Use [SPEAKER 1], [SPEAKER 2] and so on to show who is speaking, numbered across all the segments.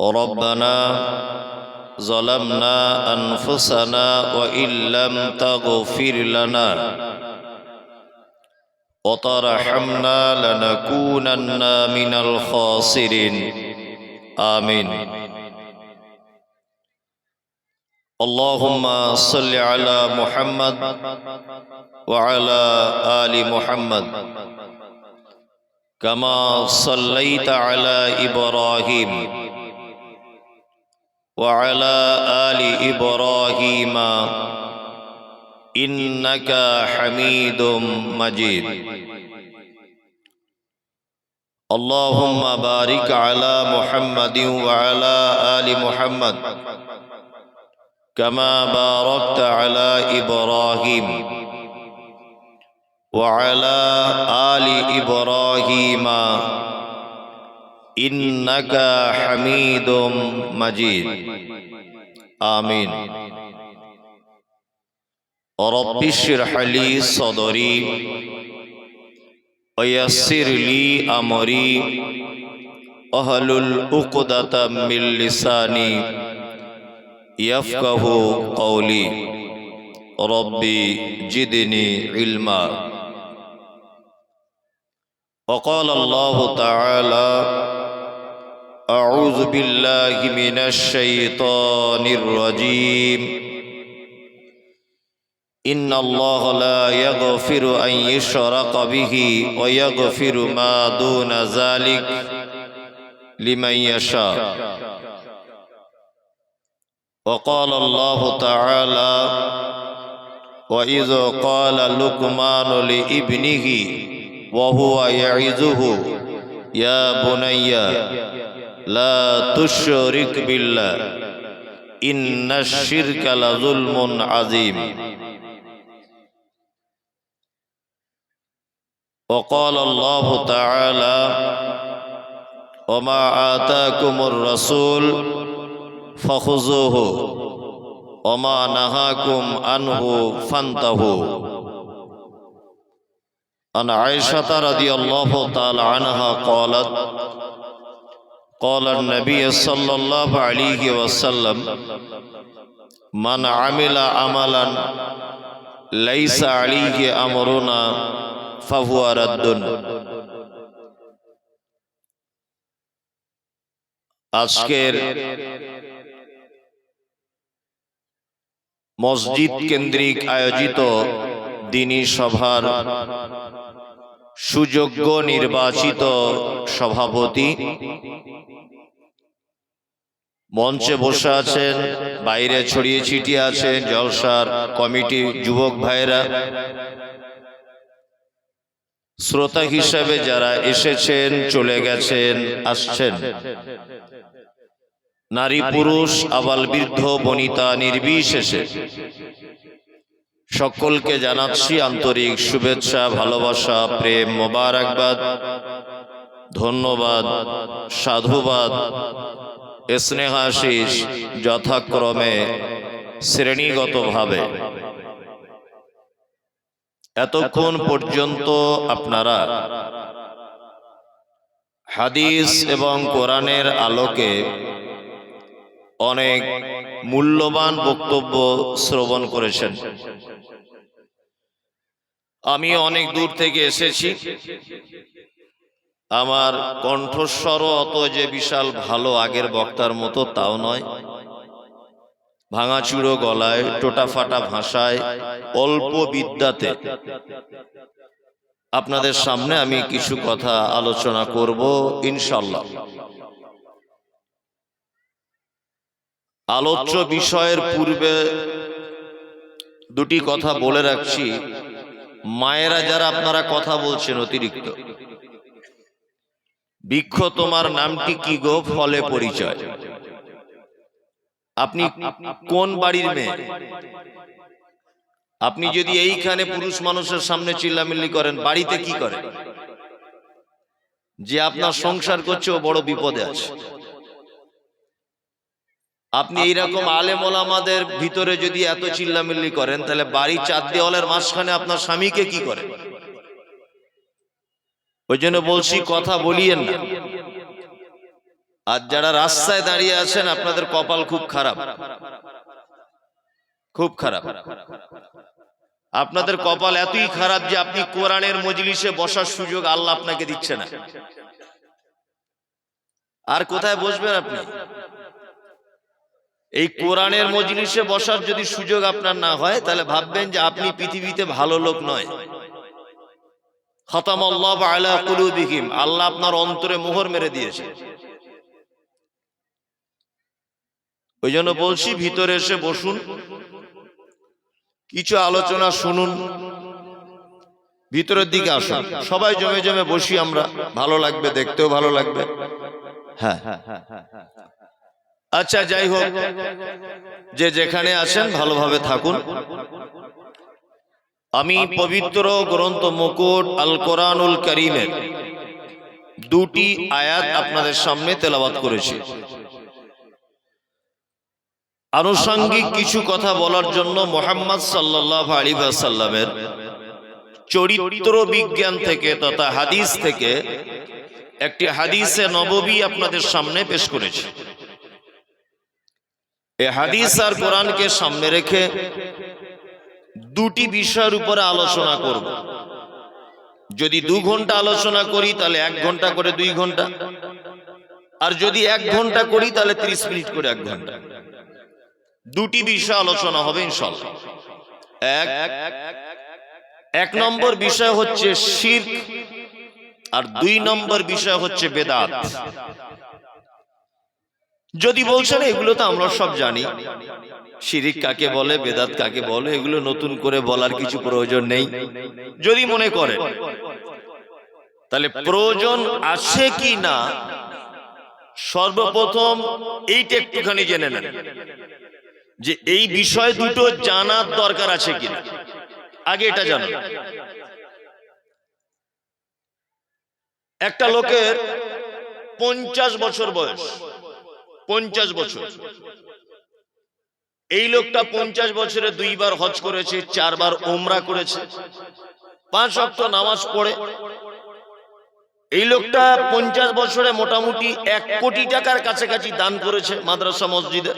[SPEAKER 1] ربنا ظلمنا أنفسنا وإن لم تغفر لنا وترحمنا لنكونن من الخاسرين آمين. اللهم صل على محمد وعلى آل محمد كما صليت على إبراهيم وعلى آل إبراهيم إنك حميد مجيد. اللهم بارك على محمد وعلى آل محمد كما باركت على إبراهيم وعلى آل إبراهيم إنك حميد مجيد آمين. رب اشرح لي صدري ويسر لي أمري واحلل عقدة من لساني يفقه قولي ربي زدني علما. وقال الله تعالى أعوذ بالله من الشيطان الرجيم إن الله لا يغفر أن يشرك به ويغفر ما دون ذلك لمن يشاء. وقال الله تعالى وإذ قال لقمان لابنه وهو يعظه يا بني لا تشرك بالله إن الشرك لظلم عظيم. وقال الله تعالى وما آتاكم الرسول فخذوه وما نهاكم عنه فانتهوا. عن عائشة رضي الله تعالى عنها قالت قال النبي صلى الله عليه وسلم من عمل عملا ليس عليه أمرنا فهو رد. আজকের মসজিদ কেন্দ্রিক আয়োজিত দ্বীনি সভার সুযোগ্য নির্বাচিত সভাপতি মঞ্চে বসে আছেন, বাইরে ছড়িয়ে ছিটিয়ে আছেন জলসার কমিটি যুবক ভাইরা, শ্রোতা হিসাবে যারা এসেছেন, চলে গেছেন, আসছেন, নারী পুরুষ আবাল বৃদ্ধ বনিতা নির্বিশেষে সকলকে জানাচ্ছি আন্তরিক শুভেচ্ছা, ভালোবাসা, প্রেম, মোবারকবাদ, ধন্যবাদ, সাধুবাদ, স্নেহাশিস যথাক্রমে শ্রেণীগতভাবে। এতক্ষণ পর্যন্ত আপনারা হাদিস এবং কোরআনের আলোকে অনেক মূল্যবান বক্তব্য শ্রবণ করেছেন। আমি অনেক দূর থেকে এসেছি, আমার কণ্ঠস্বরও অত যে বিশাল ভালো আগের বক্তার মতো তাও নয়। ভাঙাচুরো গলায়, টোটাফাটা ভাষায়, অল্প বিদ্যাতে আপনাদের সামনে আমি কিছু কথা আলোচনা করব ইনশাআল্লাহ। আলোচ্য বিষয়ের পূর্বে দুটি কথা বলে রাখছি। মায়েরা যারা আপনারা কথা বলছেন অতিরিক্ত, বৃক্ষ তোমার নামটি কি গো, ফলে পরিচয়। আপনি কোন বাড়ির মেয়ে? আপনি যদি এইখানে পুরুষ মানুষের সামনে চিল্লামিল্লি করেন, বাড়িতে কি করেন? যে আপনার সংসার করছে ও বড় বিপদে আছে। আপনি এইরকম আলেম ওলামাদের ভিতরে যদি এত চিল্লামিল্লি করেন, তাহলে বাড়ি চার দেওয়ালের মাঝখানে আপনার স্বামীকে কি করে? ওই জন্য বলছি, কথা বলিয়েন না। আর যারা রাস্তায় দাঁড়িয়ে আছেন আপনাদের কপাল খুব খারাপ, খুব খারাপ। আপনাদের কপাল এতই খারাপ যে আপনি কোরআনের মজলিসে বসার সুযোগ আল্লাহ আপনাকে দিচ্ছে না। আর কোথায় বসবেন আপনি? এই কোরআনের মজলিসে বসার যদি সুযোগ আপনার না হয় তাহলে ভাববেন যে আপনি পৃথিবীতে ভালো লোক নয়। খতামাল্লাহু আলা কুলুবিহিম, আল্লাহ আপনার অন্তরে মোহর মেরে দিয়েছে। ওই জন্য বলছি ভিতরে এসে বসুন, কিছু আলোচনা শুনুন, ভিতরের দিকে আসুন, সবাই জমে জমে বসি আমরা, ভালো লাগবে, দেখতেও ভালো লাগবে। হ্যাঁ, আচ্ছা যাই হোক, যে যেখানে আছেন ভালোভাবে থাকুন। আমি পবিত্র গ্রন্থ মুকুট আল কোরআনুল কারীমের দুটি আয়াত আপনাদের সামনে তেলাওয়াত করেছি। আনুষঙ্গিক কিছু কথা বলার জন্য মুহাম্মদ সাল্লাল্লাহু আলাইহি ওয়াসাল্লামের চরিত্র বিজ্ঞান থেকে তথা হাদিস থেকে একটি হাদিসে নববী আপনাদের সামনে পেশ করেছি। এই হাদিস আর কোরআনকে সামনে রেখে দুটি বিষয়ের উপরে আলোচনা করব। যদি 2 ঘন্টা আলোচনা করি তাহলে 1 ঘন্টা করে 2 ঘন্টা, আর যদি 1 ঘন্টা করি তাহলে 30 মিনিট করে 1 ঘন্টা। দুটি বিষয় আলোচনা হবে ইনশাআল্লাহ। এক নম্বর বিষয় হচ্ছে শিরক, আর 2 নম্বর বিষয় হচ্ছে বেদাত। যদি বলছেন এগুলো তো আমরা সব জানি, শিরক কাকে বলে, বেদাত কাকে বলে, এগুলো নতুন করে বলার কিছু প্রয়োজন নেই। যদি মনে করেন তাহলে প্রয়োজন আছে কি না, সর্বপ্রথম এইটা একটুখানি জেনে নেন যে এই বিষয় দুটো জানার দরকার আছে কিনা। আগে এটা জানুন। একটা লোকের 50 বছর বয়স, 50 বছর। এই লোকটা 50 বছরে 2 বার হজ করেছে, 4 বার উমরা করেছে, 5 ওয়াক্ত নামাজ পড়ে। এই লোকটা 50 বছরে মোটামুটি 1 কোটি টাকার কাছাকাছি দান করেছে মাদ্রাসা মসজিদে।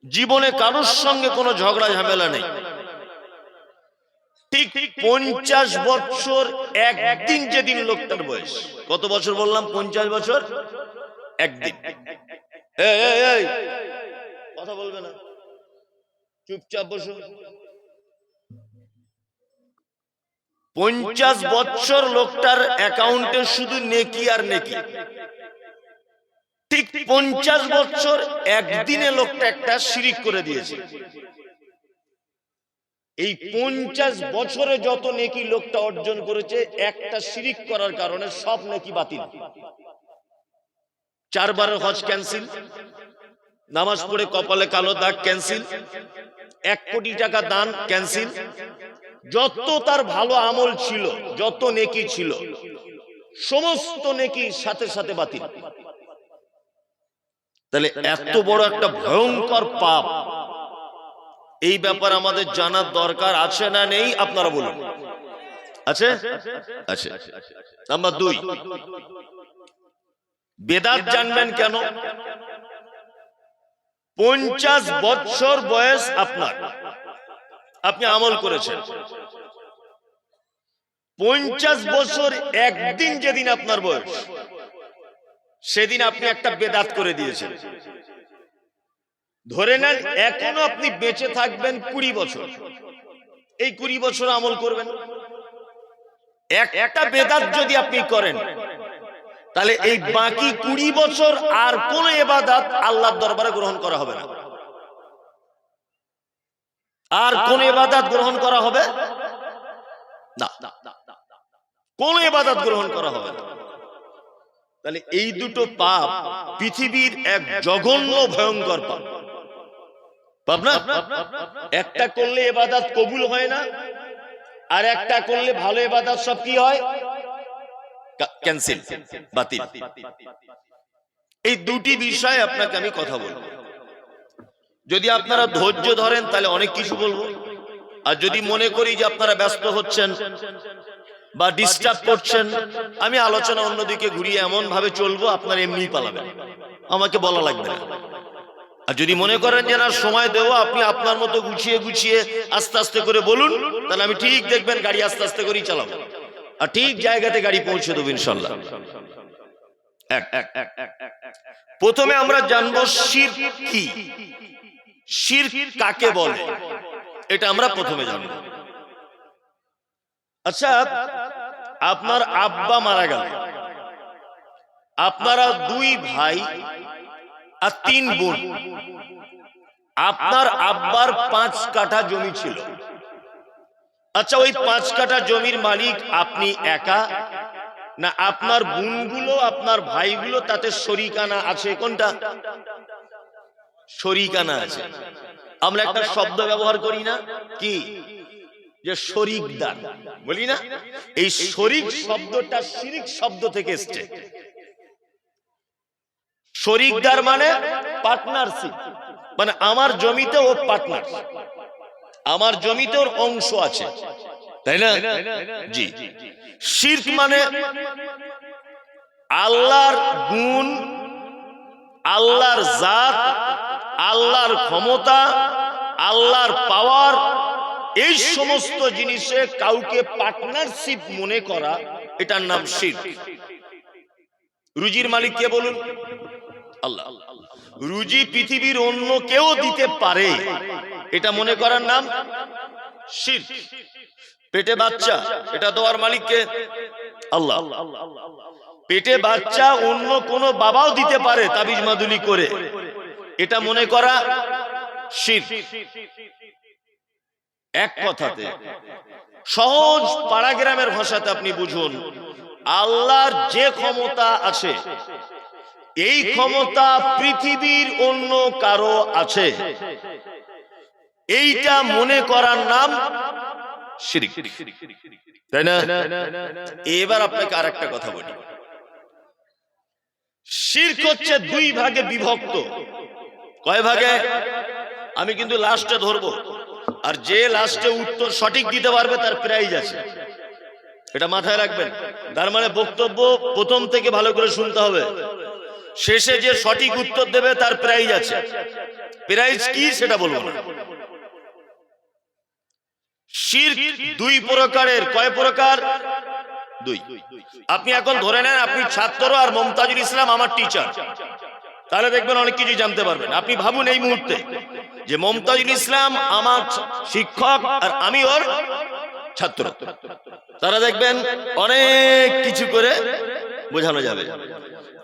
[SPEAKER 1] জীবনে কারোর সঙ্গে কোনো ঝগড়া ঝামেলা নেই। ঠিক 50 বছর একদিন যেদিন লোকটার বয়স, কত বছর বললাম? 50 বছর একদিন। এই কথা বলবে না, চুপচাপ বসো। 50 বছর লোকটার অ্যাকাউন্টে শুধু নেকি আর নেকি। ঠিক 50 বছর একদিনে লোকটা একটা শিরিক করে দিয়েছে। এই 50 বছরে যত নেকি লোকটা অর্জন করেছে, একটা শিরিক করার কারণে সব নেকি বাতিল। 4 বারের হজ ক্যান্সেল, নামাজ পড়ে কপালে কালো দাগ ক্যান্সেল, 1 কোটি টাকা দান ক্যান্সেল, যত তার ভালো আমল ছিল, যত নেকি ছিল, সমস্ত নেকি সাথে সাথে বাতিল। তাহলে এত বড় একটা ভয়ঙ্কর পাপ, এই ব্যাপার আমাদের জানার দরকার আছে না নেই? আপনারা বলুন। আছে? আছে। নাম্বার 2, বেদাত জানবেন কেন? 50 বছর বয়স আপনার, আপনি আমল করেছেন। 50 বছর একদিন যেদিন আপনার বয়স, সেদিন আপনি একটা বেদাত করে দিয়েছেন। ধরে নেন এখনো আপনি বেঁচে থাকবেন 20 বছর, এই 20 বছর আমল করবেন। একটা বেদাত যদি আপনি করেন, তাহলে এই বাকি 20 বছর আর কোন ইবাদত আল্লাহর দরবারে গ্রহণ করা হবে না। আর কোন ইবাদত গ্রহণ করা হবে না, কোন ইবাদত গ্রহণ করা হবে না। তাহলে এই দুটো পাপ পৃথিবীর এক জঘন্য ভয়ঙ্কর পাপ। পাপ না? একটা করলে ইবাদত কবুল হয় না, আর একটা করলে ভালো ইবাদত সব কি হয়? ক্যান্সেল, বাতিল। এই দুটি বিষয় আপনাকে আমি কথা বলবো। যদি আপনারা ধৈর্য ধরেন তাহলে অনেক কিছু বলবো, আর যদি মনে করি যে আপনারা ব্যস্ত হচ্ছেন, বা ডিস্টার্ব করছেন, আমি আলোচনা অন্যদিকে ঘুরিয়ে এমন ভাবে চলবো আপনার এমনি পালাবেন, আমাকে বলা লাগবে না। আর যদি মনে করেন যে না সময় দেবো, আপনি আপনার মতো গুছিয়ে গুছিয়ে আস্তে আস্তে করে বলুন, তাহলে আমি ঠিক দেখবেন গাড়ি আস্তে আস্তে করেই চালাবো, আর ঠিক জায়গাতে গাড়ি পৌঁছে দেবো ইনশাল্লাহ। প্রথমে আমরা জানবো শিরক কি, শিরক কাকে বলে, এটা আমরা প্রথমে জানবো। আচ্ছা, আপনার আব্বা মারা গেল, আপনারা 2 ভাই আর 3 বোন, আপনার আব্বার 5 কাঠা জমি ছিল। আচ্ছা, ওই 5 কাঠা জমির মালিক আপনি একা, না আপনার বোনগুলো আপনার ভাইগুলো তাতে শরিকানা আছে? কোনটা? শরিকানা আছে। আমরা একটা শব্দ ব্যবহার করি না কি, যে শরিকদার বলি না? এই শরিক শব্দটা শিরক শব্দ থেকে এসেছে। শরিকদার মানে পার্টনারশিপ, মানে আমার জমিতে ও পার্টনার, আমার জমিতে ওর অংশ আছে, তাই না? জি। শিরক মানে আল্লাহর গুণ, আল্লাহর জাত, আল্লাহর ক্ষমতা, আল্লাহর পাওয়ার, এই সমস্ত জিনিসে কাউকে পার্টনারশিপ মনে করা, এটার নাম শিরক। রুজির মালিক কে বলুন? আল্লাহ। রুজি পৃথিবীর অন্য কেউ দিতে পারে, এটা মনে করার নাম শিরক। পেটে বাচ্চা, এটা দেওয়ার মালিক কে? আল্লাহ। পেটে বাচ্চা অন্য কোন বাবাও দিতে পারে তাবিজ মাদুলি করে, এটা মনে করা শিরক। এক কথাতে সহজ পাড়া গ্রামের ভাষাতে আপনি বুঝুন, আল্লাহর যে ক্ষমতা আছে, এই ক্ষমতা পৃথিবীর অন্য কারো আছে, এইটা মনে করার নাম শিরক, তাই না? এবার আপনাকে আরেকটা কথা বলি, শিরক হচ্ছে 2 ভাগে বিভক্ত। কয় ভাগে? আমি কিন্তু লাস্টে ধরবো, আর যে লাস্টে উত্তর সঠিক দিতে পারবে তার প্রাইজ আছে, এটা মাথায় রাখবেন। তার মানে বক্তব্য প্রথম থেকে ভালো করে শুনতে হবে, শেষে যে সঠিক উত্তর দেবে তার প্রাইজ আছে। প্রাইজ কি সেটা বলবো না। শিরক 2 প্রকারের। কয় প্রকার? 2। আপনি এখন ধরে নেন আপনি ছাত্র আর মমতাজুল ইসলাম আমার টিচার, তাহলে দেখবেন অনেক কিছু জানতে পারবেন। আপনি ভাবুন এই মুহূর্তে যে মমতাজুল ইসলাম আমার শিক্ষক আর আমি ওর ছাত্র, তারা দেখবেন অনেক কিছু করে বোঝানো যাবে।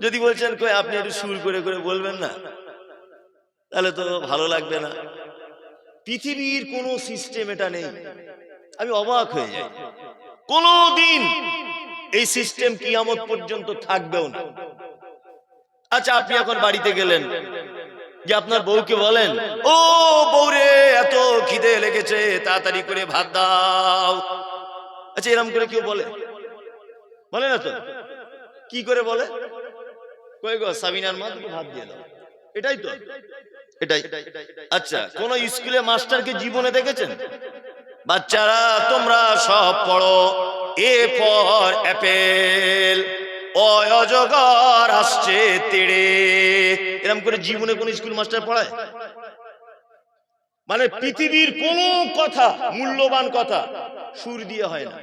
[SPEAKER 1] যদি বলছেন কই আপনি একটু সুর করে করে বলবেন না, তাহলে তো ভালো লাগবে না। পৃথিবীর কোন সিস্টেম এটা নেই, আমি অবাক হয়ে যাই। কোনদিন এই সিস্টেম কিয়ামত পর্যন্ত থাকবেও না। আচ্ছা, আপনি এখন বাড়িতে গেলেন, যে আপনার বউকে বলেন, ও বউরে এত খিদে লেগেছে, তাড়াতাড়ি করে ভাত দাও। আচ্ছা, এরকম করে কেউ বলে? বলে না তো। কি করে বলে? কই গো সাবিনার মা, তুমি ভাত দিয়ে দাও। এটাই তো, এটাই। আচ্ছা, কোন স্কুলে মাস্টারকে জীবনে দেখেছেন? বাচ্চারা তোমরা সব পড়ো, এ ফর অ্যাপেল, অজগর আসছে তেড়ে, এরকম করে জীবনে কোন স্কুল মাস্টার পড়ায়? মানে পৃথিবীর কোন কথা, মূল্যবান কথা সুর দিয়ে হয় না,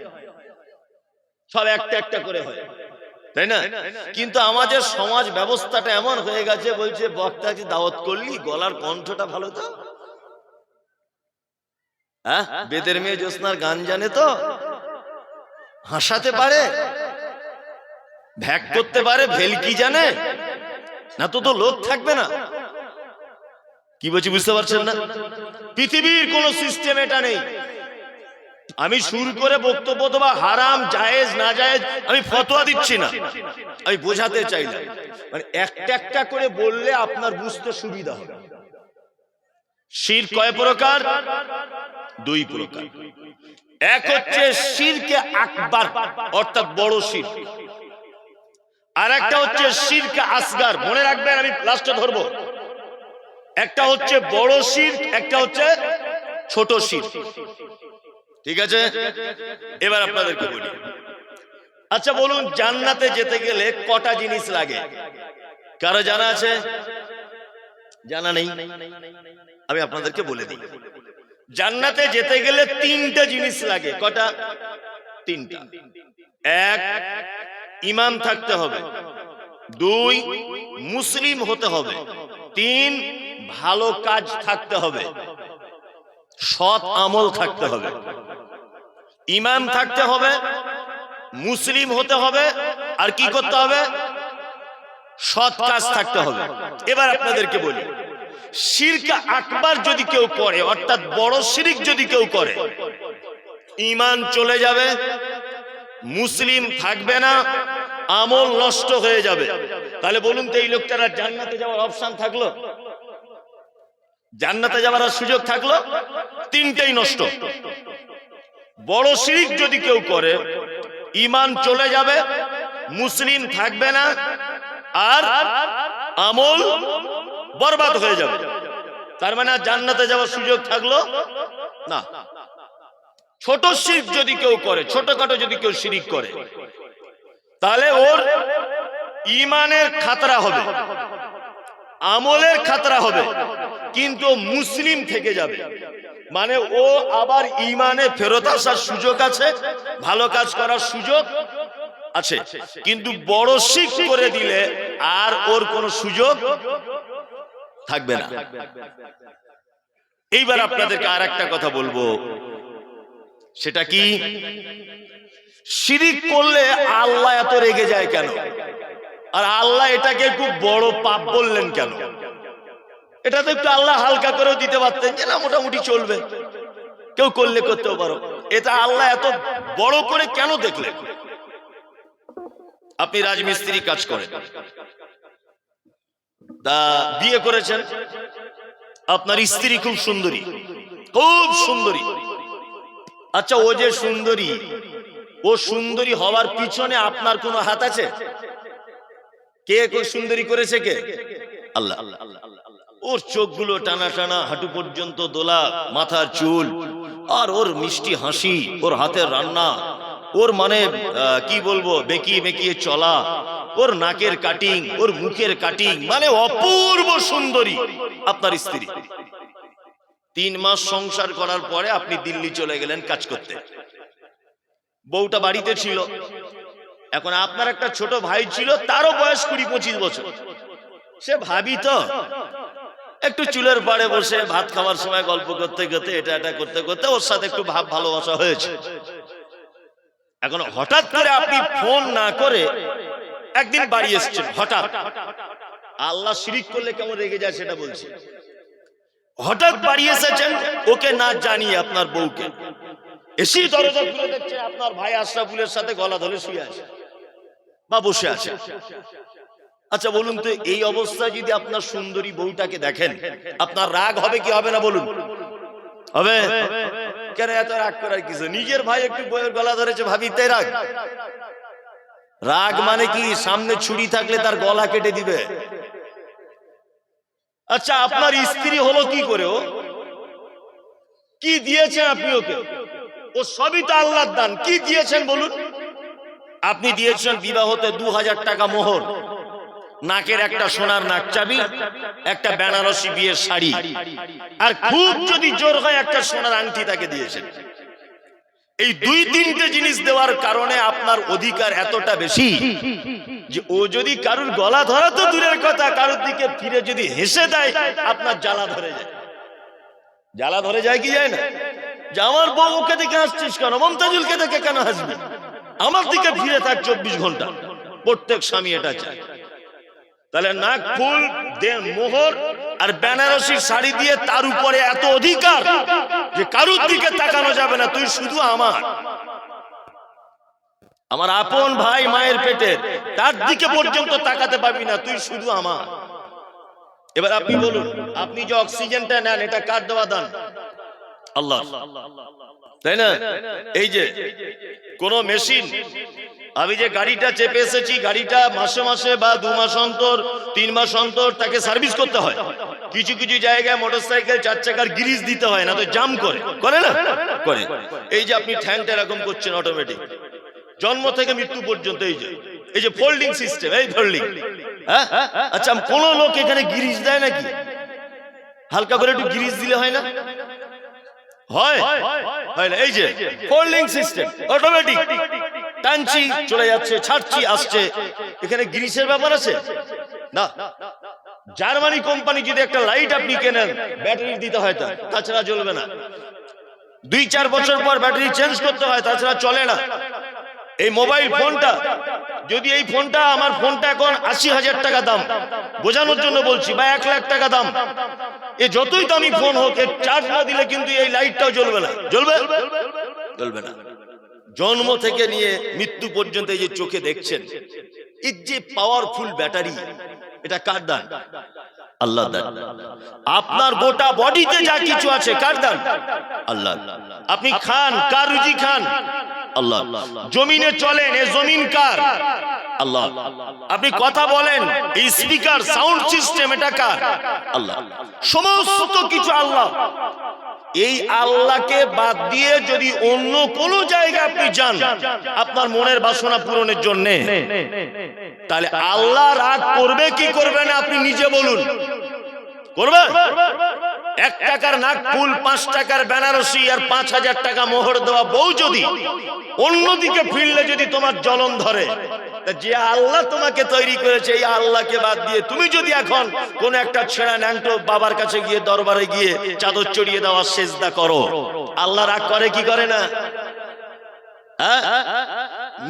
[SPEAKER 1] সব একটা একটা করে হয়, তাই না? কিন্তু আমাদের সমাজ ব্যবস্থাটা এমন হয়ে গেছে, বলছে বক্তাকে দাওয়াত করলি, গলার কণ্ঠটা ভালো তো, হ্যাঁ, বেদের মেয়ে জ্যোৎস্নার গান জানে তো, হাসাতে পারে, ভ্যাক করতে পারে, ভেলকি জানে না, তো তো লোক থাকবে না। কি বলছি বুঝতে পারছেন না? পৃথিবীর কোন সিস্টেম এটা নেই। আমি শুরু করে বক্তব্য দেওয়া হারাম জায়েজ না জায়েজ আমি ফতোয়া দিচ্ছি না, আমি বোঝাতে চাইলাম, মানে একটা একটা করে বললে আপনার বুঝতে সুবিধা হবে। শিরক কয় প্রকার? 2 প্রকার। এক হচ্ছে শিরকে আকবার, অর্থাৎ বড় শিরক, আর একটা হচ্ছে শিরকে আসগার। মনে রাখবেন, আমি লাস্টে ধরবো। একটা হচ্ছে বড় শিরক, একটা হচ্ছে ছোট শিরক, ঠিক আছে? এবার আপনাদেরকে বলি, আচ্ছা বলুন, জান্নাতে যেতে গেলে কটা জিনিস লাগে? কারো জানা আছে? জানা নেই? আমি আপনাদেরকে বলে দিই। জান্নাতে যেতে গেলে তিনটা জিনিস লাগে। কটা? তিনটা। এক, ঈমান থাকতে হবে। দুই, মুসলিম হতে হবে। তিন, ভালো কাজ থাকতে হবে, সৎ আমল থাকতে হবে। ঈমান থাকতে হবে, মুসলিম হতে হবে, আর কি করতে হবে? সৎ কাজ থাকতে হবে। এবার আপনাদেরকে বলি, শিরক আকবার যদি কেউ করে, অর্থাৎ বড় শিরক যদি কেউ করে, ঈমান চলে যাবে, মুসলিম থাকবে না, আমল নষ্ট হয়ে যাবে। তাহলে বলুন তো, এই লোকটারা জান্নাতে যাওয়ার অপশন থাকলো? জান্নাতে যাওয়ার সুযোগ থাকলো? তিনটেই নষ্ট। বড় শিরক যদি কেউ করে, ঈমান চলে যাবে, মুসলিম থাকবে না, আর আমল বরবাদ হয়ে যাবে। তার মানে জান্নাতে যাওয়ার সুযোগ থাকলো না। ছোট শিরক যদি কেউ করে, ছোটখাটো যদি কেউ শিরক করে, তাহলে ওর ঈমানের খাতরা হবে, আমলের খাতরা হবে, কিন্তু মুসলিম থেকে যাবে। মানে ও আবার ঈমানে ফেরত আসার সুযোগ আছে, ভালো কাজ করার সুযোগ আছে, কিন্তু বড় শিরক করে দিলে আর ওর কোনো সুযোগ থাকবে না। এইবার আপনাদেরকে আর একটা কথা বলবো, সেটা কি? শিরক করলে আল্লাহ এত রেগে যায় কেন? আর আল্লাহ এটাকে খুব বড় পাপ বললেন কেন? এটা তো একটু আল্লাহ হালকা করেও দিতে পারতেন, যে না মোটামুটি চলবে, কেউ করলে করতেও পারো। এটা আল্লাহ এত বড় করে কেন দেখলেন? আপনি রাজমিস্ত্রি কাজ করেন, তা বিয়ে করেছেন, আপনার স্ত্রী খুব সুন্দরী, খুব সুন্দরী। আচ্ছা, ও যে সুন্দরী, ও সুন্দরী হওয়ার পিছনে আপনার কোনো হাত আছে? কে সুন্দরী করেছে? কে? আল্লাহ। ওর চোখগুলো টানা টানা, হাঁটু পর্যন্ত দোলা, মাথার চুল, আর ওর মিষ্টি হাসি, ওর হাতের রান্না, ওর মানে কি বলবো, বেঁকিয়ে বেঁকিয়ে চলা, ওর নাকের কাটিং, ওর মুখের কাটিং, মানে অপূর্ব সুন্দরী আপনার স্ত্রী। 3 মাস সংসার করার পরে আপনি দিল্লি চলে গেলেন কাজ করতে। বউটা বাড়িতে ছিল। এখন আপনার একটা ছোট ভাই ছিল, তারও বয়স 20-25 বছর। সে ভাবি তো একটু চুলের পাড়ে বসে ভাত খাওয়ার সময় গল্প করতে করতে, এটা এটা করতে করতে ওর সাথে একটু ভাব ভালোবাসা হয়েছে। এখন হঠাৎ করে আপনি ফোন না করে একদিন বাড়ি এসেছেন, হঠাৎ। আল্লাহ শিরিক করলে কেমন রেগে যায় সেটা বলছি। হঠাৎ বাড়ি এসেছেন, ওকে না জানিয়ে আপনার বউকে, এসেই দরজা খুলে দেখছে আপনার ভাই আশরাফুলের সাথে গলা ধরে শুয়ে আছে বা বসে আছে। আচ্ছা বলুন তো, এই অবস্থায় যদি আপনার সুন্দরী বউটাকে দেখেন, আপনার রাগ হবে কি হবে না? বলুন, হবে? কেন এত রাগ করার কিছু? নিজের ভাই একটু বউয়ের গলা ধরেছে, ভাবি, তাই রাগ? রাগ মানে কি? সামনে ছুরি থাকলে তার গলা কেটে দিবে। আচ্ছা, আপনার স্ত্রী হলো কি করে? ও কি দিয়েছেন আপনি ওকে? ও সবই তো আল্লাহর দান। কি দিয়েছেন বলুন? আপনি দিয়েছেন বিবাহতে 2000 টাকা মোহর, নাকের একটা সোনার নাক চাবি, একটা বেনারসি বিয়ের শাড়ি, আর খুব যদি জোর হয় একটা সোনার আংটি তাকে দিয়েছেন। এই 2-3টে জিনিস দেওয়ার কারণে আপনার অধিকার এতটা বেশি যে ও যদি কারুর গলা ধরা তো দূরের কথা, কারুর দিকে ফিরে যদি হেসে দেয়, আপনার জ্বালা ধরে যায়। জ্বালা ধরে যায় কি যায় না? যে আমার বউ ওকে দেখে হাসছিস কেন? মমতাজুলকে দেখে কেন হাসবি? আমার দিকে ফিরে থাক 24 ঘন্টা। প্রত্যেক স্বামী এটা চায়। তাহলে নাক ফুল মোহর আর বেনারসি শাড়ি দিয়ে তার উপরে এত অধিকার যে কারুর দিকে তাকানো যাবে না, তুই শুধু আমার। আমার আপন ভাই মায়ের পেটের, তার দিকে পর্যন্ত তাকাতে পারবি না, তুই শুধু আমার। এবার আপনি বলুন, আপনি যে অক্সিজেনটা নেন, এটা কার দেওয়া দান? আল্লাহ, তাই না? এই যে কোন মেশিন, আমি যে গাড়িটা চেপে এসেছি, গাড়িটা মাসে মাসে বা 2 মাস অন্তর, 3 মাস অন্তর তাকে সার্ভিস করতে হয়। কিছু কিছু জায়গায় মোটরসাইকেল 4 চাকার গ্রিজ দিতে হয়, না তো জাম করে না? করে। এই যে আপনি ঠ্যাংটা এরকম করছেন অটোমেটিক, জন্ম থেকে মৃত্যু পর্যন্ত। এই যে ফোল্ডিং সিস্টেম, এই ফোল্ডিং। হ্যাঁ, আচ্ছা কোন লোক এখানে গিরিজ দেয় নাকি? হালকা করে একটু গিরিজ দিলে হয় না? হয় না? এই যে ফোল্ডিং সিস্টেম, অটোমেটিক টানছি চলে যাচ্ছে, ছাড়ছি আসছে। এখানে গ্রিসের ব্যাপার আছে না। জার্মানি কোম্পানি যদি একটা লাইট আপনি কেনেন, ব্যাটারি দিতে হয়, তাছাড়া জ্বলবে না। 2-4 বছর পর ব্যাটারি চেঞ্জ করতে হয়, তাছাড়া চলে না। এই মোবাইল ফোনটা, যদি এই ফোনটা, আমার ফোনটা এখন 80,000 টাকা দাম, বোঝানোর জন্য বলছি, বা 1 লাখ টাকা দাম, এ যতই দামি ফোন হোক, এর চার্জ না দিলে কিন্তু এই লাইটটাও জ্বলবে না। জ্বলবে না। জন্ম থেকে নিয়ে মৃত্যু পর্যন্ত এই যে চোখে দেখছেন, এই যে পাওয়ারফুল ব্যাটারি, এটা কার দান? আল্লাহ দান। আপনার গোটা বডিতে যা কিছু আছে কার দান? আল্লাহ। আপনি খান, কার রুজি খান? আল্লাহ। জমিনে চলেন, এ জমিন কার? আল্লাহ। আপনি কথা বলেন, এই স্পিকার, সাউন্ড সিস্টেম, এটা কার? আল্লাহ। সমস্ত কিছু আল্লাহ। এই আল্লাহকে বাদ দিয়ে যদি অন্য কোন জায়গায় আপনি যান আপনার মনের বাসনা পূরণের জন্য, তাহলে আল্লাহ রাগ করবে কি করবে না আপনি নিজে বলুন? করবে? 1 টাকার নাকফুল, 5 টাকার বেনারসি আর 5,000 টাকা মোহর দেওয়া বউ যদি অন্যদিকে ফিরলে যদি তোমার জ্বলন ধরে, যে আল্লাহ তোমাকে তৈরি করেছে এই আল্লাহকে বাদ দিয়ে তুমি যদি এখন কোন একটা ছেঁড়া ন্যাংটো বাবার কাছে গিয়ে, দরবারে গিয়ে চাদর চড়িয়ে দেওয়া সেজদা করো, আল্লাহ রাগ করে কি করে না?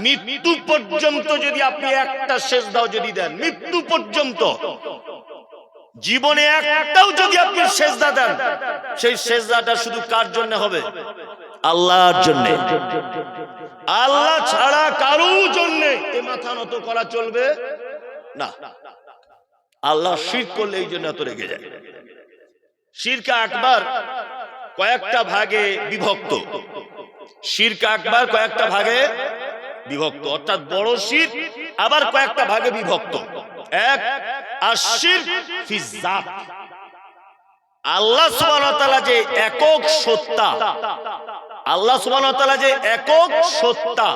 [SPEAKER 1] মৃত্যু পর্যন্ত যদি আপনি একটা সেজদাও যদি দেন, মৃত্যু পর্যন্ত, জীবনে একটাও যদি আপনি সেজদা দেন, সেই সেজদাটা শুধু কার জন্য হবে? আল্লাহর জন্য। আল্লাহ ছাড়া কারো জন্য এ মাথা নত করা চলবে না। আল্লাহ শিরক করলে এই জন্য এত রেগে যায়। শিরক আকবার কয়েকটা ভাগে বিভক্ত। শিরক আকবার কয়েকটা ভাগে বিভক্ত, অর্থাৎ বড় শিরক আবার কয়েকটা ভাগে বিভক্ত। এক, আশ-শিরক ফি যাত, আল্লাহ সুবহানাহু ওয়া তাআলা যে একক সত্তা, আল্লাহ সুবহানাহু ওয়া তাআলা যে একক সত্তা,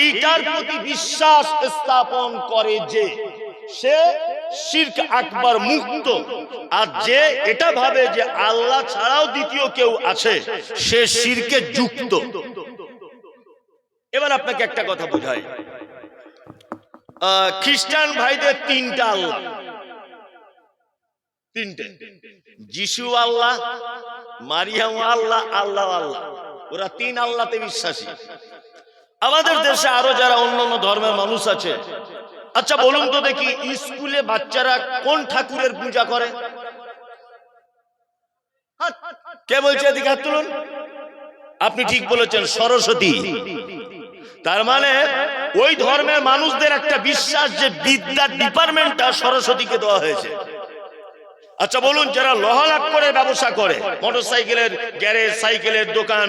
[SPEAKER 1] এইটার প্রতি বিশ্বাস স্থাপন করে যে সে শিরক আকবার মুক্ত। আর যে এটা ভাবে যে আল্লাহ ছাড়াও দ্বিতীয় কেউ আছে, সে শিরকে যুক্ত। এবার আপনাকে একটা কথা বোঝাই, খ্রিস্টান ভাইদের 3টা আল্লাহ, 3টে। যিশু আল্লাহ, মারিয়াম আল্লাহ, আল্লাহ আল্লাহ, ওরা 3 আল্লাহতে বিশ্বাসী। আমাদের দেশে আরো যারা অন্যান্য ধর্মের মানুষ আছে, আচ্ছা বলুন তো দেখি, স্কুলে বাচ্চারা কোন ঠাকুরের পূজা করে? কে বলছে? এদিকে হাত তুলুন। আপনি ঠিক বলেছেন, সরস্বতী। তার মানে ওই ধর্মের মানুষদের একটা বিশ্বাস যে বিদ্যার ডিপার্টমেন্টটা সরস্বতীকে দেওয়া হয়েছে। আচ্ছা বলুন, যারা লোহা লাগ করে ব্যবসা করে, মোটরসাইকেলের গ্যারেজ, সাইকেলের দোকান,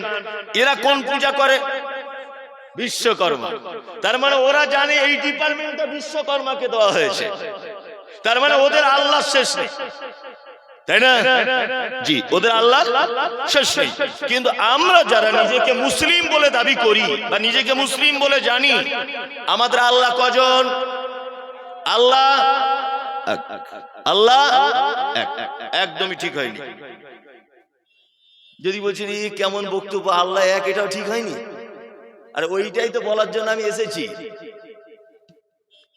[SPEAKER 1] এরা কোন পূজা করে? বিশ্বকর্মা। তার মানে ওরা জানে এই ডিপার্টমেন্টটা বিশ্বকর্মাকে দেওয়া হয়েছে। তার মানে ওদের আল্লাহ শেষ নেই, তাই না? জি, ওদের আল্লাহ শেষ নেই। কিন্তু আমরা যারা নিজেকে মুসলিম বলে দাবি করি বা নিজেকে মুসলিম বলে জানি, আমাদের আল্লাহ কজন? আল্লাহ আল্লাহ একদমই ঠিক হয়নি। যদি বলছেন এই কেমন বক্তব্য, আল্লাহ এক, এটাও ঠিক হয়নি। আর ওইটাই তো বলার জন্য আমি এসেছি,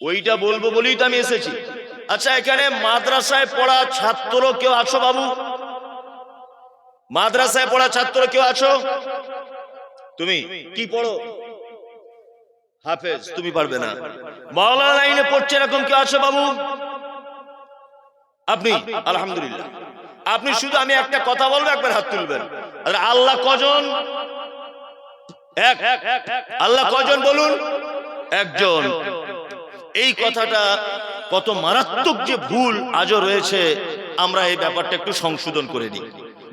[SPEAKER 1] ওইটা বলবো বলেই তো আমি এসেছি। আচ্ছা, এখানে মাদ্রাসায় পড়া ছাত্র কেউ আছো বাবু? মাদ্রাসায় পড়া ছাত্র কেউ আছো? তুমি কি পড়ো? হাফেজ। তুমি পারবে না। মাওলানা লাইনে পড়ছে এরকম কেউ আছো বাবু? আপনি? আলহামদুলিল্লাহ। আপনি শুধু আমি একটা কথা বলবো, একবার হাত তুলবেন। আল্লাহ কজন? এক। আল্লাহ কজন বলুন? একজন। এই কথাটা কত মারাত্মক যে ভুল আজও রয়েছে, আমরা এই ব্যাপারটা একটু সংশোধন করে নিই।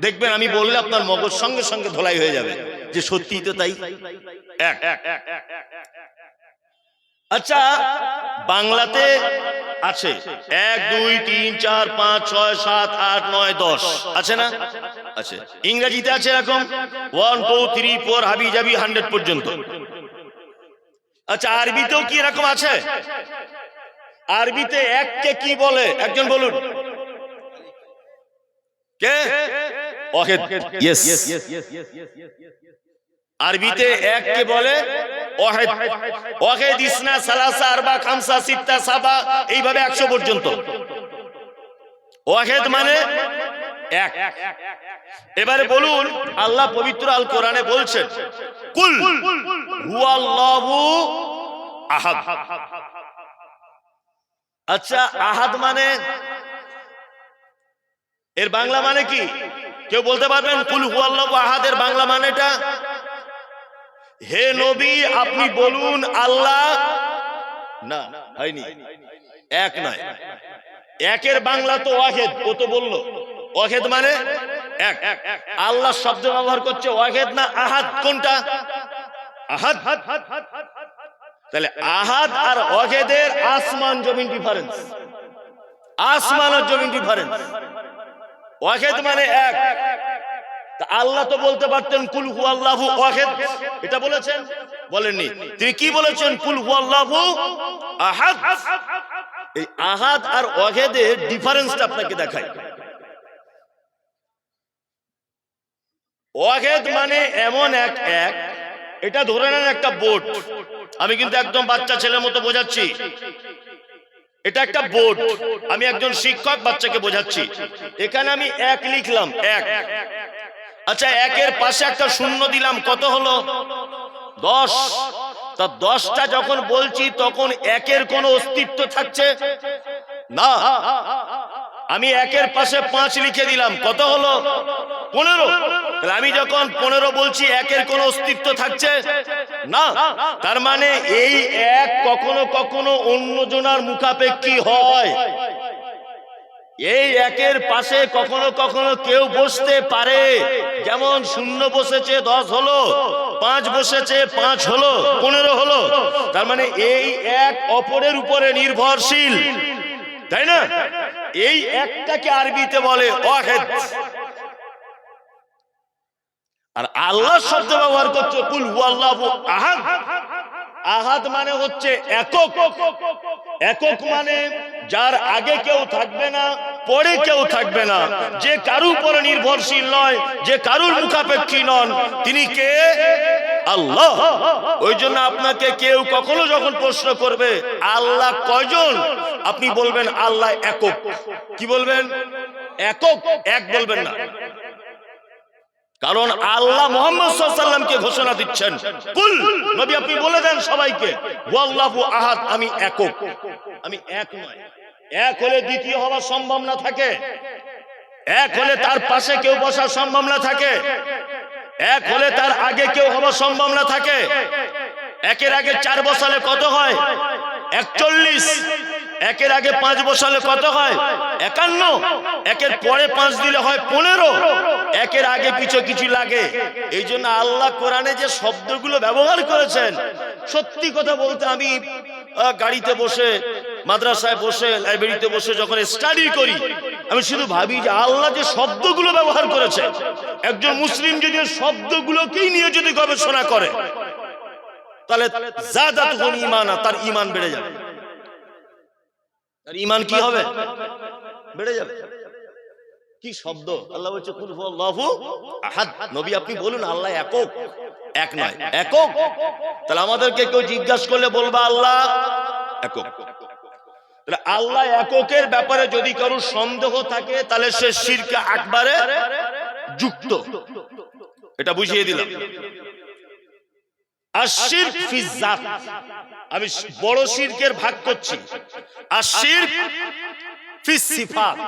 [SPEAKER 1] দেখবেন আমি বললে আপনার মগজ সঙ্গে সঙ্গে ধোলাই হয়ে যাবে যে সত্যিই তো তাই। এক। আচ্ছা, বাংলাতে আছে 1 2 3 4 5 6 7 8 9 10 আছে না? আছে। ইংরেজিতে আছে এরকম 1 2 3 4 হাবি জাবি 100 পর্যন্ত। আচ্ছা, আরবিতেও কি এরকম আছে? আরবিতে এককে কি বলে? একজন বলুন। কে? ওয়াহিদ। ইয়েস। আরবিতে এককে বলে ওয়াহিদ। ওয়াহিদ, ইসনা, সালাসা, আরবা, খামসা, সিত্তা, সাবা, এইভাবে 100 পর্যন্ত। ওয়াহিদ মানে এক। এবারে বলুন, আল্লাহ পবিত্র আল কোরআনে বলছেন কুল হুয়াল্লাহু আহাদ। আচ্ছা, আহাদ মানে এর বাংলা মানে কি? কেউ বলতে পারবেন কুল হুয়াল্লাহু আহাদের বাংলা মানেটা? হে নবী, আপনি বলুন আল্লাহ না, হয়নি, এক নয়। একের বাংলা তো ওয়াহিদ, ও তো বললো ওয়াহিদ মানে এক। আল্লাহ শব্দ ব্যবহার করছে ওয়াহিদ না আহাদ? কোনটা? আহাদ। তাহলে আহাদ আর ওয়াহিদের আসমান জমিন ডিফারেন্স। আসমান আর জমিন ডিফারেন্স। ওয়াহিদ মানে এক। আল্লাহ তো বলতে পারতেন কুল হুয়াল্লাহু ওয়াহিদ, এটা বলেছেন? বলেননি। তিনি কি বলেছেন? কুল হুয়াল্লাহু আহাদ। এই আহাদ আর ওয়াহিদের ডিফারেন্সটা আপনাকে দেখাই। ওয়াহিদ মানে এমন এক, এটা ধরে নেন একটা বোর্ড। আমি কিন্তু একদম বাচ্চা ছেলের মতো বোঝাচ্ছি। এটা একটা বোর্ড, আমি একজন শিক্ষক বাচ্চাকে বোঝাচ্ছি। এখানে আমি এক লিখলাম, এক। আচ্ছা, একের পাশে একটা শূন্য দিলাম, কত হলো? 10। তা 10টা যখন বলছি তখন একের কোনো অস্তিত্ব থাকছে না। আমি একের পাশে 5 লিখে দিলাম, কত হলো? 15। তাহলে আমি যখন 15 বলছি, একের কোনো অস্তিত্ব থাকছে না। তার মানে এই এক কখনো কখনো অন্যজনার মুখাপেক্ষী হয়। এই একের পাশে কখনো কখনো কেউ বসতে পারে। যেমন 0 বসেছে 10 হলো, 5 বসেছে 5 হলো, 15 হলো। তার মানে এই এক অপরের উপরে নির্ভরশীল, তাই না? এই একটাকে আরবিতে বলে ওয়াহিদ। আর আল্লাহ শব্দ ব্যবহার করছে কুল হুয়াল্লাহু আহাদ। আহাদ মানে হচ্ছে একক। একক মানে যার আগে কেউ থাকবে না, পরে কেউ থাকবে না, যে কারুর উপর নির্ভরশীল নয়, যে কারুর মুখাপেক্ষী নন, তিনি কে? আল্লাহ। ওই জন্য আপনাকে কেউ কখনো যখন প্রশ্ন করবে আল্লাহ কয়জন, আপনি বলবেন আল্লাহ একক। কি বলবেন? একক, এক বলবেন না। কারণ আল্লাহ মুহাম্মদ সাল্লাল্লাহু আলাইহি ওয়াসাল্লামকে ঘোষণা দিচ্ছেন, কুল, নবী আপনি বলে দেন সবাইকে, ওয়াল্লাহু আহাদ, আমি একক, আমি এক নয়। এক হলে দ্বিতীয় হওয়া সম্ভব না থাকে, এক হলে তার পাশে কেউ বসা সম্ভব না থাকে, এক হলে তার আগে কেউ হওয়া সম্ভব না থাকে। একের আগে 4 বসালে কত হয়? 41। একের আগে 5 বসালে কত হয়? 51। একের পরে 5 দিলে হয় 15। একের আগে পিছু কিছু লাগে। এই জন্য আল্লাহ কোরআনে যে শব্দগুলো ব্যবহার করেছেন, সত্যি কথা বলতে আমি গাড়িতে বসে, মাদ্রাসায় বসে, লাইব্রেরিতে বসে যখন স্টাডি করি, আমি শুধু ভাবি যে আল্লাহ যে শব্দগুলো ব্যবহার করেছে, একজন মুসলিম যদি শব্দগুলোকেই নিয়ে যদি গবেষণা করে, তাহলে জাদাতুহুম ঈমানা, তার ঈমান বেড়ে যাবে। তার ঈমান কি হবে? বেড়ে যাবে। কি শব্দ! আল্লাহ বলছে কুল হুয়াল্লাহু আহাদ। নবী আপনি বলুন আল্লাহ একক, এক নয়, একক। তাহলে আমাদেরকে কেউ জিজ্ঞাসা করলে বলবা আল্লাহ একক। তাহলে আল্লাহ এককের ব্যাপারে যদি কারো সন্দেহ থাকে, তাহলে সে শিরকে আকবারে যুক্ত। এটা বুঝিয়ে দিলাম। আশ-শিরক ফি যাত, আমি বড় শিরকের ভাগ করছি। আশ-শিরক ফি সিফাত,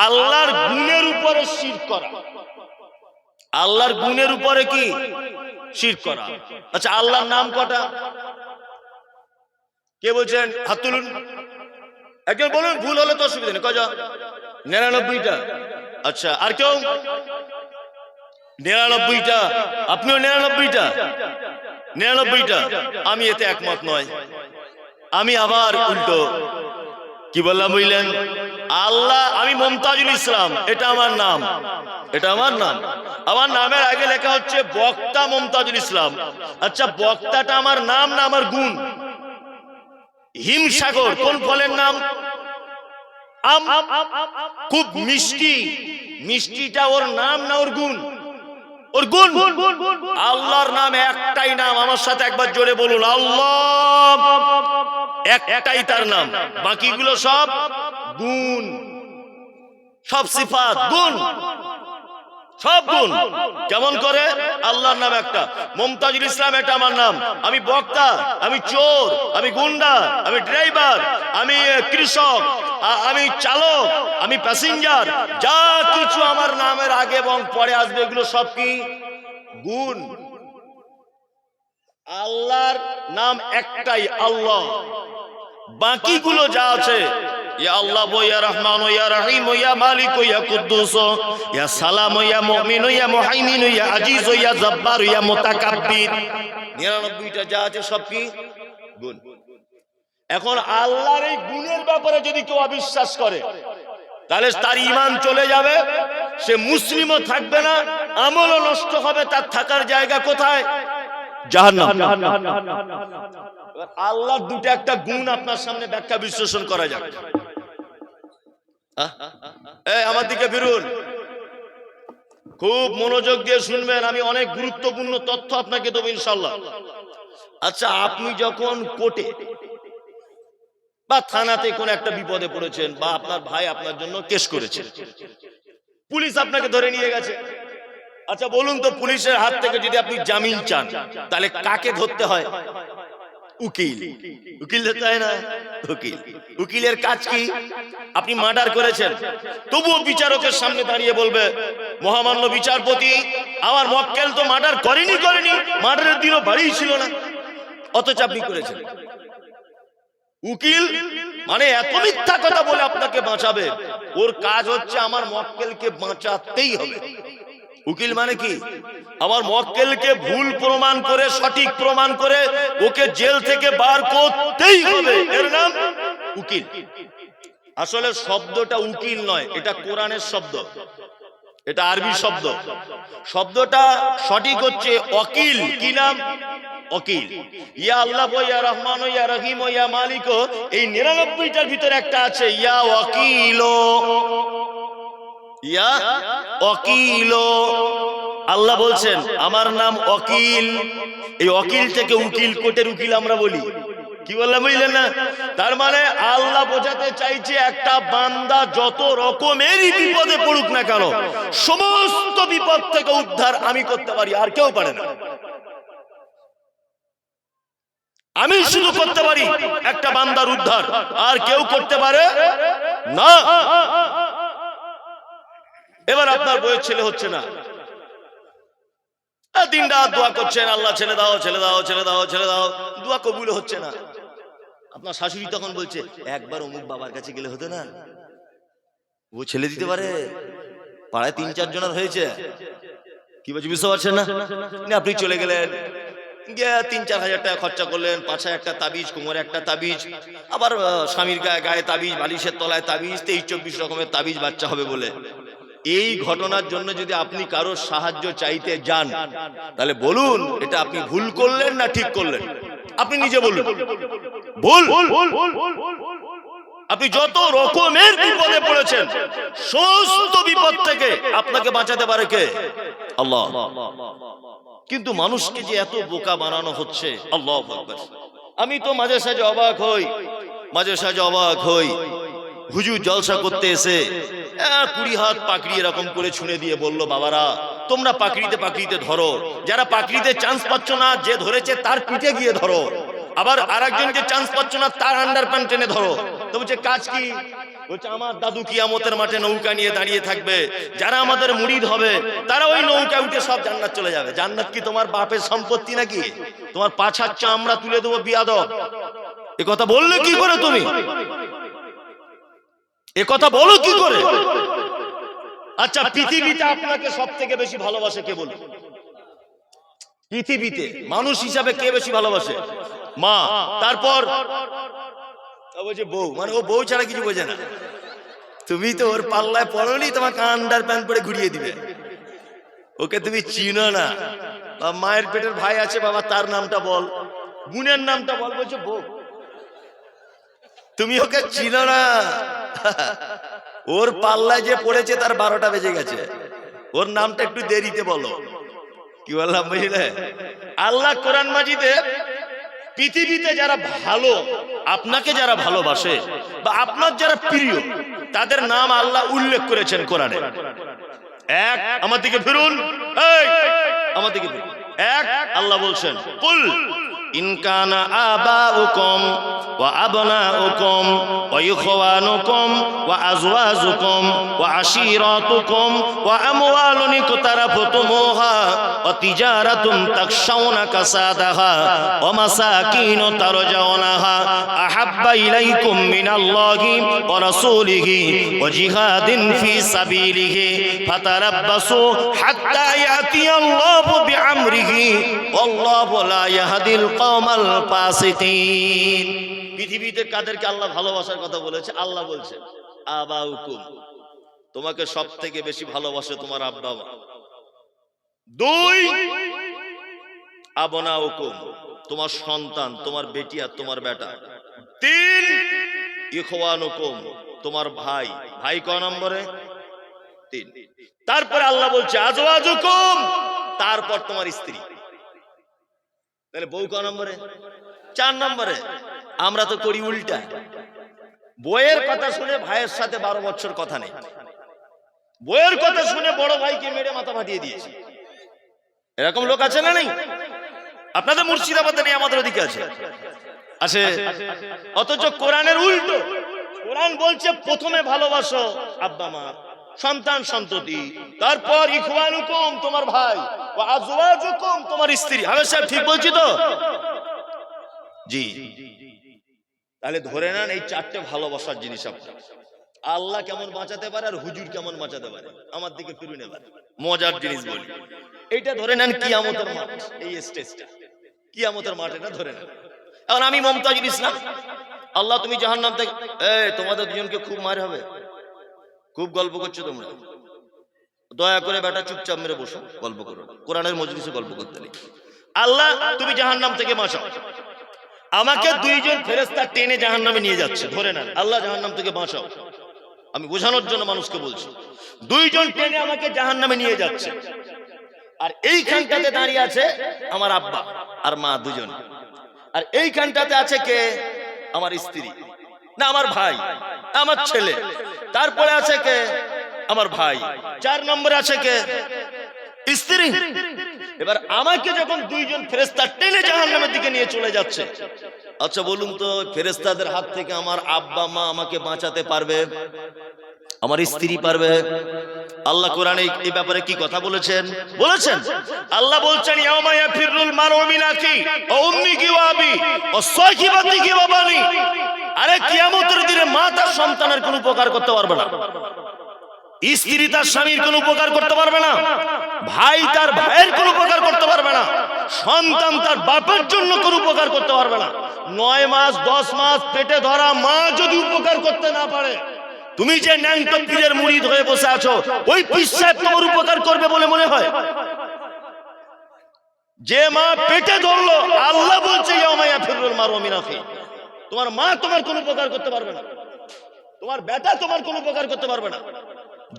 [SPEAKER 1] আল্লাহর গুণের উপরে শিরক করা। আল্লাহর গুণের উপরে কি? শিরক করা। আচ্ছা, আল্লাহর নাম কটা? কে বলছেন? হাত তুলুন। একজন বলুন, ভুল হলে তো অসুবিধা নেই। কয়টা? 99টা। আচ্ছা, আর কেউ? 99টা। আপনিও 99টা? 99টা। আমি এতে একমত নয়। আমি আবার উল্টো। কি বললাম বুঝলেন? আল্লাহ, আমি মুমতাজুল ইসলাম, এটা আমার নাম, এটা আমার নাম। আমার নামের আগে লেখা হচ্ছে বক্তা মুমতাজুল ইসলাম। আচ্ছা, বক্তাটা আমার নাম না আমার গুণ? হিমসাগর কোন ফলের নাম? আম। খুব মিষ্টি, মিষ্টিটা ওর নাম না ওর গুণ? ওর গুণ। আল্লাহর নাম একটাই নাম, আমার সাথে একবার জোরে বলুন, আল্লাহ। একটাই তার নাম, বাকিগুলো সব গুণ, সব সিফাত, গুণ, সব গুণ। কেমন করে? আল্লাহর নাম একটা, মুমতাজুল ইসলাম এটা আমার নাম। আমি বক্তা, আমি চোর, আমি গুন্ডা, আমি ড্রাইভার, আমি কৃষক, আমি চালক, আমি প্যাসেঞ্জার, যা কিছু আমার নামের আগে এবং পরে আসবে এগুলো সব কি? গুণ। আল্লাহর নাম একটাই, আল্লাহ। বাকিগুলো যা আছে, ইয়া আল্লাহ, ইয়া রহমান, ইয়া রহিম, ইয়া মালিক, ইয়া কুদ্দুস, ইয়া সালাম, ইয়া মুমিন, ইয়া মুহাইমিন, ইয়া আজিজ, ইয়া জব্বার, ইয়া মুতাকাব্বির, 99টা যা আছে সব কি? গুণ। এখন আল্লাহর এই গুণের ব্যাপারে যদি কেউ অবিশ্বাস করে, তাহলে তার ঈমান চলে যাবে, সে মুসলিমও থাকবে না, আমলও নষ্ট হবে, তার থাকার জায়গা কোথায়? জাহান্নাম। আল্লাহর দুটো একটা গুণ আপনার সামনে ব্যাখ্যা বিশ্লেষণ করা যাক। আমার দিকে ফিরুন, খুব মনোযোগ দিয়ে শুনবেন, আমি অনেক গুরুত্বপূর্ণ তথ্য আপনাকে দেবো ইনশাআল্লাহ। আচ্ছা, আপনি যখন কোর্টে বা থানাতে কোন একটা বিপদে পড়েছেন, বা আপনার ভাই আপনার জন্য কেস করেছে, পুলিশ আপনাকে ধরে নিয়ে গেছে। আচ্ছা বলুন তো, পুলিশের হাত থেকে যদি আপনি জামিন চান, তাহলে কাকে ধরতে হয়? উকিল। উকিল ধরতে হয় না? উকিল। উকিলের কাজ কি? আপনি মার্ডার করেছেন, তবুও বিচারকের সামনে দাঁড়িয়ে বলবে, মহামান্য বিচারপতি, আমার মক্কেল তো মার্ডার করেনি, মার্ডারের দিনও বাড়িই ছিল না, অথচ আপনি করেছেন। উকিল মানে এত মিথ্যা কথা বলে আপনাকে বাঁচাবে, ওর কাজ হচ্ছে আমার মক্কেলকে বাঁচাতেই হবে। উকিল মানে কি? আমার মক্কেলকে ভুল প্রমাণ করে, সঠিক প্রমাণ করে ওকে জেল থেকে বার করতেই হবে, এর নাম উকিল। আসলে শব্দটা উকিল নয়, এটা কোরআনের শব্দ, এটা আরবি শব্দ। শব্দটা সঠিক হচ্ছে ওয়াকিল। কি নাম? ওয়াকিল। ইয়া আল্লাহ, ইয়া রহমান, ইয়া রহিম, ইয়া মালিক, এই 99টার ভিতরে একটা আছে ইয়া ওয়াকিল, ইয়া ওয়াকিল। আল্লাহ বলছেন আমার নাম ওয়াকিল। এই ওয়াকিল থেকে উকিল, কোর্টের উকিল আমরা বলি। কি বললাম বুঝলেন না? তার মানে আল্লাহ বোঝাতে চাইছে, একটা বান্দা যত রকমেরই বিপদে পড়ুক না কেন, সমস্ত বিপদ থেকে উদ্ধার আমি করতে পারি, আর কেউ পারে না। আমি শুধু করতে পারি একটা বান্দার উদ্ধার, আর কেউ করতে পারে না। এবার আপনার বউয়ের ছেলে হচ্ছে না, দিন রাত দোয়া করছেন, আল্লাহ ছেলে দাও, ছেলে দাও, ছেলে দাও, ছেলে দাও, দোয়া কবুল হচ্ছে না। আপনার শাশুড়ি তখন বলছে, একবার অমুক বাবার কাছে গেলে হতো না, ও ছেলে দিতে পারে, পাড়ায় 3-4 জনের হয়েছে। কি বলছি বুঝতে পারছেন না? আপনি চলে গেলেন, গিয়ে 3-4 হাজার টাকা খরচা করলেন, পাছায় একটা তাবিজ, কোমরে একটা তাবিজ, আবার স্বামীর গায়ে তাবিজ, বালিশের তলায় তাবিজ, 23-24 রকমের তাবিজ বাচ্চা হবে বলে। এই ঘটনার জন্য যদি আপনি কারোর সাহায্য চাইতে যান, তাহলে বলুন এটা আপনি ভুল করলেন না ঠিক করলেন? আপনি নিজে বলুন। ভুল। আপনি যত রকমের বিপদে পড়েছেন, সমস্ত বিপদ থেকে আপনাকে বাঁচাতে পারে কে? আল্লাহ। কিন্তু মানুষকে যে এত বোকা বানানো হচ্ছে, আল্লাহু আকবার। আমি তো মাঝে সাঝে অবাক হই, হুজুর জলসা করতে এসে 20 হাত পাকড়ি এরকম করে ছুঁড়ে দিয়ে বলল, বাবারা তোমরা পাকড়িতে ধরো, যারা পাকড়িতে চান্স পাচ্ছ না, যে ধরেছে তার পিঠে গিয়ে ধরো, আবার আরেকজনকে চান্স পাচ্ছ না, তার আন্ডার প্যান্ট টেনে ধরো। তো বলছে কাজ কি? বলছে আমার দাদু কিয়ামতের মাঠে নৌকা নিয়ে দাঁড়িয়ে থাকবে, যারা আমাদের মুরিদ হবে তারা ওই নৌকা উঠে সব জান্নাত চলে যাবে। জান্নাত কি তোমার বাপের সম্পত্তি নাকি? তোমার পাছার চামড়া তুলে দেবো বিয়াদব। এ কথা বললে কি করে তুমি? এ কথা বলো কি করে? আচ্ছা, পৃথিবীতে আপনাকে সব থেকে বেশি ভালোবাসে কে বলুন? পৃথিবীতে মানুষ হিসাবে কে বেশি ভালোবাসে? মা। তারপর বলছে বউ, মানে ও বউ ছাড়া কিছু বোঝে না। তুমি তো ওর পাল্লায় পড়োনি, তোমাকে আন্ডার প্যান্ট পরে ঘুরিয়ে দিবে। ওকে তুমি চিনো না। মায়ের পেটের ভাই আছে, বাবা তার নামটা বল, বোনের নামটা বল, বলছো বউ। তুমি ওকে চিনো না। ওর পাল্লায় যে পড়েছে তার 12টা বেজে গেছে। ওর নামটা একটু দেরিতে বলো। কি বললাম বুঝলে? আল্লাহ কোরআন মাজিদে পৃথিবীতে যারা ভালো, আপনাকে যারা ভালোবাসে বা আপনার যারা প্রিয়, তাদের নাম আল্লাহ উল্লেখ করেছেন কোরআনে। এক, আমার দিকে ফিরুন, এই আমার দিকে ফিরুন। এক, আল্লাহ বলছেন কুল ইন কানা আবাউকুম ওয়া আবনাউকুম ওয়া ইখওয়ানুকুম ওয়া আজওয়াজুকুম ওয়া আশীরাতুকুম ওয়া আমওয়ালুন ইকতারাফতুমুহা ওয়া তিজারাতুন তাখশাউনা কাসাদাহা ওয়া মাসাকিন তারজাউনাহা আহাব্বা ইলাইকুম মিনাল্লাহি ওয়া রাসূলিহি ওয়া জিহাদিন ফি সাবিলিহি ফাতারাব্বাসু হাত্তা ইয়াতিয়াল্লাহু বিআমরিহি ওয়াল্লাহু লা ইয়াহদিল কওমাল ফাসিকিন। পৃথিবীতে কাদেরকে আল্লাহ ভালোবাসার কথা বলেছে? আল্লাহ বলছেন আবাউকুম, তোমাকে সবথেকে বেশি ভালোবাসে তোমার আব্বা মা। দুই, আবনাউকুম, তোমার সন্তান, তোমার বেটি আর তোমার বেটা। তিন, ইখওয়ানুকুম, তোমার ভাই। ভাই ক নম্বরে? তিন। তারপরে আল্লাহ বলছে আজওয়াজুকুম, তারপর তোমার স্ত্রী। তাহলে বউ ক নম্বরে? 4 নম্বরে। আমরা তো করি উল্টা। বইয়ের কথা শুনে ভাইয়ের সাথে 12 বছর কথা নেই, বইয়ের কথা শুনে বড় ভাইকে মেরে মাথা ফাটিয়ে দিয়েছে। এরকম লোক আছে না নেই? আপনাদের মুর্শিদাবাদে নেই, আমাদের ওদিকে আছে। অথচ কোরআনের উল্টো। কোরআন বলছে প্রথমে ভালোবাসো আব্বা মা, সন্তান সন্ততি, তারপর ইখওয়ানুকুম, তোমার ভাই, ওয়া আজওয়াজুকুম, তোমার স্ত্রী। আমি স্যার ঠিক বলছি তো? জি। তাহলে ধরে নেন এই 4টে ভালোবাসার জিনিস আপনার। আল্লাহ কেমন বাঁচাতে পারে আর হুজুর কেমন বাঁচাতে পারে। আমার দিকে ফিরুন এবার, মজার জিনিস বলি। এইটা ধরে নেন কিয়ামতের মাঠ, এই স্টেজটা কিয়ামতের মাঠ, এটা ধরে নেন। এখন আমি মমতাজুল ইসলাম, আল্লাহ তুমি জাহান্নাম থেকে, তোমাদের দুজনকে খুব মার হবে, খুব গল্প করছো তোমরা, দয়া করে বেটা চুপচাপ মেরে বসো, গল্প করো না, কোরআনের মজলিসে গল্প করতে নেই। আল্লাহ তুমি জাহান্নাম থেকে বাঁচাও। আমাকে 2 জন ফেরেশতা টেনে জাহান্নামে নিয়ে যাচ্ছে, ধরে নেন আল্লাহ জাহান্নাম থেকে বাঁচাও। আমি বোঝানোর জন্য মানুষকে বলছি, 2 জন টেনে আমাকে জাহান্নামে নিয়ে যাচ্ছে। আর এইখানটাতে দাঁড়িয়ে আছে আমার আব্বা আর মা দুজন, আর এইখানটাতে আছে কে? আমার স্ত্রী, না আমার ভাই, আমার ছেলে। তারপরে আছে কে? আমার ভাই। 4 নম্বরে আছে কে? স্ত্রী। এবার আমাকে যখন 2 জন ফেরেশতা টেনে জাহান্নামের দিকে নিয়ে চলে যাচ্ছে, আচ্ছা বলুন তো ফেরেশতাদের হাত থেকে আমার আব্বা মা আমাকে বাঁচাতে পারবে? আমার স্ত্রী পারবে? আল্লাহ কোরআনে এই ব্যাপারে কি কথা বলেছেন? আল্লাহ বলছেন ইয়াউমা ইয়াফিরুল মারউ মিন আখি ওয়া উম্মিহি ওয়া আবি ওয়া সাহিবাতিহি ওয়া বানি। আরে কিয়ামতের দিনে মা তার সন্তানের কোনো উপকার করতে পারবে না, স্ত্রী তার স্বামীর কোনো উপকার করতে পারবে না, ভাই তার ভাইয়ের কোনো উপকার করতে পারবে না, সন্তান তার বাপের জন্য কোনো উপকার করতে পারবে না। 9 মাস 10 মাস পেটে ধরা মা যদি উপকার করতে না পারে, তুমি যে ন্যাংটো পীরের মুরিদ হয়ে বসে আছো, ওই পীর সাহেব তোমার উপকার করবে বলে মনে হয়? যে মা পেটে ধরলো, আল্লাহ বলছে ইয়াউমা ইয়াফিরুল মারউ মিন আখি, তোমার মা তোমার কোনো উপকার করতে পারবে না, তোমার বেটা তোমার কোনো উপকার করতে পারবে না।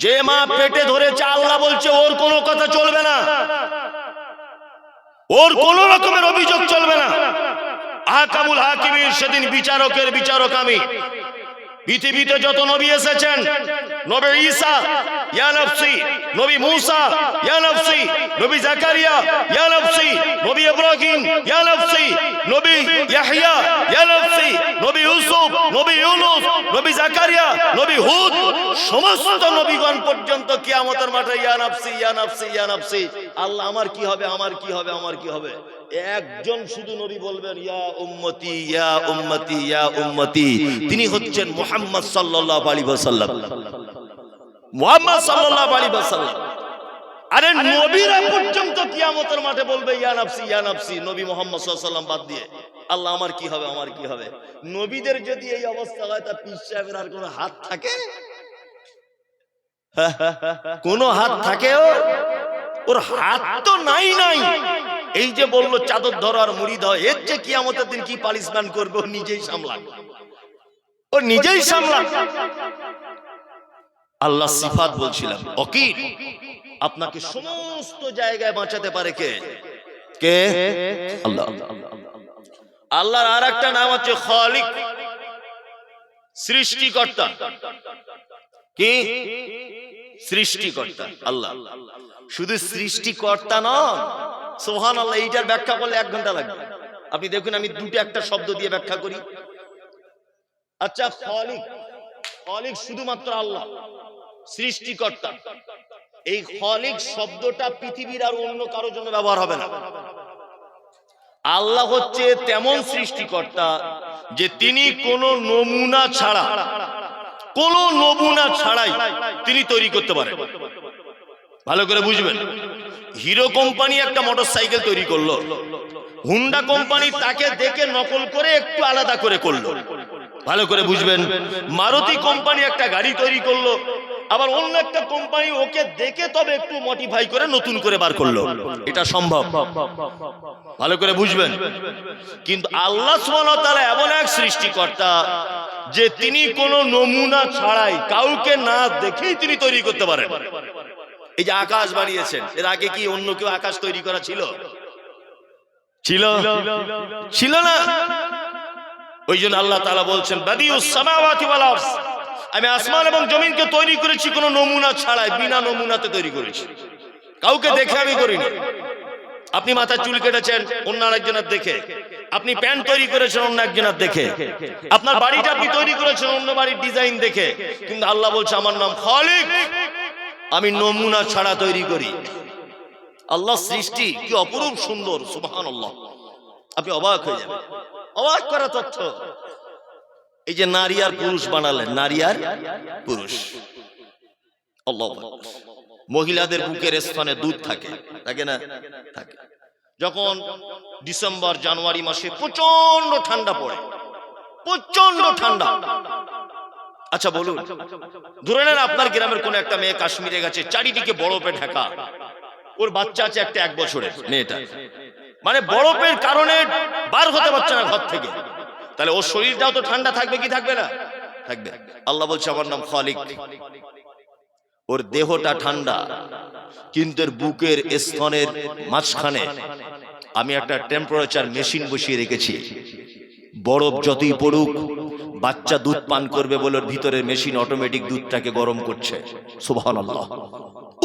[SPEAKER 1] যে মা পেটে ধরেছে, আল্লাহ বলছে ওর কোনো কথা চলবে না, ওর কোন রকমের অভিযোগ চলবে না। আহকামুল হাকিমিন, সেদিন বিচারকের বিচারক আমি। পৃথিবীতে যত নবী এসেছেন, নবী ঈসা ইয়া নফসি, নবী মুসা ইয়া নফসি, নবী জাকারিয়া ইয়া নফসি, নবী ইব্রাহিম ইয়া নফসি, নবী ইয়াহইয়া ইয়া নফসি, নবী ইউসুফ, নবী ইউনূস, নবী জাকারিয়া, নবী হুদ, সমস্ত নবীগণ পর্যন্ত কিয়ামতের মাঠে ইয়া নফসি ইয়া নফসি ইয়া নফসি, আল্লাহ আমার কি হবে, আমার কি হবে, আমার কি হবে। একজন শুধু নবী বলবেন ইয়া উম্মতি ইয়া উম্মতি ইয়া উম্মতি, তিনি হচ্ছেন মুহাম্মদ সাল্লাল্লাহু আলাইহি ওয়াসাল্লাম। মুহাম্মদ সাল্লাল্লাহু আলাইহি ওয়াসাল্লাম। আরে নবীরা পর্যন্ত কিয়ামতের মাঠে বলবে ইয়া নফসি ইয়া নফসি, নবী মুহাম্মদ সাল্লাল্লাহু আলাইহি ওয়াসাল্লাম বাদ দিয়ে, আল্লাহ আমার কি হবে, আমার কি হবে। নবীদের যদি এই অবস্থা হয়, তা পীর সাহেবের আর কোনো হাত থাকে? কোন হাত থাকে ওর হাত তো নাই। এই যে বললো চাদর ধরো আর মুড়ি দাও, এর যে কিয়ামতের দিন কি পানিশমেন্ট করবে ও নিজেই সামলান, ও নিজেই সামলান। আল্লাহ সিফাত বলছিলাম, ওয়াকিল, আপনাকে সমস্ত জায়গায় বাঁচাতে পারে কে? কে? আল্লাহ। আল্লাহর আর একটা নাম হচ্ছে খালিক, সৃষ্টিকর্তা। কি? সৃষ্টিকর্তা আল্লাহ। শুধু সৃষ্টিকর্তা নন, সুবহানাল্লাহ। এইটার ব্যাখ্যা করলে 1 ঘন্টা লাগবে। আপনি দেখুন, আমি দুটো একটা শব্দ দিয়ে ব্যাখ্যা করি। আচ্ছা, খালিক, খালিক শুধুমাত্র আল্লাহ, সৃষ্টিকর্তা। এই খালিক শব্দটা পৃথিবীর আর অন্য কারোর জন্য ব্যবহার হবে না। আল্লাহ হচ্ছে তেমন সৃষ্টিকর্তা যে তিনি কোনো নমুনা ছাড়াই তিনি তৈরি করতে পারেন। ভালো করে বুঝবেন। হিরো কোম্পানি একটা মোটরসাইকেল তৈরি করলো, হুন্ডা কোম্পানি তাকে দেখে নকল করে একটু আলাদা করে করলো। ভালো করে বুঝবেন। মারুতি কোম্পানি একটা গাড়ি তৈরি করলো, আবার অন্য একটা কোম্পানি ওকে দেখে তবে একটু মডিফাই করে নতুন করে বার করলো। এটা সম্ভব। ভালো করে বুঝবেন। কিন্তু আল্লাহ সুবহানাহু ওয়া তাআলা এমন এক সৃষ্টিকর্তা যে তিনি কোনো নমুনা ছাড়াই, কাউকে না দেখেই তিনি তৈরি করতে পারেন। এই যে আকাশ বানিয়েছেন, এর আগে কি অন্য কেউ আকাশ তৈরি করা ছিল? ছিল না। ওই জন্য আল্লাহ তাআলা বলছেন, বাদিউস সামাওয়াতি ওয়াল আরদ, আমি আসমান এবং জমিনকে তৈরি করেছি কোনো নমুনা ছাড়াই, বিনা নমুনাতে তৈরি করেছি, কাউকে দেখে আমি করিনি। আপনি মাথা চুল কেটেছেন অন্য আরেকজনের দেখে, আপনি প্যান্ট তৈরি করেছেন অন্য একজনের দেখে, আপনার বাড়িটা আপনি তৈরি করেছেন অন্য বাড়ির ডিজাইন দেখে। কিন্তু আল্লাহ বলছে, আমার নাম খালিক, আমি নমুনা ছাড়া তৈরি করি। আল্লাহ সৃষ্টি কি অপরূপ সুন্দর, সুবহানাল্লাহ। আপনি অবাক হয়ে যাবেন, অবাক করা তথ্য। এই যে নারী আর পুরুষ বানালেন, নারী আর পুরুষ। আল্লাহ। মহিলাদের বুকের স্থানে দুধ থাকে, থাকে না? থাকে। যখন ডিসেম্বর জানুয়ারি মাসে প্রচন্ড ঠান্ডা পড়ে, প্রচন্ড ঠান্ডা। আচ্ছা বলুন, ধরে নেন আপনার গ্রামের কোন একটা মেয়ে কাশ্মীরে গেছে, চারিদিকে বরফে ঢাকা, ওর বাচ্চা আছে একটা 1 বছরের, মেয়েটা মানে বরফের কারণে বার হতে পারছে না ঘর থেকে। তাহলে ওর শরীরটাও তো ঠান্ডা থাকবে কি থাকবে না? থাকবে। আল্লাহ বলছে, আমার নাম খালিক, ওর দেহটা ঠান্ডা, কিন্তু এর বুকের স্তনের মাঝখানে আমি একটা টেম্পারেচার মেশিন বসিয়ে রেখেছি। বরফ যতই পড়ুক, বাচ্চা দুধ পান করবে বলে ওর ভিতরের মেশিন অটোমেটিক দুধটাকে গরম করছে। সুবহানাল্লাহ।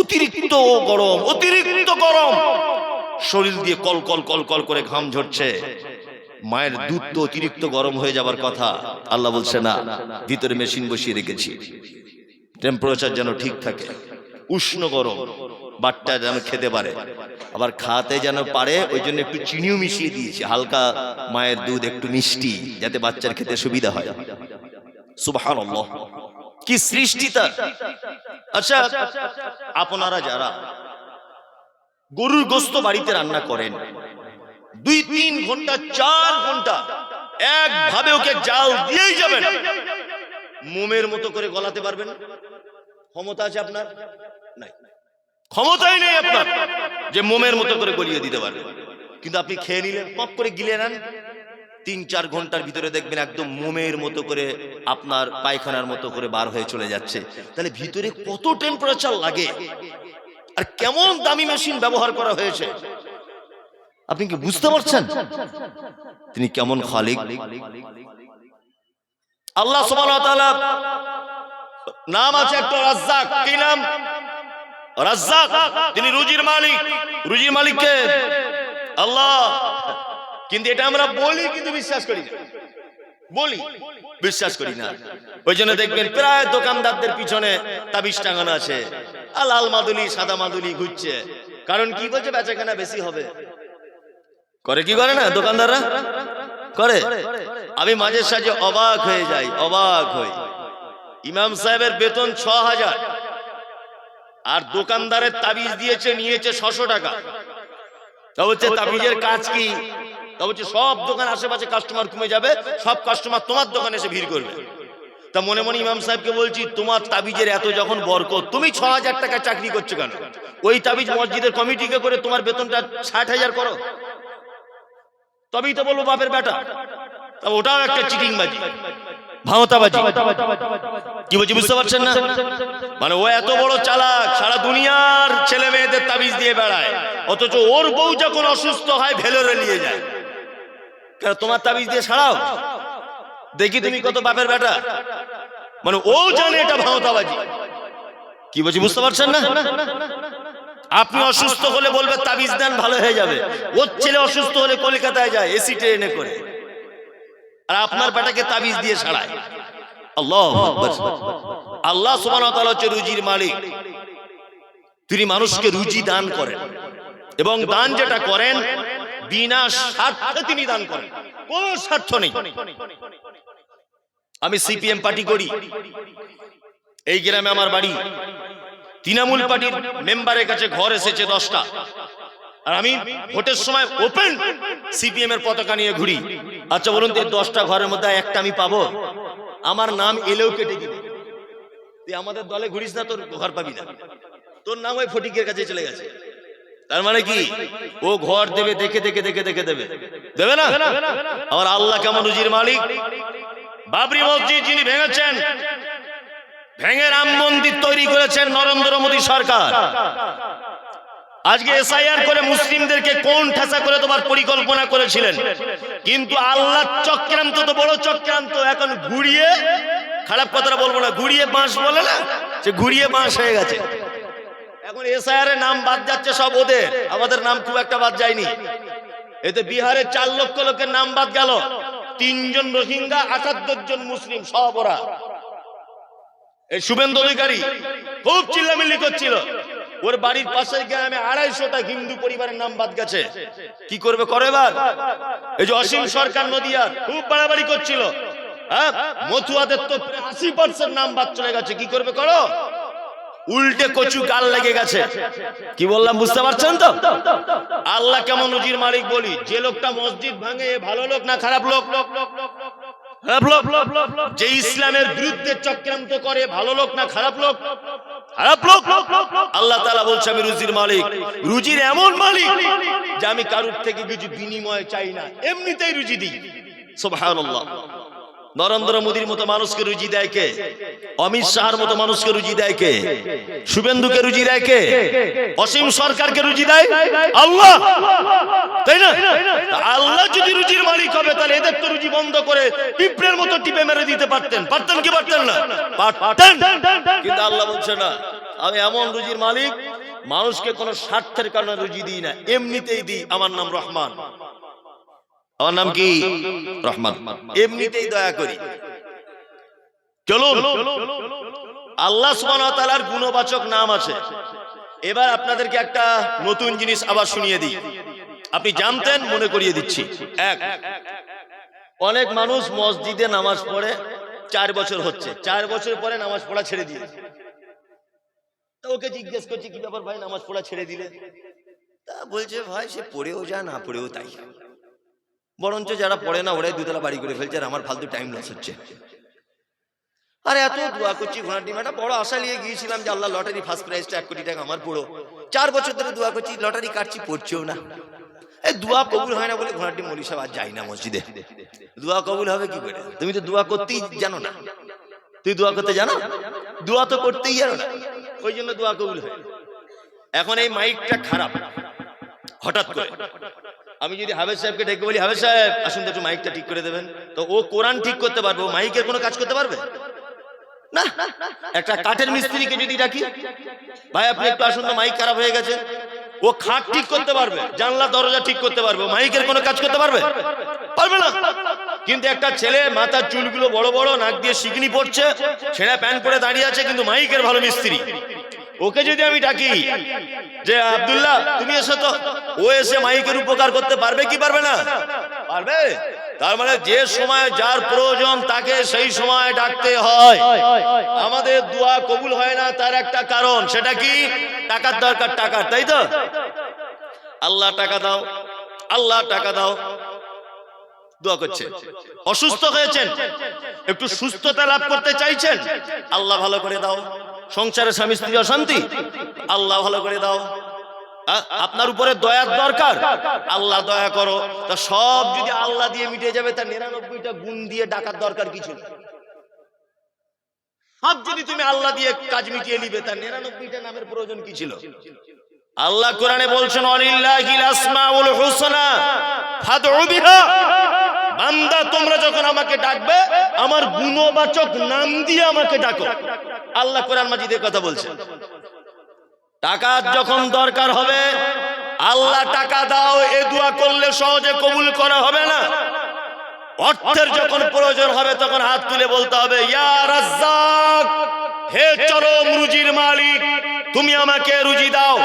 [SPEAKER 1] অতিরিক্ত গরম, অতিরিক্ত গরম, শরীর দিয়ে কল কল কল কল করে ঘাম ঝরছে। মায়ের দুধ তো অতিরিক্ত গরম হয়ে যাবার কথা। আল্লাহ বলছে, না, ভিতরে মেশিন বসিয়ে রেখেছি, টেম্পারেচার যেন ঠিক থাকে, উষ্ণ গরম, বাচ্চা যেন খেতে পারে, আবার খাতে যেন পারে। ওই জন্য একটু চিনিও মিশিয়ে দিয়েছি, হালকা মায়ের দুধ একটু মিষ্টি, যাতে বাচ্চার খেতে সুবিধা হয়। সুবহানাল্লাহ, কি সৃষ্টি তার। আচ্ছা, আপনারা যারা গরুর গোশত বাড়িতে রান্না করেন, 2-3 ঘন্টা 4 ঘন্টা একভাবে ওকে জাল দিয়েই যাবেন, মোমের মতো করে গলাতে পারবেন? ক্ষমতা আছে আপনার? নাই, ক্ষমতাই নেই আপনার যে মোমের মতো করে গলিয়ে দিতে পারবেন। কিন্তু আপনি খেয়ে নিলেন, পপ করে গিলে নেন, 3-4 ঘন্টার ভিতরে দেখবেন একদম মোমের মতো করে আপনার পায়খানার মতো করে বার হয়ে চলে যাচ্ছে। তাহলে ভিতরে কত টেম্পারেচার লাগে, আর কেমন দামি মেশিন ব্যবহার করা হয়েছে, আপনি কি বুঝতে পারছেন তিনি কেমন খালিক? আল্লাহ সুবহানাহু ওয়া তাআলা নাম আছে একটা রাজ্জাক। কি নাম? রাজ্জাক। তিনি রুজির মালিক। রুজির মালিক কে? আল্লাহ। কিন্তু এটা আমরা বলি, কিন্তু বিশ্বাস করি না। বলি, বিশ্বাস করি না। ওই জন্য দেখবেন প্রায় দোকানদারদের পিছনে তাবিজ টাঙানো আছে, লাল মাদুলি সাদা মাদুলি ঘুরছে। কারণ কি বলছে? বেচাকেনা বেশি হবে। করে কি করে না দোকানদাররা? করে। আমি মাঝে সাঝে অবাক হয়ে যাই, অবাক হই। ইমাম সাহেবের বেতন 6000, আর দোকানদারের তাবিজ দিয়েছে, নিয়েছে 600 টাকা। তা বলছে তাবিজের কাজ কি? তা বলছে সব দোকান আশেপাশে কাস্টমার কমে যাবে, সব কাস্টমার তোমার দোকানে এসে ভিড় করবে। তা মনে মনে ইমাম সাহেবকে বলছি, তোমার তাবিজের এত যখন বরকত, তুমি 6,000 টাকা চাকরি করছো কেন? ওই তাবিজ মসজিদের কমিটিকে করে তোমার বেতনটা 60,000 করো, তবেই তো বলবো বাপের বেটা। ওটাও একটা চিটিংবাজি, ভাওতাবাজি। কি বলছি বুঝতে পারছেন না? মানে ও এত বড় চালাক, সারা দুনিয়ার ছেলে মেয়েদের তাবিজ দিয়ে বেড়ায়, অথচ ওর বউ যখন অসুস্থ হয় ভেলোরে নিয়ে যায়। কেন তোমার তাবিজ দিয়ে সারাও? দেখি তুমি কত বাপের বেটা। মানে ও জানে এটা ভাওতাবাজি। কি বলছি বুঝতে পারছেন না? আপনি অসুস্থ হলে বলবে তাবিজ দেন, ভালো হয়ে যাবে। ওর ছেলে অসুস্থ হলে কলকাতায় যায় এসি ট্রেনে করে, আর আপনার বেটাকে তাবিজ দিয়ে সারায়। আল্লাহু আকবার। আল্লাহ সুবহানাহু ওয়া তাআলা হচ্ছে রুজির মালিক। তিনি মানুষকে রুজি দান করেন, এবং দান যেটা করেন বিনা স্বার্থে তিনি দান করেন, কোনো স্বার্থ নেই। আমি সিপিএম পার্টি করি, এই গ্রামে আমার বাড়ি। তৃণমূল পার্টির মেম্বারের কাছে ঘর এসেছে 10টা, আর আমি ভোটের সময় ওপেন সিপিএম এর পতাকা নিয়ে ঘুরি। আচ্ছা বলুন তো, 10টা ঘরের মধ্যে একটা আমি পাবো? আমার নাম এলেও কেটে দিবে। তুই আমাদের দলে ঘুরিস না, তোর ঘর পাবি না, তোর নাম ওই ফটিকের কাছে চলে গেছে। তার মানে কি, ও ঘর দেবে দেখে দেখে দেখে দেখে দেবে, দেবে না? আর আল্লাহ কেমন রুজির মালিক। বাবরি মসজিদ যিনি ভেঙেছেন, ভেঙে রাম মন্দির তৈরি করেছেন নরেন্দ্র মোদী সরকার। আজকে এসআইআর করে মুসলিমদেরকে কোন ঠাসা করে তোমার পরিকল্পনা করেছিলেন, কিন্তু আল্লাহ চক্রান্ত তো বড় চক্রান্ত। এখন ঘুরিয়ে, খারাপ কথাটা বলবো না, ঘুরিয়ে বাঁশ বলে না, সে ঘুরিয়ে বাঁশ হয়ে গেছে। এখন এসআইআর এর নাম বাদ যাচ্ছে সব ওদের, আমাদের নাম খুব একটা বাদ যায়নি। এতে বিহারে 4 লক্ষ লোকের নাম বাদ গেল, 3 জন রোহিঙ্গা, 78 জন মুসলিম, সব ওরা। এই শুভেন্দু অধিকারী খুব চিল্লামিল্লি করছিল, ওর বাড়ির পাশের গ্রামে 250টা হিন্দু পরিবারের নাম বাদ গেছে। কি করবে করে এবার? এই যে অসীম সরকার নদিয়ার খুব বাড়াবাড়ি করছিল, হ্যাঁ, মথুয়াদের তো 80% নাম বাদ চলে গেছে। কি করবে করো, উল্টে কচু গাল লেগে গেছে। কি বললাম বুঝতে পারছেন তো? আল্লাহ কেমন রুজির মালিক বলি। যে লোকটা মসজিদ ভাঙে, এ ভালো লোক না খারাপ লোক? যে ইসলামের বিরুদ্ধে চক্রান্ত করে, ভালো লোক না খারাপ লোক? খারাপ লোক। আল্লাহ তাআলা বলছে আমি রুজির মালিক, রুজির এমন মালিক যে আমি কারুর থেকে কিছু বিনিময় চাই না, এমনিতেই রুজি দিই। সুবহানাল্লাহ। নরেন্দ্র মোদীর মতো মানুষকে রুজি দেয় কে? অমিত শাহর মতো মানুষকে রুজি দেয় কে? শুভেন্দুকে রুজি দেয় কে? অসীম সরকারকে রুজি দেয় আল্লাহ, তাই না? আল্লাহ যদি রুজির মালিক হবে, তাহলে এদের তো রুজি বন্ধ করে পিঁপড়ের মতো টিপে মেরে দিতে পারতেন। পারতেন কি পারতেন না? পারতেন। কিন্তু আল্লাহ বলছে না, আমি এমন রুজির মালিক, মানুষকে কোনো স্বার্থের কারণে রুজি দিই না, এমনিতেই দিই। আমার নাম রহমান। আমার নাম কি? রহমান। এমনিতেই দয়া করি। চলুন, আল্লাহ সুবহানাহু ওয়া তাআলার গুণবাচক নাম আছে। এবার আপনাদেরকে একটা নতুন জিনিস আবার শুনিয়ে দিই, আপনি জানতেন মনে করিয়ে দিচ্ছি। এক, অনেক মানুষ মসজিদে নামাজ পড়ে 4 বছর হচ্ছে, 4 বছর পরে নামাজ পড়া ছেড়ে দিয়েছে। ওকে জিজ্ঞেস করছি কি ব্যাপার ভাই, নামাজ পড়া ছেড়ে দিলে? তা বলছে ভাই সে পড়েও যায় না পড়েও তাই, বরঞ্চ যারা পড়ে না ওরাই 2 তলা বাড়ি করে ফেলছে, আর আমার ফালতু টাইম লস হচ্ছে। আরে এত দোয়া করছি, ঘোড়ার ডিম, একটা বড় আশা নিয়ে গিয়েছিলাম যে আল্লাহ লটারি ফার্স্ট প্রাইজটা 1 কোটি টাকা আমার পুরো। 4 বছর ধরে দোয়া করছি, লটারি কাটছি, পড়ছেও না। এই দোয়া কবুল হয় না বলে ঘোড়ার ডিম মৌলী সাহেব আর যাই না মসজিদে। দোয়া কবুল হবে কি করে? তুমি তো দোয়া করতেই জানো না। তুই দোয়া করতে জানো? দোয়া তো করতেই জানো না, ওই জন্য দোয়া কবুল হয়। এখন এই মাইকটা খারাপ, হঠাৎ করে আমি যদি হাফেজ সাহেবকে ডেকে বলি হাফেজ সাহেব আসুন একটু মাইকটা ঠিক করে দেবেন, তো ও কোরআন ঠিক করতে পারবে, ও মাইকের কোনো কাজ করতে পারবে না। একটা কাঠের মিস্ত্রিকে যদি ডাকি, ভাই আপনি একটু আসুন তো মাইক খারাপ হয়ে গেছে, ও খাট ঠিক করতে পারবে, জানলা দরজা ঠিক করতে পারবে, মাইকের কোনো কাজ করতে পারবে? পারবে না। কিন্তু একটা ছেলে মাথার চুলগুলো বড় বড়, নাক দিয়ে শিকনি পড়ছে, ছেঁড়া প্যান্ট পরে দাঁড়িয়ে আছে, কিন্তু মাইকের ভালো মিস্ত্রি, ওকে যদি আমি ডাকি যে আব্দুল্লাহ তুমি এসো তো, ও এসে মাইকের উপকার করতে পারবে কি পারবে না? পারবে। তার মানে যে সময় যার প্রয়োজন তাকে সেই সময় ডাকতে হয়। আমাদের দোয়া কবুল হয় না তার একটা কারণ, সেটা কি? টাকার দরকার, টাকার, তাই তো? আল্লাহ টাকা দাও, আল্লাহ টাকা দাও। দোয়া করছে। অসুস্থ হয়েছেন, একটু সুস্থতা লাভ করতে চাইছেন, আল্লাহ ভালো করে দাও। সংসারে স্বামী স্ত্রী অশান্তি, আল্লাহ ভালো করে দাও। আপনার উপরে দয়ার দরকার, আল্লাহ দয়া করো। তা সব যদি আল্লাহ দিয়ে মিটে যাবে, তার 99টা গুণ দিয়ে ডাকার দরকার কিছু নেই। সব যদি তুমি আল্লাহ দিয়ে কাজ মিটিয়ে নিবে, তার 99টা নামের প্রয়োজন কি ছিল? আল্লাহ কোরআনে বলছেন, ওয়ালিল্লাহিল আসমাউল হুসনা ফাদউ বিহা। বান্দা তোমরা যখন আমাকে ডাকবে, আমার গুণবাচক নাম দিয়ে আমাকে ডাকো। আল্লাহ কোরআন মাজিদে কথা বলছেন। টাকা যখন দরকার হবে, আল্লাহ টাকা দাও এ দোয়া করলে সহজে কবুল করা হবে না। অর্থের যখন প্রয়োজন হবে, তখন হাত তুলে বলতে হবে, ইয়া রাজ্জাক, হে চরম রুজির মালিক, তুমি আমাকে রুজি দাও।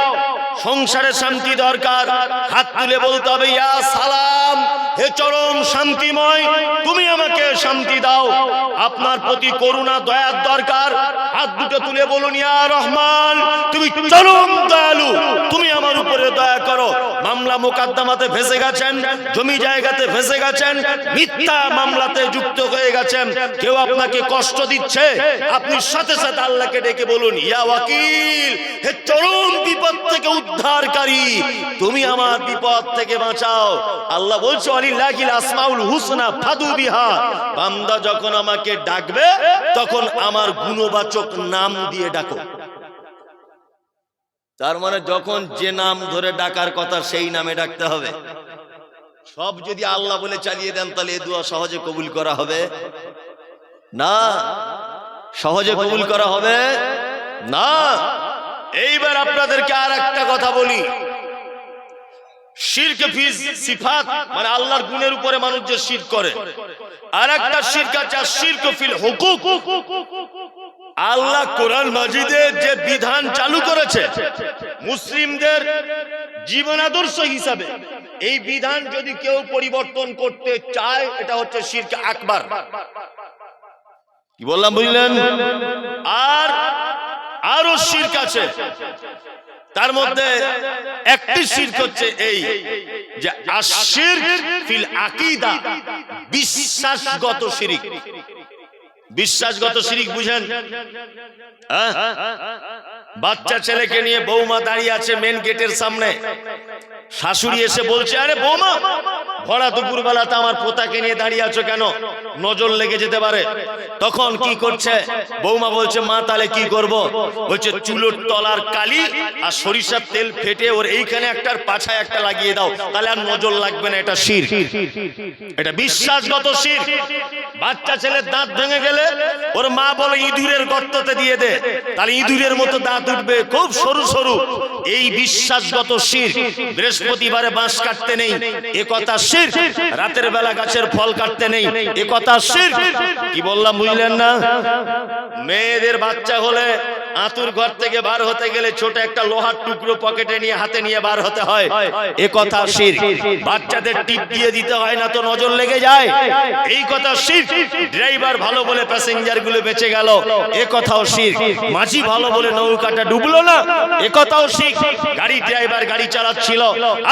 [SPEAKER 1] সংসারে শান্তি দরকার, হাত তুলে বলতে হবে, ইয়া সালাম, হে চরম শান্তিময়, তুমি আমাকে শান্তি দাও। আপনার প্রতি করুণা দয়ার দরকার, হাত দুটো তুলে বলুন, ইয়া রহমান, তুমি চরম দয়ালু, তুমি আমার উপরে দয়া করো। মামলা মোকদ্দমাতে ফেঁসে গেছেন, জমি জায়গাতে ফেঁসে গেছেন, মিথ্যা মামলাতে যুক্ত হয়ে গেছেন, কেউ আপনাকে কষ্ট দিচ্ছে, আপনি সাথে সাথে আল্লাহকে ডেকে বলুন, ইয়া ওয়াকিল, হে চরম বিপদ থেকে উদ্ধারকারী, তুমি আমার বিপদ থেকে বাঁচাও। আল্লাহ বলছে, ওয়ালিল্লাহিল আসমাউল হুসনা ফাদউ বিহা। বান্দা যখন আমাকে ডাকবে, তখন আমার গুণবাচক নাম দিয়ে ডাকো। তার মানে যখন যে নাম ধরে ডাকার কথা, সেই নামে ডাকতে হবে। সব যদি আল্লাহ বলে চালিয়ে দেন, তাহলে এই দোয়া সহজে কবুল করা হবে না। সহজে কবুল করা হবে না। এইবার আপনাদেরকে আর একটা কথা বলি, শিরক ফি সিফাত, মানে আল্লাহর গুণের উপরে মানুষ যে শিরক করে। আর একটা শিরক আছে শিরক ফিল হুকুক। আল্লাহ কোরআন মাজিদে যে বিধান চালু করেছে মুসলিমদের জীবন আদর্শ হিসাবে, এই বিধান যদি কেউ পরিবর্তন করতে চায়, এটা হচ্ছে শিরক আকবার। কি বললাম বুঝলেন? আর আরো শিরক আছে, তার মধ্যে একটি শিরক হচ্ছে এই যে আশ-শিরক ফিল আকীদা, বিশ্বাসগত শিরক। বিশ্বাসগত শিরক বুঝেন? বাচ্চা ছেলেকে নিয়ে বৌমা দাঁড়িয়ে আছে মেন গেটের সামনে, শাশুড়ি এসে বলছে, আরে বৌমা, ভরা দুপুর বেলাতে আমার পোতাকে নিয়ে দাঁড়িয়ে আছো কেন? নজর লেগে যেতে পারে। তখন কি করছে বৌমা? বলছে, মা তাহলে কি করব? বলছে, চুলোর তলার কালি আর সরিষার তেল ফেটে ওর এইখানে একটার পাছায় একটা লাগিয়ে দাও, তাহলে আর নজর লাগবে না। এটা শিরক, এটা বিশ্বাসগত শিরক। বাচ্চা ছেলের দাঁত ভেঙে গেলে ওর মা বলে, ইঁদুরের গর্ততে দিয়ে দে, তাহলে ইঁদুরের মতো দাঁত উঠবে, খুব সরু সরু। এই বিশ্বাসগত শিরক। বৃহস্পতিবারে বাঁশ কাটতে নেই, এ কথা শিরক। রাতের বেলা গাছের ফল কাটতে নেই, এ কথা শিরক। কি বললাম বুঝলেন না? মেয়েদের বাচ্চা হলে আতুর ঘর থেকে বার হতে গেলে ছোট একটা লোহার টুকরো পকেটে নিয়ে হাতে নিয়ে বার হতে হয়, এ কথা শিরক। বাচ্চাদের টিপ দিয়ে দিতে হয় না তো নজর লেগে যায়, এই কথা শিরক। ড্রাইভার ভালো বলে প্যাসেঞ্জার গুলো বেঁচে গেল, এ কথাও শিরক। মাঝি ভালো বলে নৌকাটা ডুবলো না, এ কথাও শিরক। গাড়ি ড্রাইভার গাড়ি চালাচ্ছিল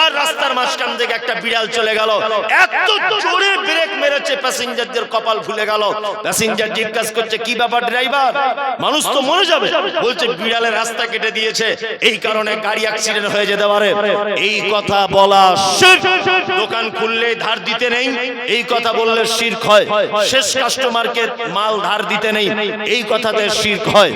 [SPEAKER 1] আর রাস্তার মাঝখান থেকে একটা বিড়াল চলে গেল, এত জোরে ব্রেক মেরেছে প্যাসেঞ্জারদের কপাল ফুলে গেল। প্যাসেঞ্জার জিজ্ঞাসা করছে, কি ব্যাপার ড্রাইভার, মানুষ তো মরে যাবে। বলছে, বিড়ালের রাস্তা কেটে দিয়েছে, এই কারণে গাড়ি অ্যাক্সিডেন্ট হয়ে যেতে পারে। এই কথা বলা শিরক। দোকান খুললে ধার দিতে নেই, এই কথা বললে শিরক হয়। শেষ কাস্টমারকে মাল ধার দিতে নেই, এই কথাতে শিরক হয়।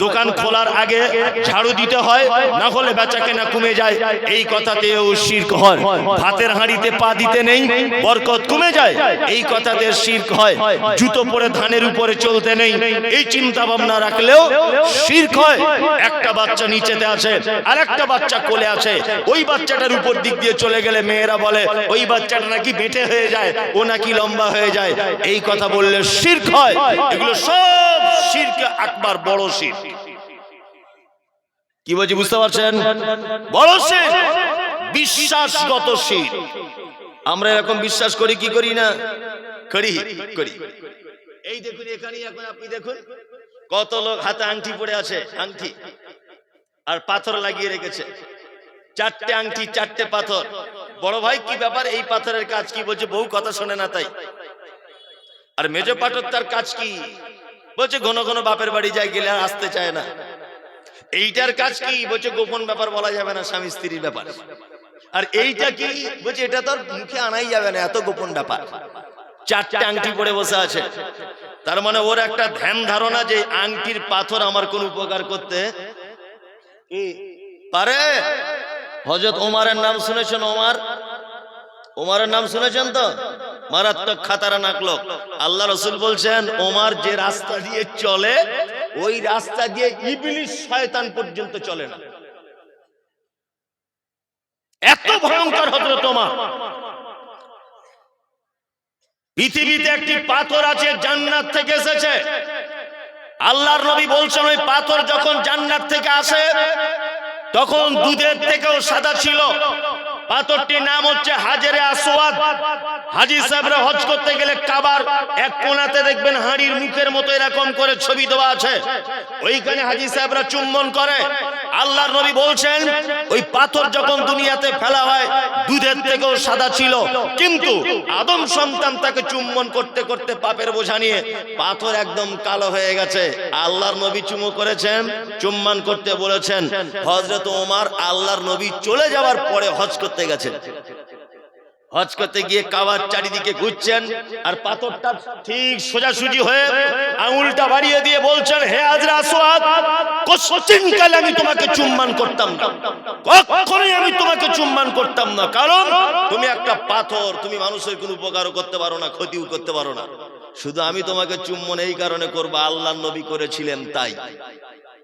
[SPEAKER 1] দোকান খোলার আগে ঝাড়ু দিতে হয়, না হলে বেচাকেনা কমে যায়, এই কথাতেও শিরক হয়। ভাতের হাঁড়িতে পা দিতে নেই, বরকত কমে যায়, এই কথাতে শিরক হয়। জুতো পরে ধানের উপরে চলতে নেই, এই চিন্তা ভাবনা রাখলেও শিরক হয়। একটা বাচ্চা নিচেতে আছে আর একটা বাচ্চা কোলে আছে, ওই বাচ্চাটার উপর দিক দিয়ে চলে গেলে মেয়েরা বলে, ওই বাচ্চাটা নাকি বেটে হয়ে যায়, ও নাকি লম্বা হয়ে যায়, এই কথা বললে শিরক হয়। এগুলো সব শিরক আকবার, বড় শিরক। কি বলছি বুঝতে পারছেন? বড় শিরক, বিশ্বাসগত শিরক। আমরা এরকম বিশ্বাস করি কি করি না? করি। এই দেখুন, এখানে এখন আপনি দেখুন, কত লোক হাতে আংটি পড়ে আছে, আংটি আর পাথর লাগিয়ে রেখেছে, চারটে আংটি চারটে পাথর। বড় ভাই কি ব্যাপার, এই পাথরের কাজ কি? বলছে বউ কথা শোনে না তাই। আর মেজ পাথর তার কাজ কি? বলছে ঘন ঘন বাপের বাড়ি যায়, গেলে আর আসতে চায় না। এইটার কাজ কি? বলছে গোপন ব্যাপার বলা যাবে না, স্বামী স্ত্রীর ব্যাপার। আর এইটা কি? বলছে এটা তো মুখে আনাই যাবে না, এত গোপন ব্যাপার। চারটে আংটি পরে বসে আছে। তার মানে ওর একটা ধ্যান ধারণা যে আংটির পাথর আমার কোন উপকার করতে পারে। হযরত ওমরের নাম শুনেছেন? ওমরের নাম শুনেছেন তো? মারাত্মক খাতারনাক লোক। আল্লাহ রাসূল বলছেন ওমর যে রাস্তা দিয়ে চলে, ওই রাস্তা দিয়ে ইবলিস শয়তান পর্যন্ত চলে না। এত ভয়ঙ্কর হযরত ওমর। পৃথিবীতে একটি পাথর আছে, জান্নাত থেকে এসেছে। আল্লাহর নবী বলছেন ওই পাথর যখন জান্নাত থেকে আসে তখন দুধের থেকেও সাদা ছিল। পাথরটির নাম হচ্ছে হাজরে আসওয়াদ। হাজী সাহেবরা হজ করতে গেলে কাবার এক কোণাতে দেখবেন হাঁড়ির মুখের মতো এরকম করে ছবি দেওয়া আছে, ওইখানে হাজী সাহেবরা চুম্বন করে। আল্লাহর নবী বলছেন ওই পাথর যখন দুনিয়াতে ফেলা হয় দুধের থেকেও সাদা ছিল, কিন্তু আদম সন্তান তাকে চুম্বন করতে করতে পাপের বোঝা নিয়ে পাথর একদম কালো হয়ে গেছে। আল্লাহর নবী চুমো করেছেন, চুম্বন করতে বলেছেন। হযরত ওমর আল্লাহর নবী চলে যাওয়ার পরে হজ করতে গেছেন। হজ করতে গিয়ে কাবার চারিদিকে ঘুরছেন, আর পাথরটা ঠিক সোজাসুজি হয়ে আঙুলটা বাড়িয়ে দিয়ে বলছেন, হে হাজরে আসওয়াদ, কোশ্চিনকালে আমি তোমাকে চুম্বন করতাম না, কখনোই আমি তোমাকে চুম্বন করতাম না, কারণ তুমি একটা পাথর, তুমি মানুষের কোনো উপকারও করতে পারো না, ক্ষতিও করতে পারো না। শুধু আমি তোমাকে চুম্বন এই কারণে করবো, আল্লাহর নবী করেছিলেন তাই,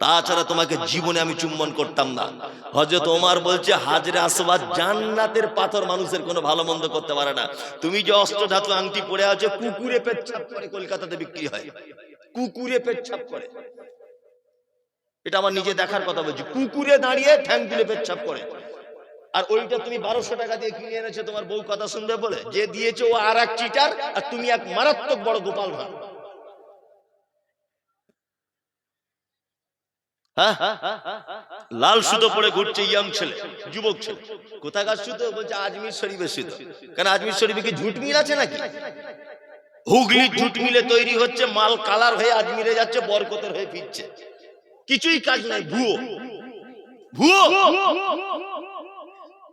[SPEAKER 1] তাছাড়া তোমাকে জীবনে আমি চুম্বন করতাম না। হযরত ওমর বলছে হাজরে আসওয়াদ জান্নাতের পাথর, মানুষের কোনো ভালো মন্দ করতে পারে না। তুমি যে অষ্টধাতু আংটি পরে আছো, কুকুরে পেচ্ছাপ করে কলকাতাতে বিক্রি হয়, কুকুরে পেচ্ছাপ করে। এটা আমার নিজে দেখার কথা বলছি, কুকুরে দাঁড়িয়ে ঠ্যাং তুলে পেচ্ছাপ করে। আর ওইটা তুমি 1200 টাকা দিয়ে কিনে এনেছো তোমার বউ কথা শুনবে বলে, যে দিয়েছো ও আর এক চিটার, আর তুমি এক মারাত্মক বড় গোপাল ভাঁড়। লাল সুতো পরে ঘুরছে ইয়াং ছেলে, যুবক ছেলে। কোথাকার সুতো? বলছে আজমির শরীফের সুতো। কেন আজমির শরীফে কি ঝুট মিল আছে নাকি? হুগলি ঝুট মিলে তৈরি হচ্ছে, মাল কালার হয়ে আজমিরে যাচ্ছে, বরকতের হয়ে ফিরছে, কিছুই কাজ নাই, ভুয়ো ভুয়ো,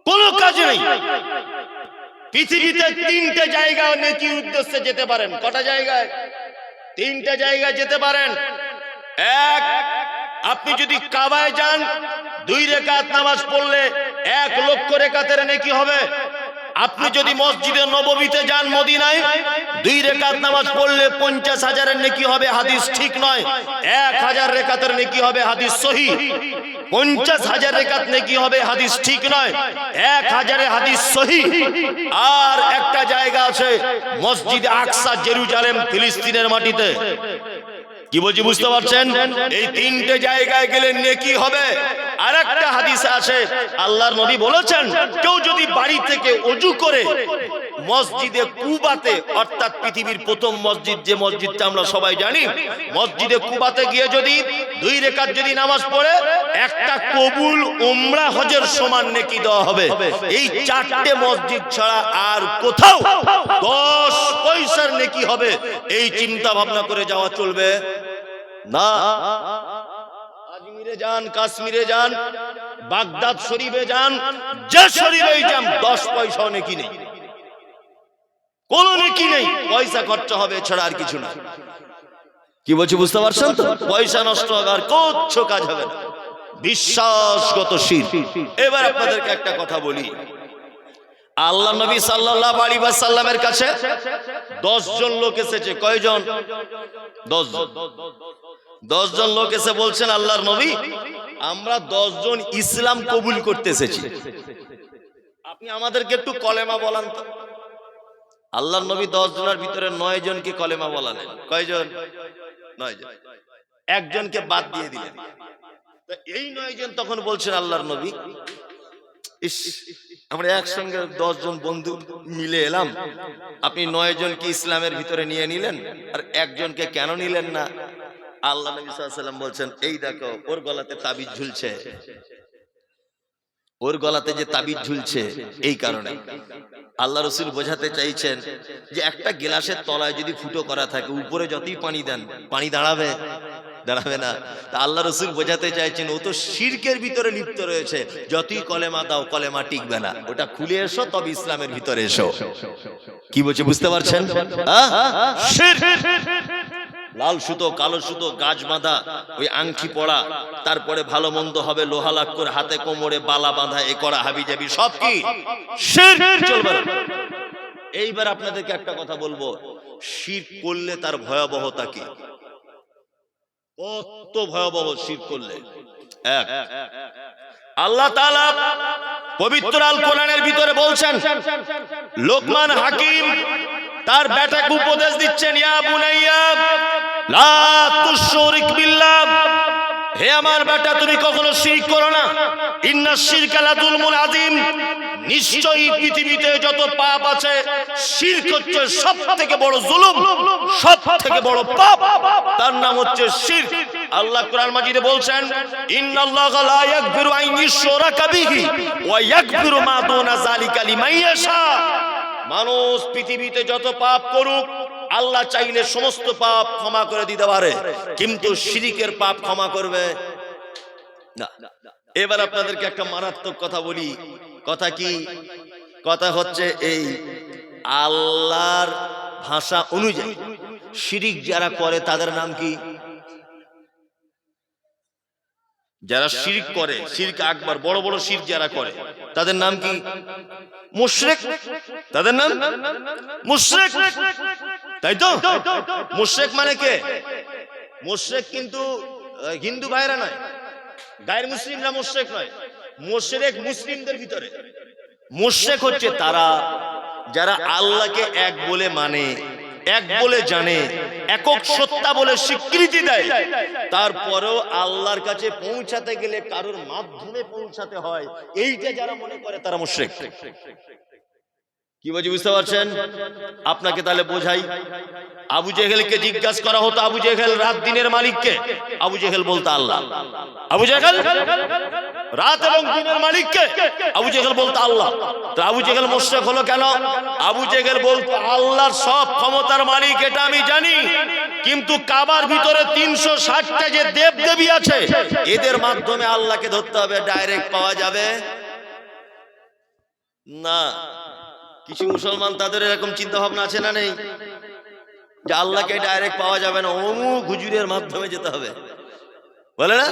[SPEAKER 1] কোনো কাজ নেই। পৃথিবীতে 3টে জায়গায় নেকির উদ্দেশ্যে যেতে পারেন। কটা জায়গায়? 3টে জায়গায় যেতে পারেন। এক, আপনি যদি কাবায় যান 2 রাকাত নামাজ পড়লে 1 লক্ষ রাকাতের নেকি হবে। আপনি যদি মসজিদে নববীতে যান মদিনায় 2 রাকাত নামাজ পড়লে 50,000-এর নেকি হবে, হাদিস ঠিক নয়। 1000 রাকাতের নেকি হবে, হাদিস সহিহ। 50,000 রাকাত নেকি হবে, হাদিস ঠিক নয়। 1000-এ হাদিস সহিহ। আর একটা জায়গা আছে মসজিদে আকসা, জেরুজালেম, ফিলিস্তিনের মাটিতে। কি বলছি বুঝতে পারছেন? এই 3টে জায়গায় গেলে নেকি হবে। আর একটা হাদিসে আছে আল্লাহর নবী বলেছেন কেউ যদি বাড়ি থেকে ওযু করে মসজিদে কুবাতে, অর্থাৎ পৃথিবীর প্রথম মসজিদ, যে মসজিদটা আমরা সবাই জানি, মসজিদে কুবাতে গিয়ে যদি 2 রাকাত যদি নামাজ পড়ে, একটা কবুল উমরা হজের সমান নেকি দেওয়া হবে। এই 4টে মসজিদ ছাড়া আর কোথাও 10 পয়সার নেকি হবে, এই চিন্তা ভাবনা করে যাওয়া চলবে না। আজমিরে যান, কাশ্মীরে যান, বাগদাদ শরীফে যান, যে শরীফেই যান, 10 পয়সাও নেকি নেই, কোনো নেকি নেই, পয়সা খরচা হবে, এছাড়া আর কিছু না। কি বলছি বুঝতে পারছেন তো? পয়সা নষ্ট হবে, আর কিচ্ছু কাজ হবে না, বিশ্বাসগত শিরক। এবার আপনাদেরকে একটা কথা বলি, আল্লাহ নবী সাল্লাল্লাহু আলাইহি ওয়াসাল্লামের কাছে 10 জন লোক এসেছে। কয়জন? 10 জন। 10 জন লোক এসে বলছেন আল্লাহর নবী, আমরা 10 জন ইসলাম কবুল করতে এসেছি, আপনি আমাদেরকে একটু কলেমা বলান তো। আল্লাহর নবী 10 জনের ভিতরে 9 জনকে কলেমা বলালেন। কয়জন? 9 জন। একজনকে বাদ দিয়ে দিলেন। তো এই 9 জন তখন বলছেন আল্লাহর নবী, ইস, আমরা একসঙ্গে 10 জন বন্ধু মিলে এলাম, আপনি 9 জনকে ইসলামের ভিতরে নিয়ে নিলেন, আর একজনকে কেন নিলেন না? আল্লাহ নবী সাল্লাল্লাহু আলাইহি ওয়াসাল্লাম বলছেন, এই দেখো ওর গলাতে তাবিজ ঝুলছে, ওর গলাতে যে তাবিজ ঝুলছে এই কারণে আল্লাহ রসুল বোঝাতে চাইছেন যে একটা গ্লাসের তলায় যদি ফুটো করা থাকে, উপরে যতই পানি দেন পানি দাঁড়াবে? দাঁড়াবে না। তা আল্লাহ রসুল বোঝাতে চাইছেন ও তো শিরকের ভিতরে লিপ্ত রয়েছে, যতই কলেমা দাও কলেমা টিকবে না, ওটা খুলে এসো তবে ইসলামের ভিতরে এসো। কি বলছে বুঝতে পারছেন? লাল সুতো, কালো সুতো, গাছ বাঁধা, ওই আংটি পড়া, তারপরে ভালো মন্দ হবে, লোহা লাক্কর, হাতে কোমরে বালা বাঁধা, এ করা হাবি জাবি সব কি শিরক চলবে না। এইবার আপনাদেরকে একটা কথা বলবো, শিরক করলে তার ভয়াবহতা কি, কত ভয়াবহ শিরক করলে। এক, আল্লাহ তাআলা পবিত্র আল কোরআনের ভিতরে বলছেন, লোকমান হাকিম তার বেটাকে উপদেশ দিচ্ছেন, ইয়া বুনাইয়া লা তুশরিক বিল্লাহ, হে আমার বেটা তুমি কখনো শিরক করো না, ইন্নাশ শিরকা লাযুলমুন আযীম, নিশ্চয়ই পৃথিবীতে যত পাপ আছে শিরক হচ্ছে সবথেকে বড় জুলুম, সবথেকে বড় পাপ, তার নাম হচ্ছে শিরক। আল্লাহ কোরআন মাজিদে বলছেন, ইন্নাল্লাহা লা ইয়াগফিরু আন ইউশরাকা বিহি ওয়া ইয়াগফিরু মা দুনা যালিকা লিমান ইয়াশা। মানুষ পৃথিবীতে যত পাপ করুক আল্লাহ চাইলে সমস্ত পাপ ক্ষমা করে দিতে পারে, কিন্তু শিরকের পাপ ক্ষমা করবে না। এবার আপনাদেরকে একটা মারাত্মক কথা বলি। কথা কি? কথা হচ্ছে এই, আল্লাহর ভাষা অনুযায়ী শিরক যারা করে তাদের নাম কি? যারা শিরক করে, শিরক আকবার, বড় বড় শিরক যারা করে তাদের নাম কি? মুশরিক। তাদের নাম মুশরিক, তাই তো? মুশরিক মানে কে? মুশরিক কিন্তু হিন্দু ভাইরা নয়, গায়ের মুসলিমরা মুশরিক নয়। মুশরিক মুসলিমদের ভিতরে। মুশরিক হচ্ছে তারা যারা আল্লাহকে এক বলে মানে, এক বলে জানে, একক সত্তা বলে স্বীকৃতি দেয়, তারপরেও আল্লাহর কাছে পৌঁছাতে গেলে কারোর মাধ্যমে পৌঁছাতে হয়, এইটা যারা মনে করে তারা মুশরিক। কি বলছি বুঝতে পারছেন? আপনাকে তাহলে বোঝাই। আবু জেহেলকে জিজ্ঞাসা করা হতো, আবু জেহেল রাত দিনের মালিককে? আবু জেহেল বলতো আল্লাহ। আবু জেহেল রাত এবং দিনের মালিককে? আবু জেহেল বলতো আল্লাহ। তো আবু জেহেল মুশরিক হলো কেন? আবু জেহেল বলতো আল্লাহর সব ক্ষমতার মালিক এটা আমি জানি, কিন্তু কাবার ভিতরে 360টা যে দেব দেবী আছে এদের মাধ্যমে আল্লাহকে ধরতে হবে, ডাইরেক্ট পাওয়া যাবে না। কিছু মুসলমান তাদের এরকম চিন্তা ভাবনা আছে না নেই, যে আল্লাহকে ডাইরেক্ট পাওয়া যাবে না, অমুক হুজুরের মাধ্যমে যেতে হবে, বলে না?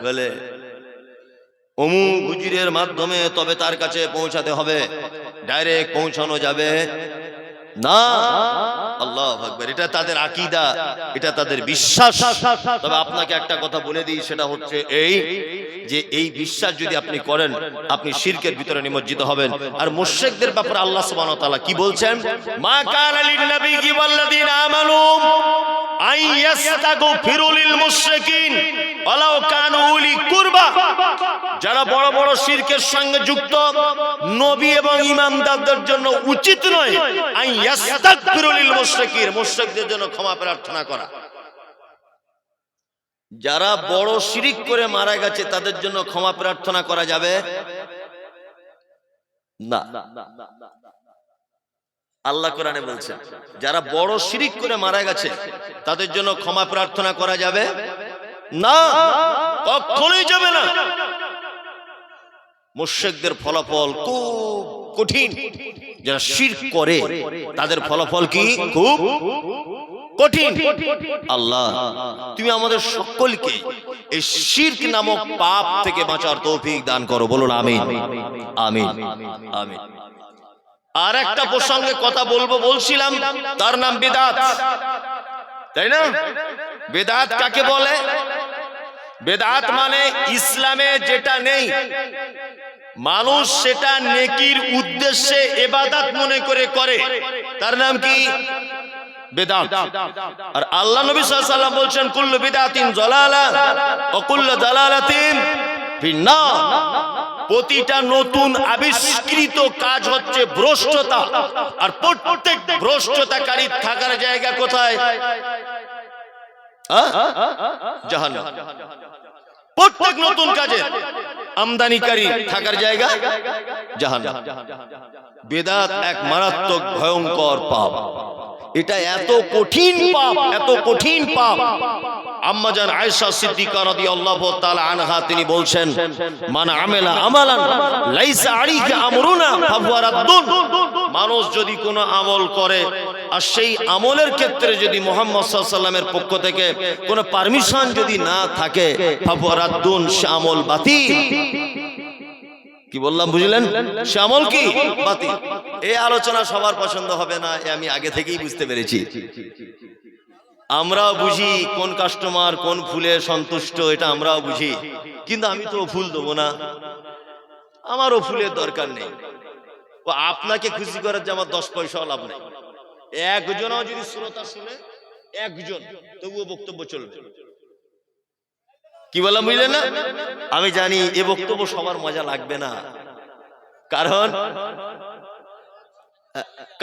[SPEAKER 1] বলে অমুক হুজুরের মাধ্যমে তবে তার কাছে পৌঁছাতে হবে, ডাইরেক্ট পৌঁছানো যাবে না। আল্লাহু আকবার। এটা তাদের আকীদা, এটা তাদের বিশ্বাস। তবে আপনাকে একটা কথা বলে দিই, সেটা হচ্ছে এই যে এই বিশ্বাস যদি আপনি করেন আপনি শিরকের ভিতরে নিমজ্জিত হবেন। আর মুশরিকদের ব্যাপারে আল্লাহ সুবহানাহু ওয়া তাআলা কি বলছেন? মা কানা লিন নাবিয়্যি ওয়াল্লাযীনা আমানু আন ইস্তাগফিরু লিল মুশরিকিন ওয়ালাউ কানু উলি কুরবা। যারা বড় বড় শিরকের সঙ্গে যুক্ত, নবী এবং ঈমানদারদের জন্য উচিত নয় আন ইস্তাগফিরু লিল মুশরিকিন, মুশরিকদের জন্য ক্ষমা প্রার্থনা করা। যারা বড় শিরক করে মারা গেছে তাদের জন্য ক্ষমা প্রার্থনা করা যাবে না। আল্লাহ কোরআনে বলছেন যারা বড় শিরক করে মারা গেছে তাদের জন্য ক্ষমা প্রার্থনা করা যাবে না, কখনোই যাবে না। মুশরিকদের ফলাফল খুব কঠিন। যারা শিরক করে তাদের ফলাফল কি? খুব কঠিন। আল্লাহ তুমি আমাদের সকলকে এই শিরক নামক পাপ থেকে বাঁচার তৌফিক দান করো, বলুন আমিন আমিন আমিন। আর একটা প্রসঙ্গে কথা বলছিলাম, তার নাম বিদআত, তাই না? বিদআত কাকে বলে? বিদআত মানে ইসলামে যেটা নেই, মানুষ সেটা নেকির উদ্দেশ্যে ইবাদত মনে করে, তার নাম কি? বিদআত। আর আল্লাহ নবী সাল্লাল্লাহু আলাইহি ওয়াসাল্লাম বলছেন কুল্লু বিদআতিন যালালা ওয়া কুল্লু যালালাতিন ফিন্নার। প্রতিটা নতুন আবিষ্কৃত কাজ হচ্ছে ভ্রষ্টতা, আর প্রত্যেক ভ্রষ্টতাকারী থাকার জায়গা কোথায়? জাহান্নাম। প্রত্যেক নতুন কাজের আমদানিকারী থাকার জায়গা জাহান্নাম। বেদাত এক মারাত্মক ভয়ঙ্কর পাপ। এটা এত কঠিন পাপ, এত কঠিন পাপ। আম্মা জান আয়েশা সিদ্দিকা রাদিয়াল্লাহু তাআলা আনহা তিনি বলছেন, মান আমিলা আমালান লাইসা আলাইহি আমরুনা ফাহুয়া রাদ্দুন। মানুষ যদি কোনো আমল করে আর সেই আমলের ক্ষেত্রে যদি মুহাম্মদ সাল্লাল্লাহু আলাইহি ওয়াসাল্লামের পক্ষ থেকে কোনো পারমিশন যদি না থাকে, ফাহুয়া রাদ্দুন, সে আমল বাতিল। কি বললাম বুঝলেন? সে আমল কি? বাতিল। এই আলোচনা সবার পছন্দ হবে না, আমি আগে থেকেই বুঝতে পেরেছি। আমরাও বুঝি কোন কাস্টমার কোন ফুলে সন্তুষ্ট, এটা আমরাও বুঝি, কিন্তু আমি তো ফুল দেবো না, আমারও ফুলের দরকার নেই। ও আপনাকে খুশি করার যে আমার 10 পয়সাও লাভ নেই। একজনও যদি শ্রোতা শুনে, একজন, তবুও বক্তব্য চলবে। কি বললাম বুঝলেন না? আমি জানি এ বক্তব্য সবার মজা লাগবে না,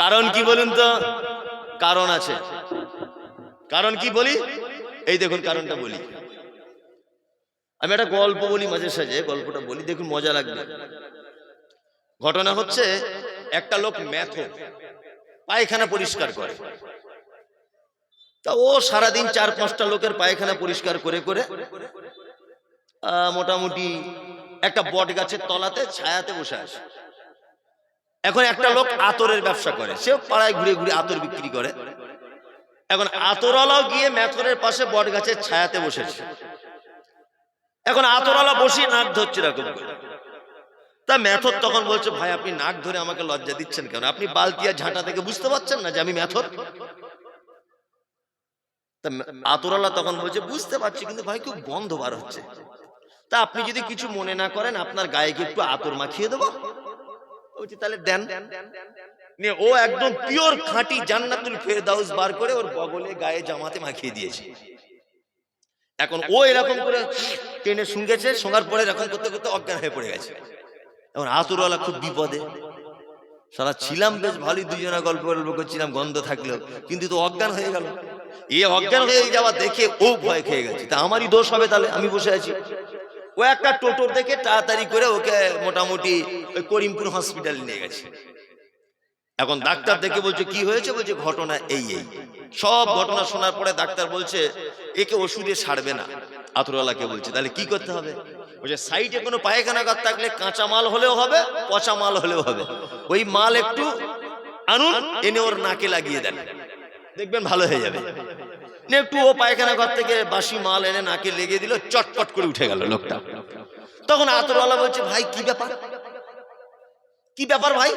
[SPEAKER 1] কারণ কি বলুন তো? কারণ আছে। কারণ কি বলি? এই দেখুন কারণটা বলি। আমি একটা গল্প বলি মাঝে সাঝে, গল্পটা বলি, দেখুন মজা লাগবে। ঘটনা হচ্ছে, একটা লোক ম্যাথো পায়খানা পরিষ্কার করে। তা ও সারাদিন 4-5টা লোকের পায়খানা পরিষ্কার করে করে মোটামুটি একটা বট গাছের তলাতে ছায়াতে বসে আসে। এখন একটা লোক আতরের ব্যবসা করে, সেও পাড়ায় ঘুরে ঘুরে আতর বিক্রি করে। এখন আতরওয়ালাও গিয়ে ম্যাথরের পাশে বট গাছের ছায়াতে বসেছে। এখন আতরওয়ালা বসে নাক ধরছে এরকম করে। তা ম্যাথর তখন বলছে, ভাই আপনি নাক ধরে আমাকে লজ্জা দিচ্ছেন কেন? আপনি বালতি আর ঝাঁটা থেকে বুঝতে পারছেন না যে আমি ম্যাথর? তা আতরওয়ালা তখন বলছে, বুঝতে পারছি, কিন্তু ভাই খুব গন্ধ বার হচ্ছে। তা আপনি যদি কিছু মনে না করেন, আপনার গায়ে কি একটু আতর মাখিয়ে দেবো? বলছি তাহলে দেন। ও একদম পিওর খাঁটি জান্নাতুল ফেরদাউস বার করে ওর বগলে গায়ে জামাতে মাখিয়ে দিয়েছে। এখন ও এরকম করে টেনে শুঙ্গেছে, শোঙার পরে এরকম করতে করতে অজ্ঞান হয়ে পড়ে গেছে। এখন আতরওয়ালা খুব বিপদে। সারা ছিলাম বেশ ভালোই, দুজনা গল্প করছিলাম গন্ধ থাকলেও, কিন্তু তো অজ্ঞান হয়ে গেল। এ অজ্ঞান হয়ে যাওয়া দেখে ও ভয় খেয়ে গেছে। তা আমারই দোষ হবে তাহলে, আমি বসে আছি। ও একটা টোটোর দেখে তাড়াতাড়ি করে ওকে মোটামুটি ওই করিমপুর হসপিটালে নিয়ে গেছে। এখন ডাক্তার দেখে বলছে, কি হয়েছে? বলছে ঘটনা এই এই। সব ঘটনা শোনার পরে ডাক্তার বলছে, একে ওষুধে ছাড়বে না। আতরওয়ালাকে বলছে, তাহলে কি করতে হবে? বলছে সাইডে কোনো পায়খানা ঘর থাকলে কাঁচা মাল হলেও হবে, পচা মাল হলেও হবে, ওই মাল একটু আনুন, এনে ওর নাকে লাগিয়ে দেন, দেখবেন ভালো হয়ে যাবে। একটু ও পায়খানা ঘর থেকে বাসি মাল এনে নাকে লেগে দিল, চটপট করে উঠে গেল লোকটা। তখন আতরওয়ালা বলছে, ভাই কি ব্যাপার, কি ব্যাপার ভাই,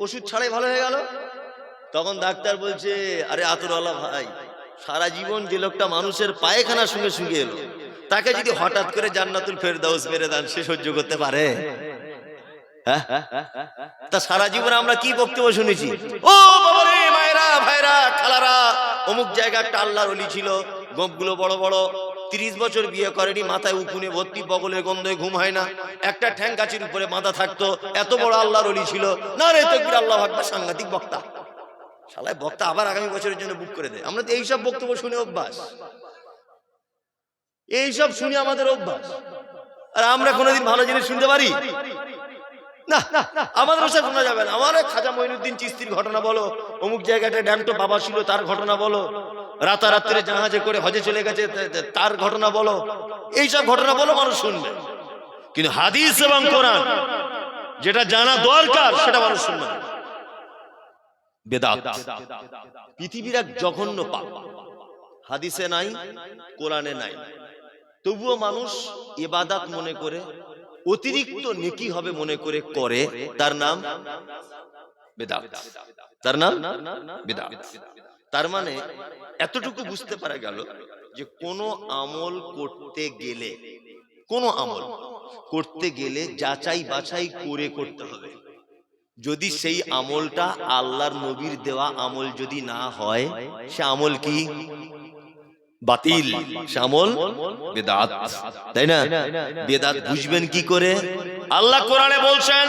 [SPEAKER 1] ওষুধ ছাড়াই ভালো হয়ে গেল? তখন ডাক্তার বলছে, আরে আতরওয়ালা ভাই, সারা জীবন যে লোকটা মানুষের পায়খানা সঙ্গে সঙ্গে এলো, তাকে যদি হঠাৎ করে জান্নাতুল ফেরদাউস মেরে দেন, সে সহ্য করতে পারে? তা সারা জীবন আমরা কি বক্তব্য শুনেছি? ও বাবা রে, মায়েরা ভাইরা খালারা, অমুক জায়গা একটা আল্লাহর ওলি ছিল, গোপগুলো বড় বড়, 30 বছর বিয়ে করেনি, মাথায় উকুনে ভর্তি, বগলের গন্ধে ঘুম হয় না, একটা ঠ্যাং গাছের উপরে মাথা থাকতো, এত বড় আল্লাহর ওলি ছিল। না রে তাকবীর, আল্লাহু আকবার, সাংঘাতিক বক্তা। শালায় বক্তা আবার আগামী বছরের জন্য বুক করে দেয়। আমরা তো এইসব বক্তব্য শুনে অভ্যাস, এইসব শুনে আমাদের অভ্যাস। আর আমরা কোনোদিন ভালো জিনিস শুনতে পারি না, আমাদের ওসব শোনা যাবে না। আমার খাজা মঈনুদ্দিন চিশতির ঘটনা বলো, অমুক জায়গাটা ড্যামটো বাবা ছিল তার ঘটনা বলো, রাতারাত্রে জাহাজে করে হজে চলে গেছে তার ঘটনা বলো, এইসব ঘটনা বলো, মানুষ শুনবে। কিন্তু হাদিস এবং কোরআন যেটা জানা দরকার সেটা মানুষ শুনবে না। বেদাত পৃথিবীর এক জঘন্য পাপ, হাদিসে নাই, কোরআনে নাই, তবুও মানুষ ইবাদত মনে করে, অতিরিক্ত নেকি হবে মনে করে করে, তার নাম বেদাত, তার নাম বেদাত। তার মানে এতটুকু বুঝতে পারা গেল যে কোন আমল করতে গেলে, কোন আমল করতে গেলে যাচাই বাছাই করে করতে হবে। যদি সেই আমলটা আল্লাহর নবীর দেওয়া আমল যদি না হয়, সে আমল কি? বাতিল, সে আমল বেদাত, তাই না? বেদাত বুঝবেন কি করে? আল্লাহ কোরআনে বলছেন,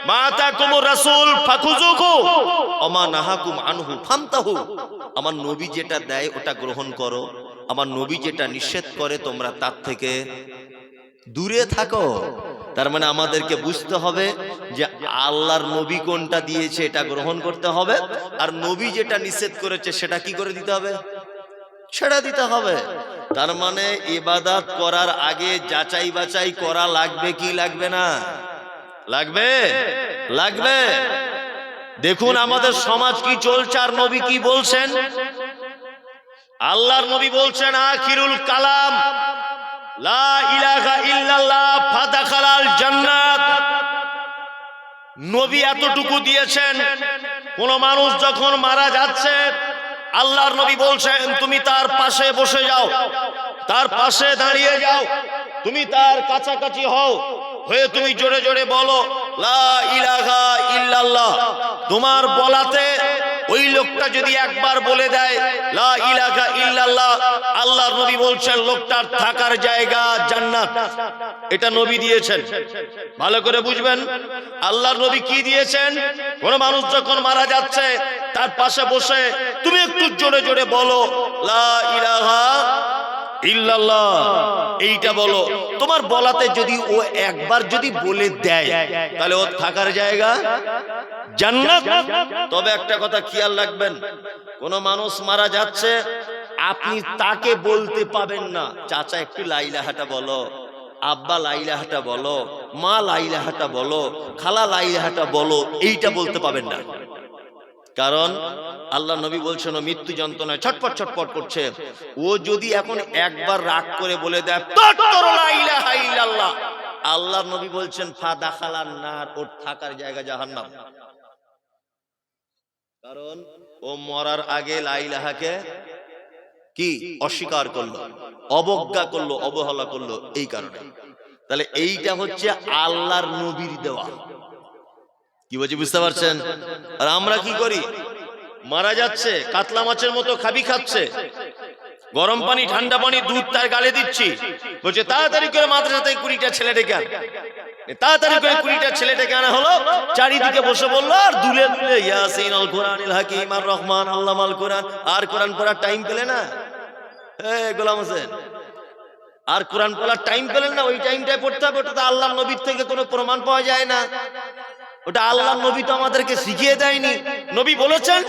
[SPEAKER 1] মা আতাকুমুর রাসূল ফাখুযুহু ওয়া মা নাহাকুম আনহু ফান্তাহু। আমার নবী যেটা দেয় ওটা গ্রহণ করো, আমার নবী যেটা নিষেধ করে তোমরা তার থেকে দূরে থাকো। তার মানে আমাদেরকে বুঝতে হবে যে আল্লাহর নবী কোনটা দিয়েছে এটা গ্রহণ করতে হবে, আর নবী যেটা নিষেধ করেছে সেটা কি করে দিতে হবে, ছেড়ে দিতে হবে। তার মানে ইবাদত করার আগে যাচাই বাছাই করা লাগবে কি লাগবে না? লাগবে, লাগবে। দেখুন আমাদের সমাজ কি চলছে আর নবী কি বলছেন। আল্লাহর নবী বলছেন আখিরুল কালাম লা ইলাহা ইল্লাল্লাহ ফাদাখালাল জান্নাত। নবী এতটুকু দিয়েছেন, কোন মানুষ যখন মারা যাচ্ছে আল্লাহর নবী বলছেন তুমি তার পাশে বসে যাও, তার পাশে দাঁড়িয়ে যাও, তুমি তার কাছাকাছি হও, হয়ে তুমি জোরে জোরে বলো লা ইলাহা ইল্লাল্লাহ। তোমার বলাতে ওই লোকটা যদি একবার বলে দেয় লা ইলাহা ইল্লাল্লাহ, আল্লাহর নবী বলছেন লোকটার থাকার জায়গা জান্নাত। এটা নবী দিয়েছেন, ভালো করে বুঝবেন। আল্লাহর নবী কি দিয়েছেন? কোন মানুষ যখন মারা যাচ্ছে তার পাশে বসে তুমি একটু জোরে জোরে বলো লা ইলাহা ইল্লাল্লাহ, এইটা বলো। তোমার বলাতে যদি ও একবার যদি বলে দেয় তাহলে ওর থাকার জায়গা জান্নাত। তবে একটা কথা খেয়াল রাখবেন, কোন মানুষ মারা যাচ্ছে আপনি তাকে বলতে পাবেন না চাচা একটু লা ইলাহাটা বলো, আব্বা লা ইলাহাটা বলো, মা লা ইলাহাটা বলো, খালা লা ইলাহাটা বলো, এইটা বলতে পাবেন না। কারণ আল্লাহ নবী বলছেন ও মৃত্যু যন্ত্রণায় ছটফট ছটফট করছে, ও যদি এখন একবার রাগ করে বলে দেয় লা ইলাহা ইল্লাল্লাহ, আল্লাহর নবী বলছেন ফাদাখালান নার, ওর থাকার জায়গা জাহান্নাম। কারণ ও মরার আগে লা ইলাহাকে কি অস্বীকার করলো, অবজ্ঞা করলো, অবহেলা করলো, এই কারণে। তাহলে এইটা হচ্ছে আল্লাহর নবীর দেওয়া। কি বলছি বুঝতে পারছেন? আর আমরা কি করি, মারা যাচ্ছে কাতলা মাছের মতো খাবি খাচ্ছে, গরম পানি ঠান্ডা পানি দুধ তার গালে দিচ্ছি, বলছে তাড়াতাড়ি করে মাদ্রাসাতে 20টা ছেলে ডেকে আন। তাড়াতাড়ি করে 20টা ছেলে ডেকে আনা হলো, চারিদিকে বসে বললো আর দুলে দুলে ইয়াসিন আল কোরআনিল হাকিম আর রহমান আল্লামাল কোরআন। আর কোরআন পড়ার টাইম পেলে না গোলাম হোসেন, আর কোরআন পড়ার টাইম পেলেন না, ওই টাইমটাই পড়তে হবে। ওটা তো আল্লাহর নবীর থেকে কোনো প্রমাণ পাওয়া যায় না, ওটা আল্লাহর নবী তো আমাদেরকে শিখিয়ে দেয়নি। নবী বলেছেন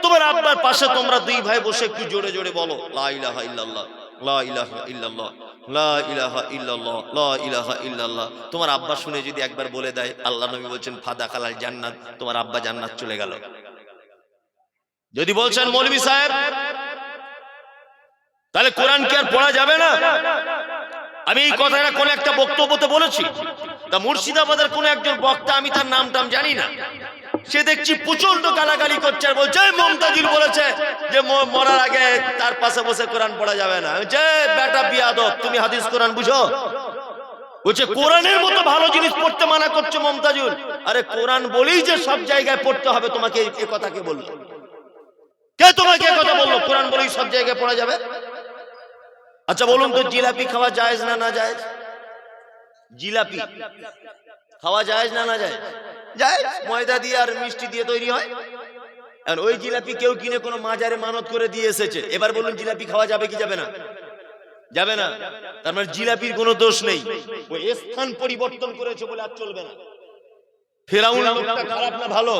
[SPEAKER 1] তোমার আব্বার পাশে তোমরা দুই ভাই বসে একটু জোরে জোরে বলো লা ইলাহা ইল্লাল্লাহ, লা ইলাহা ইল্লাল্লাহ, লা ইলাহা ইল্লাল্লাহ, লা ইলাহা ইল্লাল্লাহ। তোমার আব্বা শুনে যদি একবার বলে দেয়, আল্লাহর নবী বলছেন ফাদাখালাল জান্নাত, তোমার আব্বা জান্নাত চলে গেল। যদি বলছেন মৌলভী সাহেব তাহলে কোরআন কি আর পড়া যাবে না? আমি এই কথাটা কোন একটা বক্তব্যতে বলেছি, তা মুর্শিদাবাদের কোন একজন বক্তা, আমি তার নাম টাম জানি না, সে দেখছি প্রচন্ড গালাগালি করছে আর বলছে মমতাজুল বলেছে যে মরার আগে তার পাশে বসে কোরআন পড়া যাবে না। যে বেটা বিয়াদব, তুমি হাদিস কোরআন বুঝো? বলছে কোরআনের মতো ভালো জিনিস পড়তে মানা করছে মমতাজুল। আরে কোরআন বলেই যে সব জায়গায় পড়তে হবে, তোমাকে এই কথা কে বললো? কে তোমাকে কথা বললো কোরআন বলেই সব জায়গায় পড়া যাবে? আচ্ছা বলুন তো জিলাপি খাওয়া জায়েজ না না জায়েজ? জিলাপি খাওয়া জায়েজ না না জায়েজ? জায়েজ, ময়দা দিয়ে আর মিষ্টি দিয়ে তৈরি হয়। আর ওই জিলাপি কেউ কিনে কোনো মাজারে মানত করে দিয়ে এসেছে, এবার বলুন জিলাপি খাওয়া যাবে কি যাবে না? যাবে না। তার মানে জিলাপির কোনো দোষ নেই, ওই স্থান পরিবর্তন করেছে বলে আর চলবে না। ফেরাউন লোকটা খারাপ না ভালো?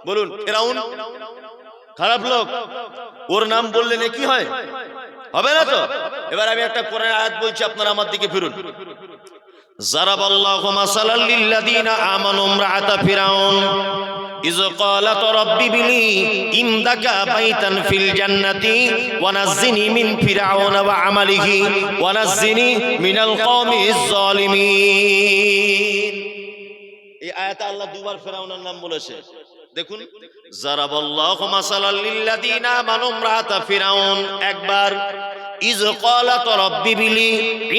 [SPEAKER 1] বলুন, ফেরাউন খারাপ লোক, ওর নাম বললে নাকি হয়? হবে না তো। এবার আমি একটা কোরআন আয়াত বলছি, আপনারা আমার দিকে ফিরুন। যারাবাল্লাহু মাসালাল লিল্লাযিনা আমানু ইমরাআতা ফিরাউন ইয ক্বালাত রাব্বি বিলি ইমদাকা বাইতান ফিল জান্নাতি ওয়া নাজ্জিনি মিন ফিরাউনা ওয়া আমালিহি ওয়া নাজ্জিনি মিনাল কওমিজ জালিমিন। এই আয়াতে আল্লাহ দুবার ফিরাউনের নাম বলেছে। দেখুন, যারাবাল্লাহু মাসালাল লিল্লাযিনা আমানু ইমরাআতা ফিরাউন একবার, ইয ক্বালাত রাব্বি বিলি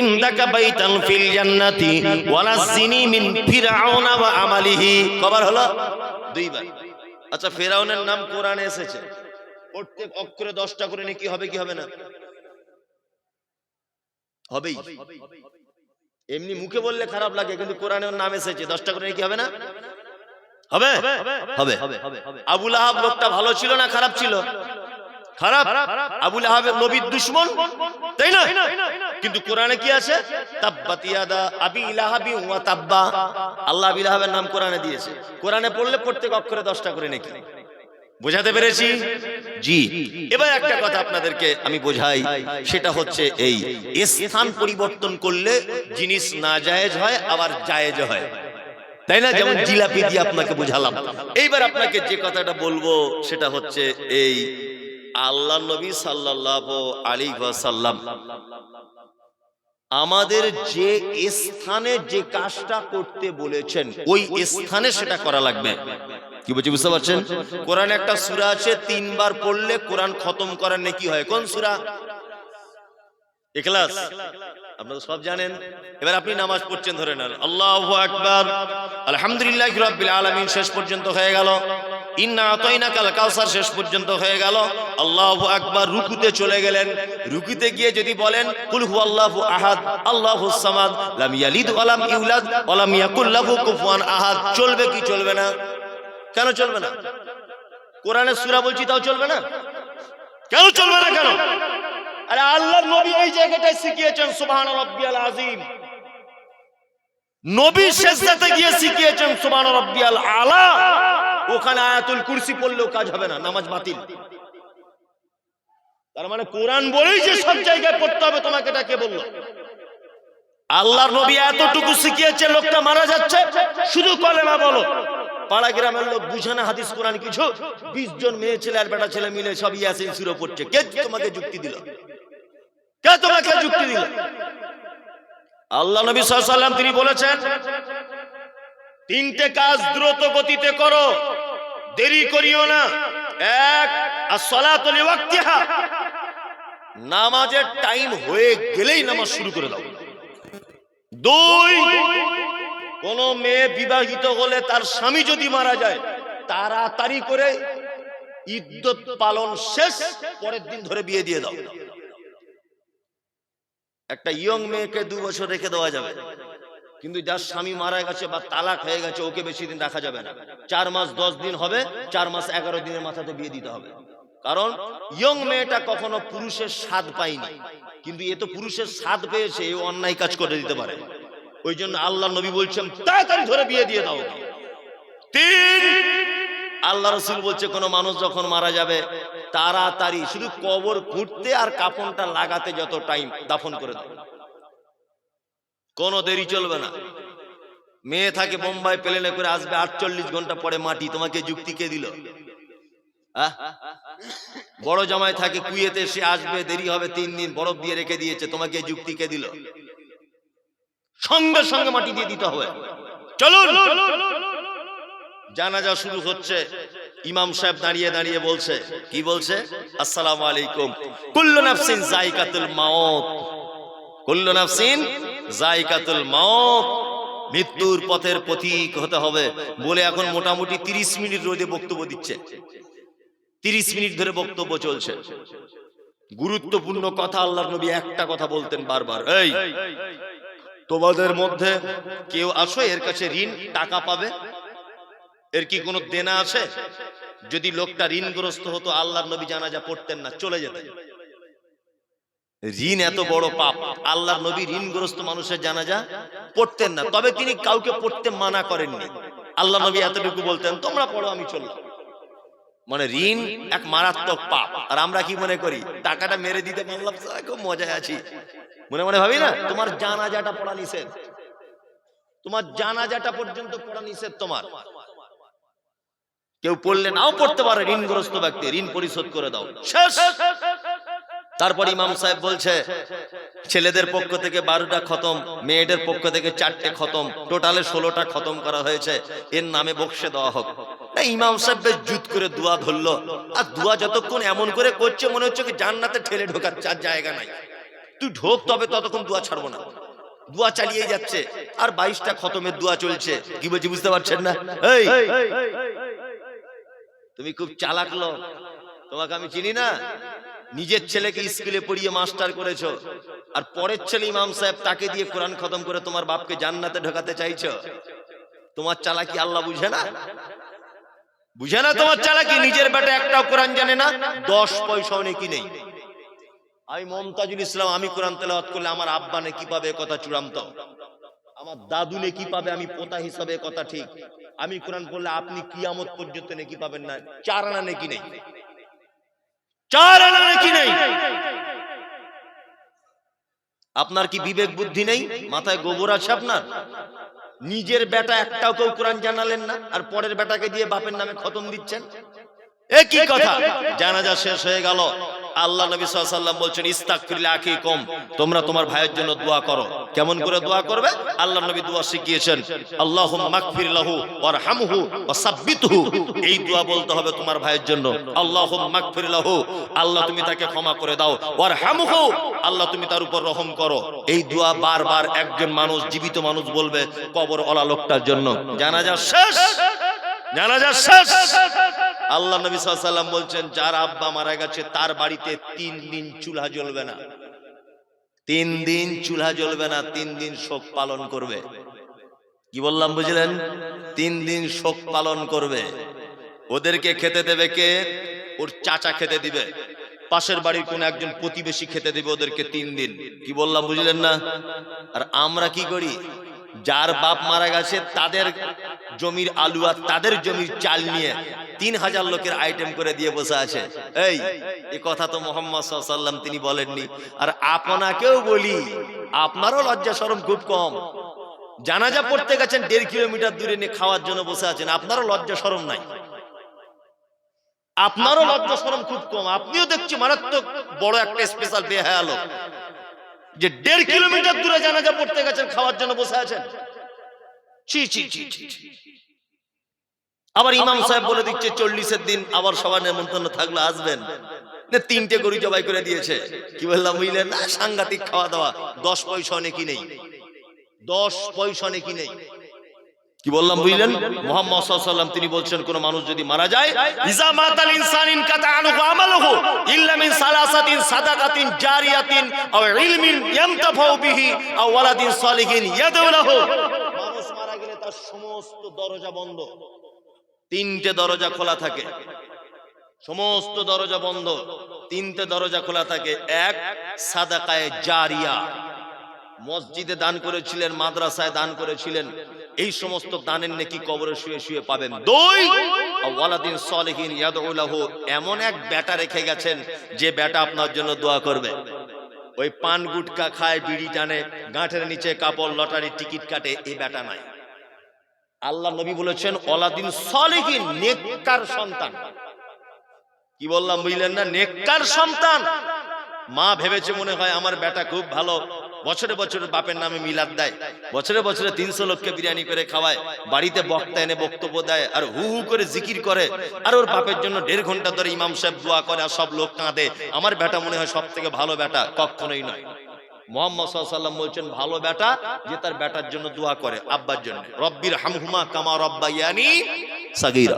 [SPEAKER 1] ইনদাকা বাইতান ফিল জান্নাতি ওয়া নাজ্জিনি মিন ফিরাউনা ওয়া আমালিহি, কবার হলো? দুইবার। আচ্ছা, ফিরাউনের নাম কোরআনে এসেছে, প্রত্যেক অক্ষরে 10টা করে নেকি হবে কি হবে না? হবেই। এমনি মুখে বললে খারাপ লাগে, কিন্তু কোরআনের নাম এসেছে, 10টা করে নেকি হবে না? হবে হবে। আবু লাহাব লোকটা ভালো ছিল না খারাপ ছিল? খারাপ। আবু লাহাবের নবীর দুশমন, তাই না? কিন্তু কোরআনে কি আছে? তাব্বাত ইয়াদা আবি লাহাবি ওয়া তাব্বা। আল্লাহ আবি লাহাবের নাম কোরআনে দিয়েছে। কোরআনে পড়লে প্রত্যেক অক্ষরে 10টা করে নেকি। বোঝাতে পেরেছি? জি। এবার একটা কথা আপনাদেরকে আমি বোঝাই, সেটা হচ্ছে এই স্থান পরিবর্তন করলে জিনিস নাজায়েজ হয় আবার জায়েজ হয়, তাই না? যেমন জিলাপি দিয়ে আপনাকে বুঝালাম। এইবার আপনাকে যে কথাটা বলবো সেটা হচ্ছে এই, আল্লাহ নবী সাল্লাল্লাহু আলাইহি ওয়াসাল্লাম আমাদের যে স্থানে যে কাজটা করতে বলেছেন ওই স্থানে সেটা করা লাগবে। কি বলছি বুঝতে পারছেন? কোরআনে একটা সূরা আছে 3 বার পড়লে কোরআন খতম করার নেকি হয়। কোন সূরা? ইখলাস। আপনারা সব জানেন। এবার আপনি নামাজ পড়ছেন, ধরে নেন আল্লাহু আকবার, আলহামদুলিল্লাহি রাব্বিল আলামিন শেষ পর্যন্ত হয়ে গেল, ইন্না আতাইনাকাল কাউসার শেষ পর্যন্ত হয়ে গেল, আল্লাহু আকবার, রুকুতে চলে গেলেন। রুকুতে গিয়ে যদি বলেন কুল হুয়াল্লাহু আহাদ আল্লাহুস সামাদ লাম ইয়ালিদ ওয়া লাম ইউলাদ ওয়া লাম ইয়াকুল লাহু কুফুয়ান আহাদ, চলবে কি চলবে না? কেন চলবে না? কোরআনের সূরা বলছি তাও চলবে না? কেন চলবে না? কেন? আরে আল্লাহর নবী এই জায়গাটায় শিখিয়েছেন সুবহান রাব্বিয়াল আযীম। নবী সিজদাতে গিয়ে শিখিয়েছেন সুবহান রাব্বিয়াল আলা। ওখানে আয়াতুল কুরসি পড়লেও কাজ হবে না, নামাজ বাতিল। তার মানে কোরআন বলেই যে সব জায়গায় পড়তে হবে তোমাকে, এটা কে বলল? আল্লাহর নবী এতটুকু শিখিয়েছে, লোকটা মারা যাচ্ছে, শুধু কলেমা বলো। পাড়া গ্রামের লোক বুঝে না হাদিস কোরআন কিছু, 20 জন মেয়ে ছেলে আর বেটা ছেলে মিলে সব ইয়াসিন সূরা পড়ছে। কে তোমাকে যুক্তি দিল? কে তোমাকে যুক্তি দিল? আল্লাহ নবী সাল্লাল্লাহু আলাইহি ওয়াসাল্লাম তিনি বলেছেন 3টে কাজ দ্রুত গতিতে করো, দেরি করিও না। 1 as-salatu liwaqtiha, নামাজের টাইম হয়ে গেলেই নামাজ শুরু করে দাও। 2 কোন মেয়ে বিবাহিত হলে তার স্বামী যদি মারা যায় তাড়াতাড়ি করে ইদ্যত পালন শেষ, পরের দিন ধরে বিয়ে দিয়ে দাও। একটা ইয়ং মেয়েকে 2 বছর রেখে দেওয়া যাবে, কিন্তু যার স্বামী মারা গেছে বা তালাক হয়ে গেছে ওকে বেশি দিন রাখা যাবে না। 4 মাস 10 দিন হবে, 4 মাস 11 দিনের মাথাতে বিয়ে দিতে হবে। কারণ ইয়ং মেয়েটা কখনো পুরুষের স্বাদ পায়নি, কিন্তু এ তো পুরুষের স্বাদ পেয়েছে, এ অন্যায় কাজ করে দিতে পারে। ওই জন্য আল্লাহ নবী বলছেন তাড়াতাড়ি ধরে বিয়ে দিয়ে দাও। 3 আল্লাহ রাসূল বলছে কোন মানুষ যখন মারা যাবে তাড়াতাড়ি শুধু কবর খুঁড়তে আর কাফনটা লাগাতে যত টাইম, দাফন করে দাও, কোনো দেরি চলবে না। মেয়ে থাকে বোম্বাই, প্লেনে করে আসবে 48 ঘন্টা পরে মাটি, তোমাকে যুক্তি কে দিল? বড় জামাই থাকে কুয়েতে, সে আসবে দেরি হবে 3 দিন, বরফ দিয়ে রেখে দিয়েছে, তোমাকে যুক্তি কে দিল? সঙ্গে সঙ্গে মাটি দিয়ে দিতে হবে। চলুন, জানাজা শুরু হচ্ছে। ইমাম সাহেব দাঁড়িয়ে দাঁড়িয়ে বলছে, কি বলছে? আসসালামু আলাইকুম, কুল্লু নাফসিন যায়কাতুল মাউত, কুল্লু নাফসিন যায়কাতুল মাউত, মৃত্যুর পথের পথিক হতে হবে বলে এখন মোটামুটি 30 মিনিট রোদে বক্তব্য দিচ্ছে। 30 মিনিট ধরে বক্তব্য চলছে। গুরুত্বপূর্ণ কথা আল্লাহর নবী একটা কথা বলতেন বারবার, এই তোমাদের মধ্যে কেউ আসো এর কাছে ঋণ টাকা পাবে, এর কি কোনো দেনা আছে? যদি লোকটা ঋণগ্রস্ত হতো আল্লাহর নবী জানাজা পড়তেন না, চলে যেতেন। ঋণ এত বড় পাপ, আল্লাহর নবী ঋণগ্রস্ত মানুষের জানাজা পড়তেন না। তবে তিনি কাউকে পড়তে মানা করেননি। আল্লাহ নবী এতটুকু বলতেন তোমরা পড়ো আমি চললাম। মানে ঋণ এক মারাত্মক পাপ। আর আমরা কি মনে করি, টাকাটা মেরে দিতে পারলাম খুব মজায় আছি, মনে মনে ভাবি না তোমার জানাজাটা পড়া নিষেধ, তোমার জানাজাটা পর্যন্ত পড়া নিষেধ। তোমার কেউ পড়লে নাও পড়তে পারে, ঋণগ্রস্ত ব্যক্তি, ঋণ পরিশোধ করে দাও, শেষ। তারপর ইমাম সাহেব বলছে ছেলেদের পক্ষ থেকে 12টা খতম, মেয়েদের পক্ষ থেকে 4টে খতম, টোটালে 16টা খতম করা হয়েছে, এর নামে বক্সে দেওয়া হোক। ইমাম সাহেব বেশ জুত করে দোয়া ধরলো, আর দোয়া যতক্ষণ এমন করে করছে মনে হচ্ছে কি জান্নাতে ঠেলে ঢোকার জায়গা নাই, তুই ঢোক, তবে ততক্ষণ দোয়া ছাড়বো না। দোয়া চালিয়ে যাচ্ছে, আর 22টা খতমের দোয়া চলছে। কি বলছি বুঝতে পারছেন না? এই তুমি খুব চালাক লোক, তোমাকে আমি চিনি না। নিজের ছেলেকে স্কুলে পড়িয়ে মাস্টার করেছো, আর পরের ছেলে ইমাম সাহেব তাকে দিয়ে কোরআন খতম করে তোমার বাপকে জান্নাতে ঢোকাতে চাইছো। তোমার চালাকি আল্লাহ বুঝে না? বুঝে না তোমার চালাকি? নিজের বেটা একটাও কোরআন জানে না, 10 পয়সাও নেকি নেই। আমি মমতাজুল ইসলাম, আমি কোরআন তেলাওয়াত করলে আমার আব্বা নেকি পাবে, কথা চূড়ান্ত। আমার দাদু নেকি পাবে, আমি পোতা হিসাবে, কথা ঠিক। আমি কোরআন পড়লে আপনি কিয়ামত পর্যন্ত নেকি পাবেন না। 4 আনা নেকি নেই, 4 আনা নেকি নেই। আপনার কি বিবেক বুদ্ধি নেই? মাথায় গোবর আছে আপনার? নিজের বেটা একটাও কেউ কোরআন জানালেন না, আর পরের বেটাকে দিয়ে বাপের নামে খতম দিচ্ছেন। এ কি কথা? জানাজা শেষ হয়ে গেল, আল্লাহ নবী সাল্লাল্লাহু আলাইহি ওয়াসাল্লাম বলছেন ইস্তাগফির লিআখিকুম, তোমরা তোমার ভাইয়ের জন্য দোয়া করো। কেমন করে দোয়া করবে? আল্লাহ নবী দোয়া শিখিয়েছেন, আল্লাহুম্মা মাগফির লাহু ওয়ারহামহু ওয়াসাব্বিতহু। এই দোয়া বলতে হবে তোমার ভাইয়ের জন্য। আল্লাহুম্মা মাগফির লাহু, আল্লাহ তুমি তাকে ক্ষমা করে দাও। ওয়ারহামহু, আল্লাহ তুমি তার উপর রহম করো। এই দোয়া বারবার একজন মানুষ, জীবিত মানুষ বলবে কবর ওলা লোকটার জন্য। জানাজা শেষ, জানাজা শেষ। আল্লাহ নবী সাল্লাল্লাহু আলাইহি ওয়াসাল্লাম বলছেন যার আব্বা মারা গেছে তার বাড়িতে 3 দিন চুলা জ্বলবে না, 3 দিন চুলা জ্বলবে না, 3 দিন শোক পালন করবে। কি বললাম বুঝলেন? 3 দিন শোক পালন করবে। ওদেরকে খেতে দেবে কে? ওর চাচা খেতে দিবে, পাশের বাড়ির কোন একজন প্রতিবেশী খেতে দিবে ওদেরকে 3 দিন। কি বললাম বুঝলেন না? আর আমরা কি করি? যার বাপ মারা গেছে তাদের জমির আলু আর তাদের জমির চাল নিয়ে 3000 লোকের আইটেম করে দিয়ে বসে আছে। এই কথা তো মুহাম্মদ সাল্লাল্লাহু আলাইহি ওয়াসাল্লাম তিনি বলেননি। আর আপনাকেও বলি, আপনারও লজ্জা শরম খুব কম। জানাজা পড়তে গেছেন 1.5 কিলোমিটার দূরে নিয়ে খাওয়ার জন্য বসে আছেন, আপনারও লজ্জা শরম নাই? আপনারও লজ্জা শরম খুব কম। আপনিও দেখছি মারাত্মক বড় একটা স্পেশাল বেহায়া লোক, যে 1.5 কিলোমিটার দূরে জানাজা পড়তে গেছেন, খাওয়ার জন্য বসে আছেন। ছি ছি ছি ছি। আবার ইমাম সাহেব বলে দিচ্ছে 40-এর দিন আবার সবার নেমন্তন্ন থাকলে আসবেন। 3টে গরু জবাই করে দিয়েছে। কি বললাম বুঝলেন না? সাংঘাতিক খাওয়া দাওয়া। 10 পয়সা নাকি নেই, 10 পয়সা নাকি নেই। কি বললাম বুঝলেন? মুহাম্মদ সাল্লাল্লাহু আলাইহি ওয়াসাল্লাম তিনি বলছেন কোন মানুষ যদি মারা যায়, ইজা মাতাল ইনসানিন কাতা আনহু আমালুহু ইল্লা মিন সালাসাতিন সাদাকাতিন জারিয়াতিন আও ইলমিন ইয়ামতাফাউ বিহি আও ওয়ালাদিন সালিহিন ইয়াদউ লাহু। মানুষ মারা গেলে তার সমস্ত দরজা বন্ধ, 3টে দরজা খোলা থাকে, সমস্ত দরজা বন্ধ, 3টে দরজা খোলা থাকে। 1 সাদাকায়ে জারিয়া, মসজিদে দান করেছিলেন, মাদ্রাসায় দান করেছিলেন, এই সমস্ত দানের নেকি কবরে শুয়ে শুয়ে পাবেন। 2 ওয়ালাদিন সালিহিন ইয়াদউ লাহু, এমন এক বেটা রেখে গেছেন যে বেটা আপনার জন্য দোয়া করবে। ওই পান গুটকা খায়, বিড়ি টানে, গাঁটের নিচে কাপড়, লটারি টিকিট কাটে, এই বেটা নাই। আল্লাহ নবী বলেছেন ওয়ালাদিন সালিহিন, নেককার সন্তান। কি বললাম বুঝলেন না? নেককার সন্তান। মা ভেবেছে মনে হয় আমার বেটা খুব ভালো, বছরে বছরে বাপের নামে মিলাদ দেয়, বছরে বছরে 300 লোককে বিরিয়ানি করে খাওয়ায়, বাড়িতে বক্তা এনে বক্তব্য দেয়, আর হু হু করে জিকির করে, আর ওর বাপের জন্য 1.5 ঘন্টা ধরে ইমাম সাহেব দোয়া করে, আর সব লোক কাঁদে। আমার বেটা মনে হয় সব থেকে ভালো বেটা। কখনোই নয়। মুহাম্মদ সাল্লাল্লাহু আলাইহি ওয়াসাল্লাম বলছেন ভালো বেটা যে তার বেটার জন্য দোয়া করে, আব্বার জন্য। রব্বির হামহুমা কামা রাব্বায়ানি সাগীরা।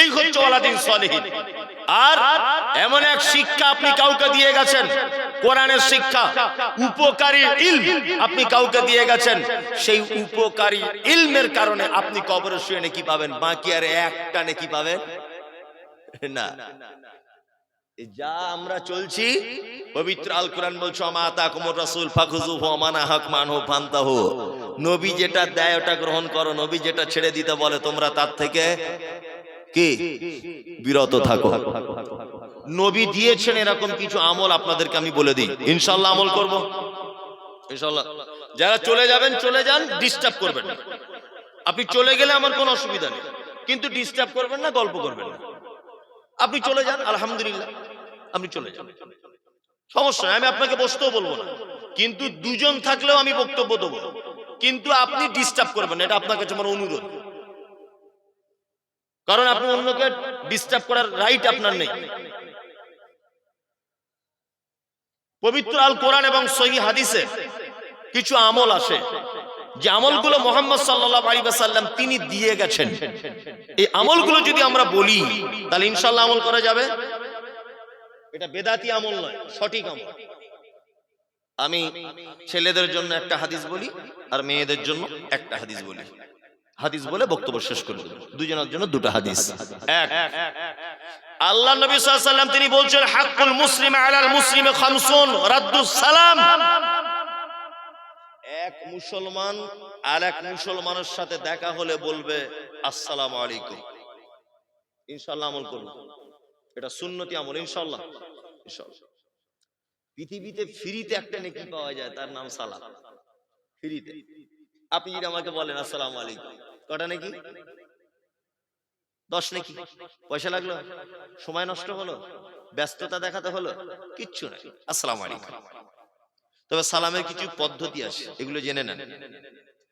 [SPEAKER 1] এই হচ্ছে ওয়ালাদিন সালিহিন। আর এমন এক শিক্ষা আপনি কাউকে দিয়ে গেছেন, কোরআনের শিক্ষা, উপকারী ইলম আপনি কাউকে দিয়ে গেছেন, সেই উপকারী ইলমের কারণে আপনি কবরে শুয়ে নেকি পাবেন, বাকি আর একটা নেকি পাবেন না। যা আমরা চলছি, পবিত্র আল কোরআন বলছে আমা আতাকুমুর রাসূল ফাখুযুহু ওয়া মানাহাকুম আনহু ফান্তাহু। নবী যেটা দেয় ওটা গ্রহণ করো, নবী যেটা ছেড়ে দিতে বলে তোমরা তার থেকে কি বিরত থাকো। নবী দিয়েছেন এরকম কিছু আমল আপনাদেরকে আমি বলে দিই, ইনশাআল্লাহ আমল করব ইনশাআল্লাহ। যারা চলে যাবেন চলে যান, ডিস্টার্ব করবেন না। আপনি চলে গেলে আমার কোনো অসুবিধা নেই, কিন্তু ডিস্টার্ব করবেন না, গল্প করবেন না। আপনি চলে যান, আলহামদুলিল্লাহ, আপনি চলে যান, সমস্যা নেই। আমি আপনাকে বসতেও বলবো না, কিন্তু 2 জন থাকলেও আমি বক্তব্য দেবো, কিন্তু আপনি ডিস্টার্ব করবেন না, এটা আপনার কাছে আমার অনুরোধ। কারণ আপনি অন্যকে ডিস্টার্ব করার রাইট আপনার নেই। পবিত্র আল কোরআন এবং সহিহ হাদিসে কিছু আমল আছে, যে আমলগুলো মুহাম্মদ সাল্লাল্লাহু আলাইহি ওয়াসাল্লাম তিনি দিয়ে গেছেন। এই আমলগুলো যদি আমরা বলি তাহলে ইনশাআল্লাহ আমল করা যাবে। এটা বেদাতি আমল নয়, সঠিক আমল। আমি ছেলেদের জন্য একটা হাদিস বলি আর মেয়েদের জন্য একটা হাদিস বলি, হাদিস বলে বক্তব্য শেষ করে দেব। দুজনের জন্য 2টা হাদিস। 1 আল্লাহ নবী সাল্লাল্লাহু আলাইহি ওয়াসাল্লাম তিনি বলছেন হাক্কুল মুসলিম আলাল মুসলিম খামসুন রাদ্দুস সালাম। এক মুসলমান আর এক মুসলমানের সাথে দেখা হলে বলবে আসসালামু আলাইকুম। ইনশাআল্লাহ আমল করব, এটা সুন্নতি আমল ইনশাআল্লাহ। ইনশাআল্লাহ পৃথিবীতে ফ্রিতে একটা নেকি পাওয়া যায়, তার নাম সালাম। ফ্রিতে আপনি যদি আমাকে বলেন আসসালামু আলাইকুম, কটা নেকি? 10 নেকি। পয়সা লাগলো, সময় নষ্ট হলো, ব্যস্ততা দেখাতে হলো, কিচ্ছু নাই। আসসালামু আলাইকুম। তবে সালামের কিছু পদ্ধতি আছে, এগুলো জেনে নেন।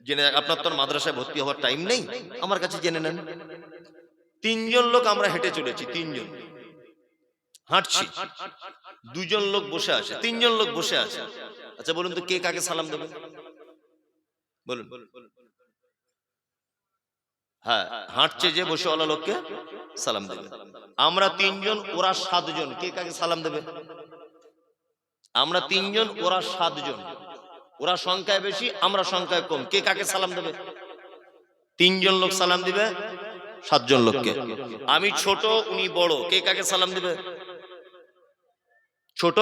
[SPEAKER 1] জেনে আপনার তো মাদ্রাসায় ভর্তি হওয়ার টাইম নেই, আমার কাছে জেনে নেন। 3 জন লোক আমরা হেঁটে চলেছি, 3 জন হাঁটছি, 2 জন লোক বসে আছে, 3 জন লোক বসে আছে। আচ্ছা বলুন তো কে কাকে সালাম দেবে? বলুন। হ্যাঁ, হাঁটছে যে বসেওয়ালা লোককে সালাম দেবে। আমরা 3 জন, ওরা 7 জন, কে কাকে সালাম দেবে? আমরা 3 জন, ওরা 7 জন। ওরা সংখ্যায় বেশি, আমরা সংখ্যায় কম, কে কাকে সালাম দেবে? 3 জন লোক সালাম দিবে 7 জন লোককে। আমি ছোট, উনি বড়, কে কাকে সালাম দিবে? ছোট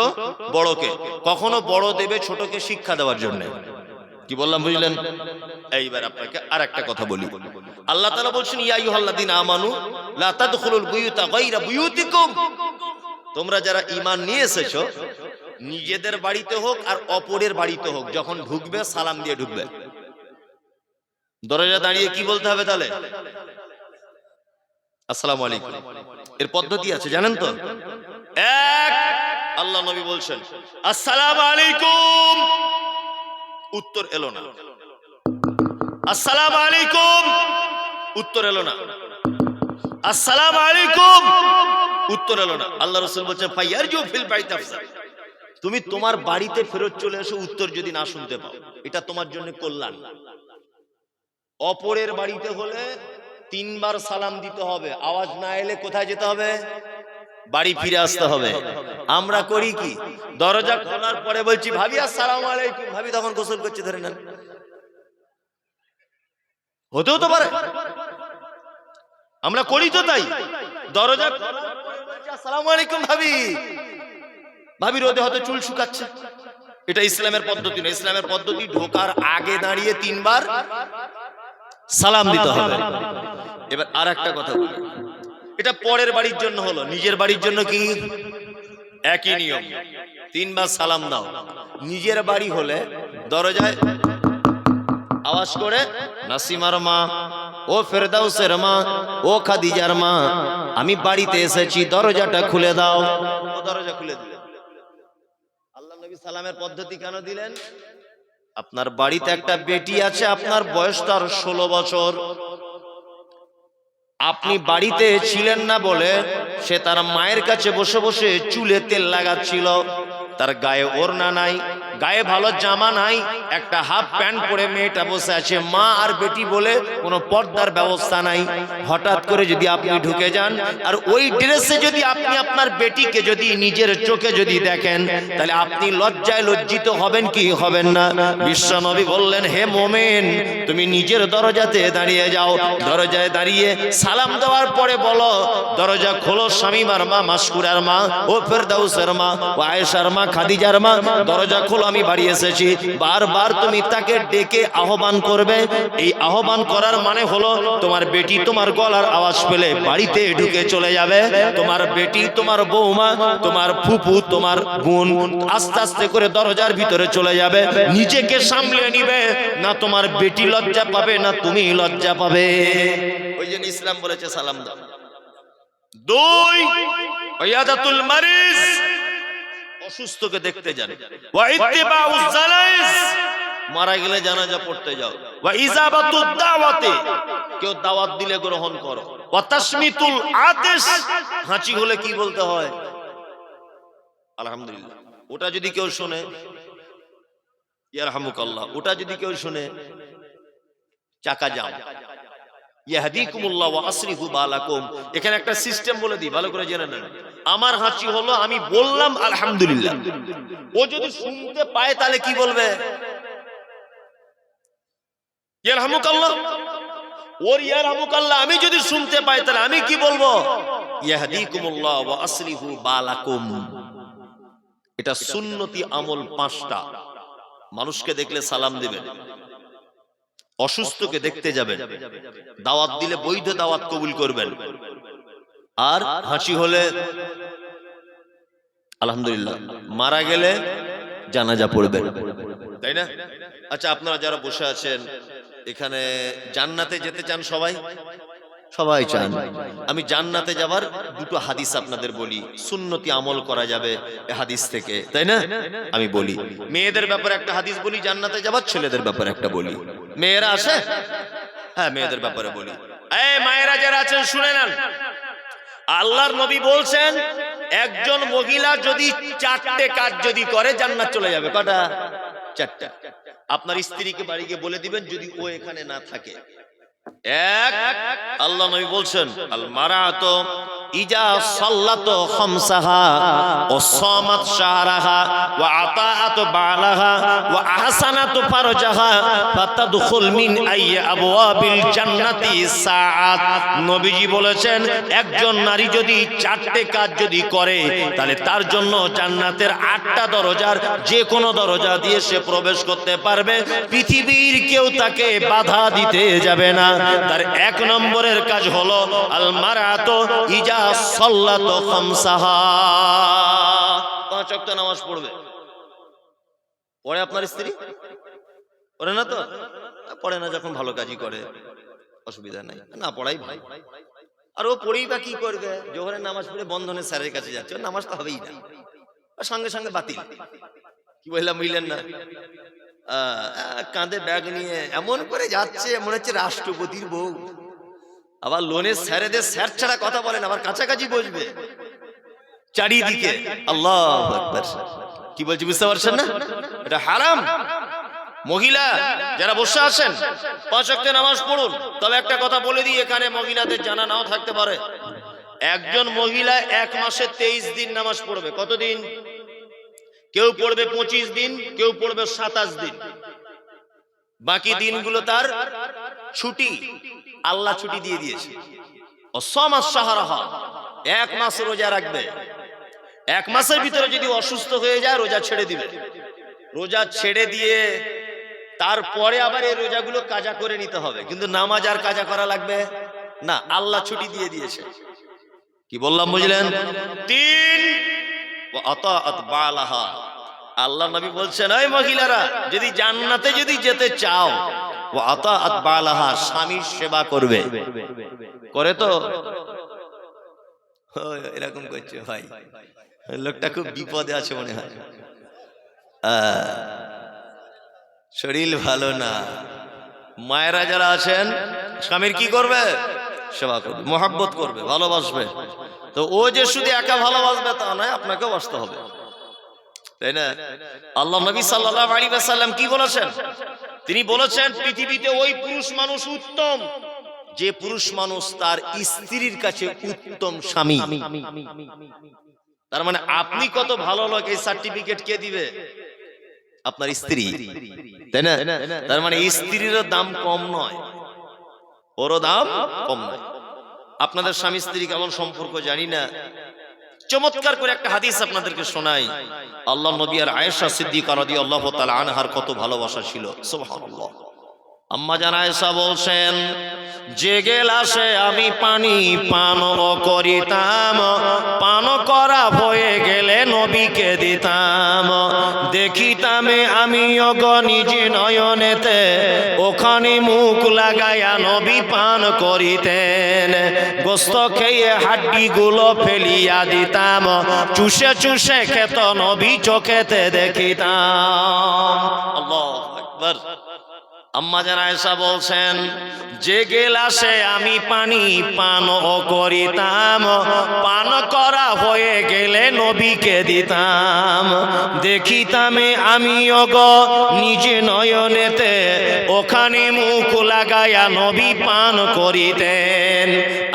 [SPEAKER 1] বড়কে। কখনো বড় দেবে ছোটকে শিক্ষা দেওয়ার জন্য। কি বললাম বুঝলেন? এইবার আপনাকে আর একটা কথা বলি। আল্লাহ তাআলা বলছেন ইয়া আইয়ুহাল্লাযীনা আমানু লা তাদখুলুল বুয়ুতা গায়রা বুয়ুতিকুম। তোমরা যারা ঈমান নিয়ে এসেছো, নিজেদের বাড়িতে হোক আর অপরের বাড়িতে হোক, যখন ঢুকবে সালাম দিয়ে ঢুকবে। দরজা দাঁড়িয়ে কি বলতে হবে তাহলে? আসসালামু আলাইকুম। এর পদ্ধতি আছে জানেন তো? এক, আল্লাহ নবী বলছেন আসসালামু আলাইকুম, উত্তর এলো না। আসসালামু আলাইকুম, উত্তর এলো না। আসসালামু আলাইকুম, উত্তর এলো না। আল্লাহ রাসূল বলছেন ফায়ারজু ফিল বাইত আফসার, তুমি তোমার বাড়িতে ফেরত চলে এসো উত্তর যদি না শুনতে পাও, এটা তোমার জন্য কল্যাণ। অপরের বাড়িতে হলে 3 বার সালাম দিতে হবে, আওয়াজ না এলে কোথায় যেতে হবে? বাড়ি ফিরে আসতে হবে। আমরা করি কি, দরজা খোলার পরে বলছি ভাবি আসসালামু আলাইকুম, ভাবি তখন গোসল করছে, ধরে নেন। হতেও তো পারে, আমরা করি তো তাই। দরজা খোলার পরে বলছি আসসালামু আলাইকুম ভাবি, ভাবি রোদে হয়তো চুল শুকাচ্ছে। এটা ইসলামের পদ্ধতি না। ইসলামের পদ্ধতি ঢোকার আগে দাঁড়িয়ে 3 বার সালাম দিতে হবে। এবার আর একটা কথা বলি, এটা পরের বাড়ির জন্য হলো, নিজের বাড়ির জন্য কি একই নিয়ম, 3 বার সালাম দাও। নিজের বাড়ি হলে দরজায় আওয়াজ করে নাসিমার মা, ও ফেরদাউসের মা, ও খাদিজার মা, আমি বাড়িতে এসেছি, দরজাটা খুলে দাও। ও দরজা খুলে দিল। আল্লাহ নবী সালামের পদ্ধতি কেন দিলেন? আপনার বাড়িতে একটা বেটি আছে, আপনার বয়স তার 16 বছর, আপনি বাড়িতে ছিলেন না বলে সে তার মায়ের কাছে বসে বসে চুলে তেল লাগাচ্ছিল। তার গায়ে ওড়না নাই, গায়ে ভালো জামা নাই, একটা হাফ প্যান্ট পরে মেয়েটা বসে আছে। মা আর বেটি বলে কোনো পর্দার ব্যবস্থা নাই। হঠাৎ করে যদি আপনি ঢুকে যান আর ওই ড্রেসে যদি আপনি আপনার বেটিকে যদি নিজের চোখে যদি দেখেন, তাহলে আপনি লজ্জায় লজ্জিত হবেন কি হবেন না? বিশ্বনবী বললেন হে মোমেন, তুমি নিজের দরজাতে দাঁড়িয়ে যাও, দরজায় দাঁড়িয়ে সালাম দেওয়ার পরে বলো দরজা খোলো শামীমার মা, মাসকুরার মা, ও ফেরদাউসের মা, ও আয়েশার মা, খাদিজার মা, দরজা খোলো, আমি বাড়ি এসেছি। বারবার তুমি তাকে ডেকে আহ্বান করবে। এই আহ্বান করার মানে হলো তোমার বেটি তোমার গলার আওয়াজ পেলে বাড়িতে ঢুকে চলে যাবে। তোমার বেটি, তোমার বৌমা, তোমার ফুফু, তোমার বোন আস্তে আস্তে করে দরজার ভিতরে চলে যাবে। নিজেকে সামলে নিবে না, তোমার বেটি লজ্জা পাবে না তুমি লজ্জা পাবে। ওই জন্য ইসলাম বলেছে সালাম দাও। 2, ওয়াইয়াদাতুল মারিজ, অসুস্থকে দেখতে যান। ওয়া ইত্তিবাউজ জানাইজ, মারা গেলে জানাজা পড়তে যাও। ওয়া ইজাবাতুদ দাওয়াতে, কেউ দাওয়াত দিলে গ্রহণ করো। ওয়া তাসমিতুল আতিশ, হাঁচি হলে কি বলতে হয়? আলহামদুলিল্লাহ। ওটা যদি কেউ শুনে, ইয়ারহামুকাল্লাহ, ওটা যদি কেউ শুনে চাকা যাও। ইয়াহদিকুমুল্লাহ ওয়া আসরিফু বালাকুম। এখানে একটা সিস্টেম বলে দিই, ভালো করে জেনে নেন। আমার হাঁচি হলো, আমি বললাম আলহামদুলিল্লাহ, ও যদি শুনতে পায় তাহলে কি বলবে? ইয়ারহামুকাল্লাহ। ওর ইয়ারহামুকাল্লাহ আমি যদি শুনতে পাই তাহলে আমি কি বলবো? ইয়াহদিকুমুল্লাহ ওয়া আসলিহু বালাকুম। এটা সুন্নতি আমল 5টা। মানুষকে দেখলে সালাম দিবেন, অসুস্থকে দেখতে যাবেন, দাওয়াত দিলে বৈধ দাওয়াত কবুল করবেন, আর হাসি হলে আলহামদুলিল্লাহ, মারা গেলে জানাজা পড়বেন, তাই না? আচ্ছা, আপনারা যারা বসে আছেন এখানে জান্নাতে যেতে চান? সবাই সবাই চান। আমি জান্নাতে যাবার 2টো হাদিস আপনাদের বলি, সুন্নতি আমল করা যাবে এই হাদিস থেকে, তাই না? আমি বলি, মেয়েদের ব্যাপারে একটা হাদিস বলি জান্নাতে যাবার, ছেলেদের ব্যাপারে একটা বলি। মেয়েরা আসে? হ্যাঁ, মেয়েদের ব্যাপারে বলি। এই মায়েরা যারা আছেন শুনে নেন, আল্লাহর নবী বলছেন একজন মহিলা যদি 4টে কাজ যদি করে জান্নাত চলে যাবে। কটা? 4টা। আপনার স্ত্রীকে বাড়ি গিয়ে বলে দিবেন যদি ও এখানে না থাকে। এক, আল্লাহ নবী বলছেন আল মারাতু ইজা সাল্লাতু খামসাহা ওয়া সামাত শাহরাহা ওয়া আতাআত বালাহা ওয়া আহসানাত ফারজাহা ফাতাদখুল মিন আইয়ি আবওয়াবিল জান্নাতি সাআত। নবীজি বলেছেন একজন নারী যদি 4টে কাজ যদি করে তাহলে তার জন্য জান্নাতের 8টা দরজার যে কোনো দরজা দিয়ে সে প্রবেশ করতে পারবে, পৃথিবীর কেউ তাকে বাধা দিতে যাবে না। তার 1 নম্বরের কাজ হলো আল মারাতু ইজা সাল্লাতু খামসাহা, 5 ওয়াক্ত নামাজ পড়বে। পড়ে আপনার স্ত্রী? পড়ে না তো? পড়ে না যখন ভালো কাজই করে, অসুবিধা নাই, না পড়াই ভাই। আর ও পড়েই বা কি করবে? জোহরের নামাজ পড়ে বন্ধনের স্যারের কাছে যাচ্ছে, নামাজ তো হবেই না, সঙ্গে সঙ্গে বাতিল। কি বললাম বুঝলেন না? কাঁধে ব্যাগ নিয়ে এমন করে যাচ্ছে মনে হচ্ছে রাষ্ট্রপতির বউ। আবার লোনের স্যারেদের স্যার ছাড়া কথা বলেন, আবার কাছাকাছি বসবে চারিদিকে। আল্লাহু আকবার। কি বলছি বুঝতে পারছেন না? এটা হারাম। মহিলা যারা বসে আছেন 5 ওয়াক্ত নামাজ পড়ুন। তবে একটা কথা বলে দিই, এখানে মহিলাদের জানা নাও থাকতে পারে, একজন মহিলা 1 মাসে 23 দিন নামাজ পড়বে। কতদিন? কেউ পড়বে 25 দিন, কেউ পড়বে 27 দিন। বাকি দিনগুলো তার ছুটি, আল্লাহ ছুটি দিয়ে দিয়েছে। অসমাস শাহরাহা, 1 মাস রোজা রাখবে। 1 মাসের ভিতরে যদি অসুস্থ হয়ে যায় রোজা ছেড়ে দিবে। রোজা ছেড়ে দিয়ে তারপরে আবার এই রোজাগুলো কাজা করে নিতে হবে, কিন্তু নামাজ আর কাজা করা লাগবে না, আল্লাহ ছুটি দিয়ে দিয়েছে। কি বললাম বুঝলেন? 3 ওয়া আতাআত বালাহা। আল্লাহ নবী বলছেন এই মহিলারা যদি জান্নাতে যদি যেতে চাও, ওয়া আতাআত বালাহা, স্বামীর সেবা করবে। করে তো? এরকম করছে ভাই, লোকটা খুব বিপদে আছে মনে হয়, শরীর ভালো না। মায়েরা যারা আছেন স্বামীর কি করবে? সেবা করবে, মহব্বত করবে, ভালোবাসবে। তো ও যে শুধু একা ভালোবাসবে তা নয়, আপনাকেও বাসতে হবে, তাই না? আল্লাহ নবী সাল্লাল্লাহু আলাইহি ওয়াসাল্লাম কি বলেছেন? তিনি বলেছেন পৃথিবীতে ওই পুরুষ মানুষ উত্তম যে পুরুষ মানুষ তার স্ত্রীর কাছে উত্তম স্বামী। তার মানে আপনি কত ভালো লোক এই সার্টিফিকেট কে দিবে? আপনার স্ত্রী, তাই না? তার মানে স্ত্রীর দাম কম নয়, ওরও দাম কম নয়। আপনাদের স্বামী স্ত্রী কেমন সম্পর্ক জানি না, চমৎকার করে একটা হাদিস আপনাদেরকে শোনাই। আল্লাহ নবী আর আয়েশা সিদ্দিকা রাদিয়াল্লাহু তাআলা আনহার কত ভালোবাসা ছিল, সুবহানাল্লাহ। আম্মা জান আয়েশা বলছেন, যে গেলাসে আমি পানি পান করিতাম, পান করা হয়ে গেলে নবীকে দিতাম, দেখিতাম আমি নিজ নয়নেতে, ওখানে মুখ লাগাইয়া নবী পান করিতেন। গোস্ত খেয়ে হাড্ডি গুলো ফেলিয়া দিতাম, চুষে চুষে খেত নবী চোখেতে দেখিতাম। আল্লাহু আকবার। আম্মা জান আয়েশা বলছেন, যে গেলাসে আমি পানি পান করিতাম, পান করা হয়ে গেলে নবীকে দিতাম, দেখিতাম আমি নিজে নয়নেতে, ওখানে মুখ লাগাইয়া নবী পান করিতেন।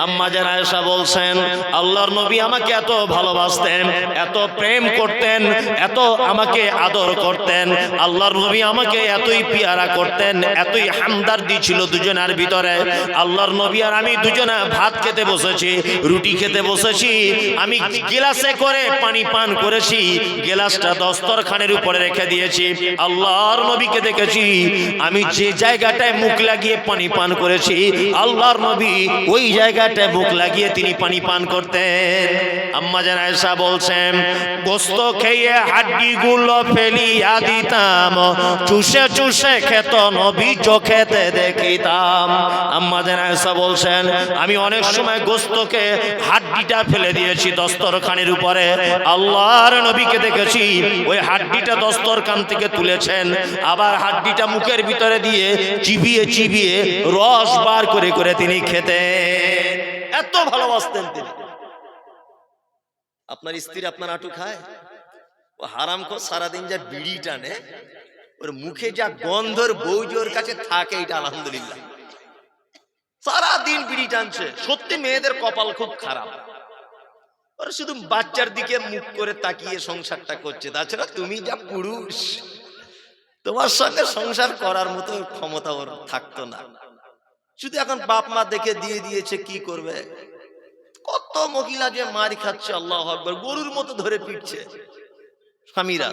[SPEAKER 1] আম্মা জান আয়েশা বলছেন, আল্লাহর নবী আমাকে এত ভালোবাসতেন, এত প্রেম করতেন, এত আমাকে আদর করতেন, আল্লাহর নবী আমাকে এতই পিয়ারা করতেন, এতই হামদর্দি ছিল দুজনের ভিতরে। আল্লাহর নবী আর আমি দুজনে ভাত খেতে বসেছি, রুটি খেতে বসেছি, আমি গ্লাসে করে পানি পান করেছি, গ্লাসটা দস্তরখানের উপরে রেখে দিয়েছি। আল্লাহর নবীকে দেখেছি আমি যে জায়গাটায় মুখ লাগিয়ে পানি পান করেছি, আল্লাহর নবী ওই জায়গাটায় মুখ লাগিয়ে তিনি পানি পান করতেন। আম্মা জান আয়েশা বলছেন, গোস্ত খেয়ে হাড্ডিগুলো ফেলিয়া দিতাম, চুষে চুষে খেত নবী চোখেতে দেখিতাম। আম্মা জান আয়েশা বলছেন, আমি অনেক সময় গোস্তকে হাড্ডিটা ফেলে দিয়েছি দস্তরখানের উপরে, আল্লাহর নবীকে দেখেছি ওই হাড্ডিটা দস্তরখান থেকে তুলেছেন, আবার হাড্ডিটা মুখের ভিতরে দিয়ে চিবিয়ে চিবিয়ে রস বার করে করে তিনি খেতেন। এত ভালোবাসতেন তিনি। আপনার স্ত্রী আপনার আটু খায়? ও হারামখোর সারাদিন যা বিড়ি টানে, ওর মুখে যা গন্ধর বউজোর কাছে থাকে, এটা আলহামদুলিল্লাহ। সারাদিন বিড়ি টানছে। সত্যি মেয়েদের কপাল খুব খারাপ, ওরা শুধু বাচ্চার দিকে মুখ করে তাকিয়ে সংসারটা করছে। তাছাড়া তুমি যা পুরুষ, তোমার সঙ্গে সংসার করার মতো ক্ষমতা ওর থাকতো না। শুধু এখন বাপ মা দেখে দিয়ে দিয়েছে, কি করবে? কত মহিলা যে মার খাচ্ছে, আল্লাহু আকবার, গরুর মতো ধরে পিটছে স্বামীরা।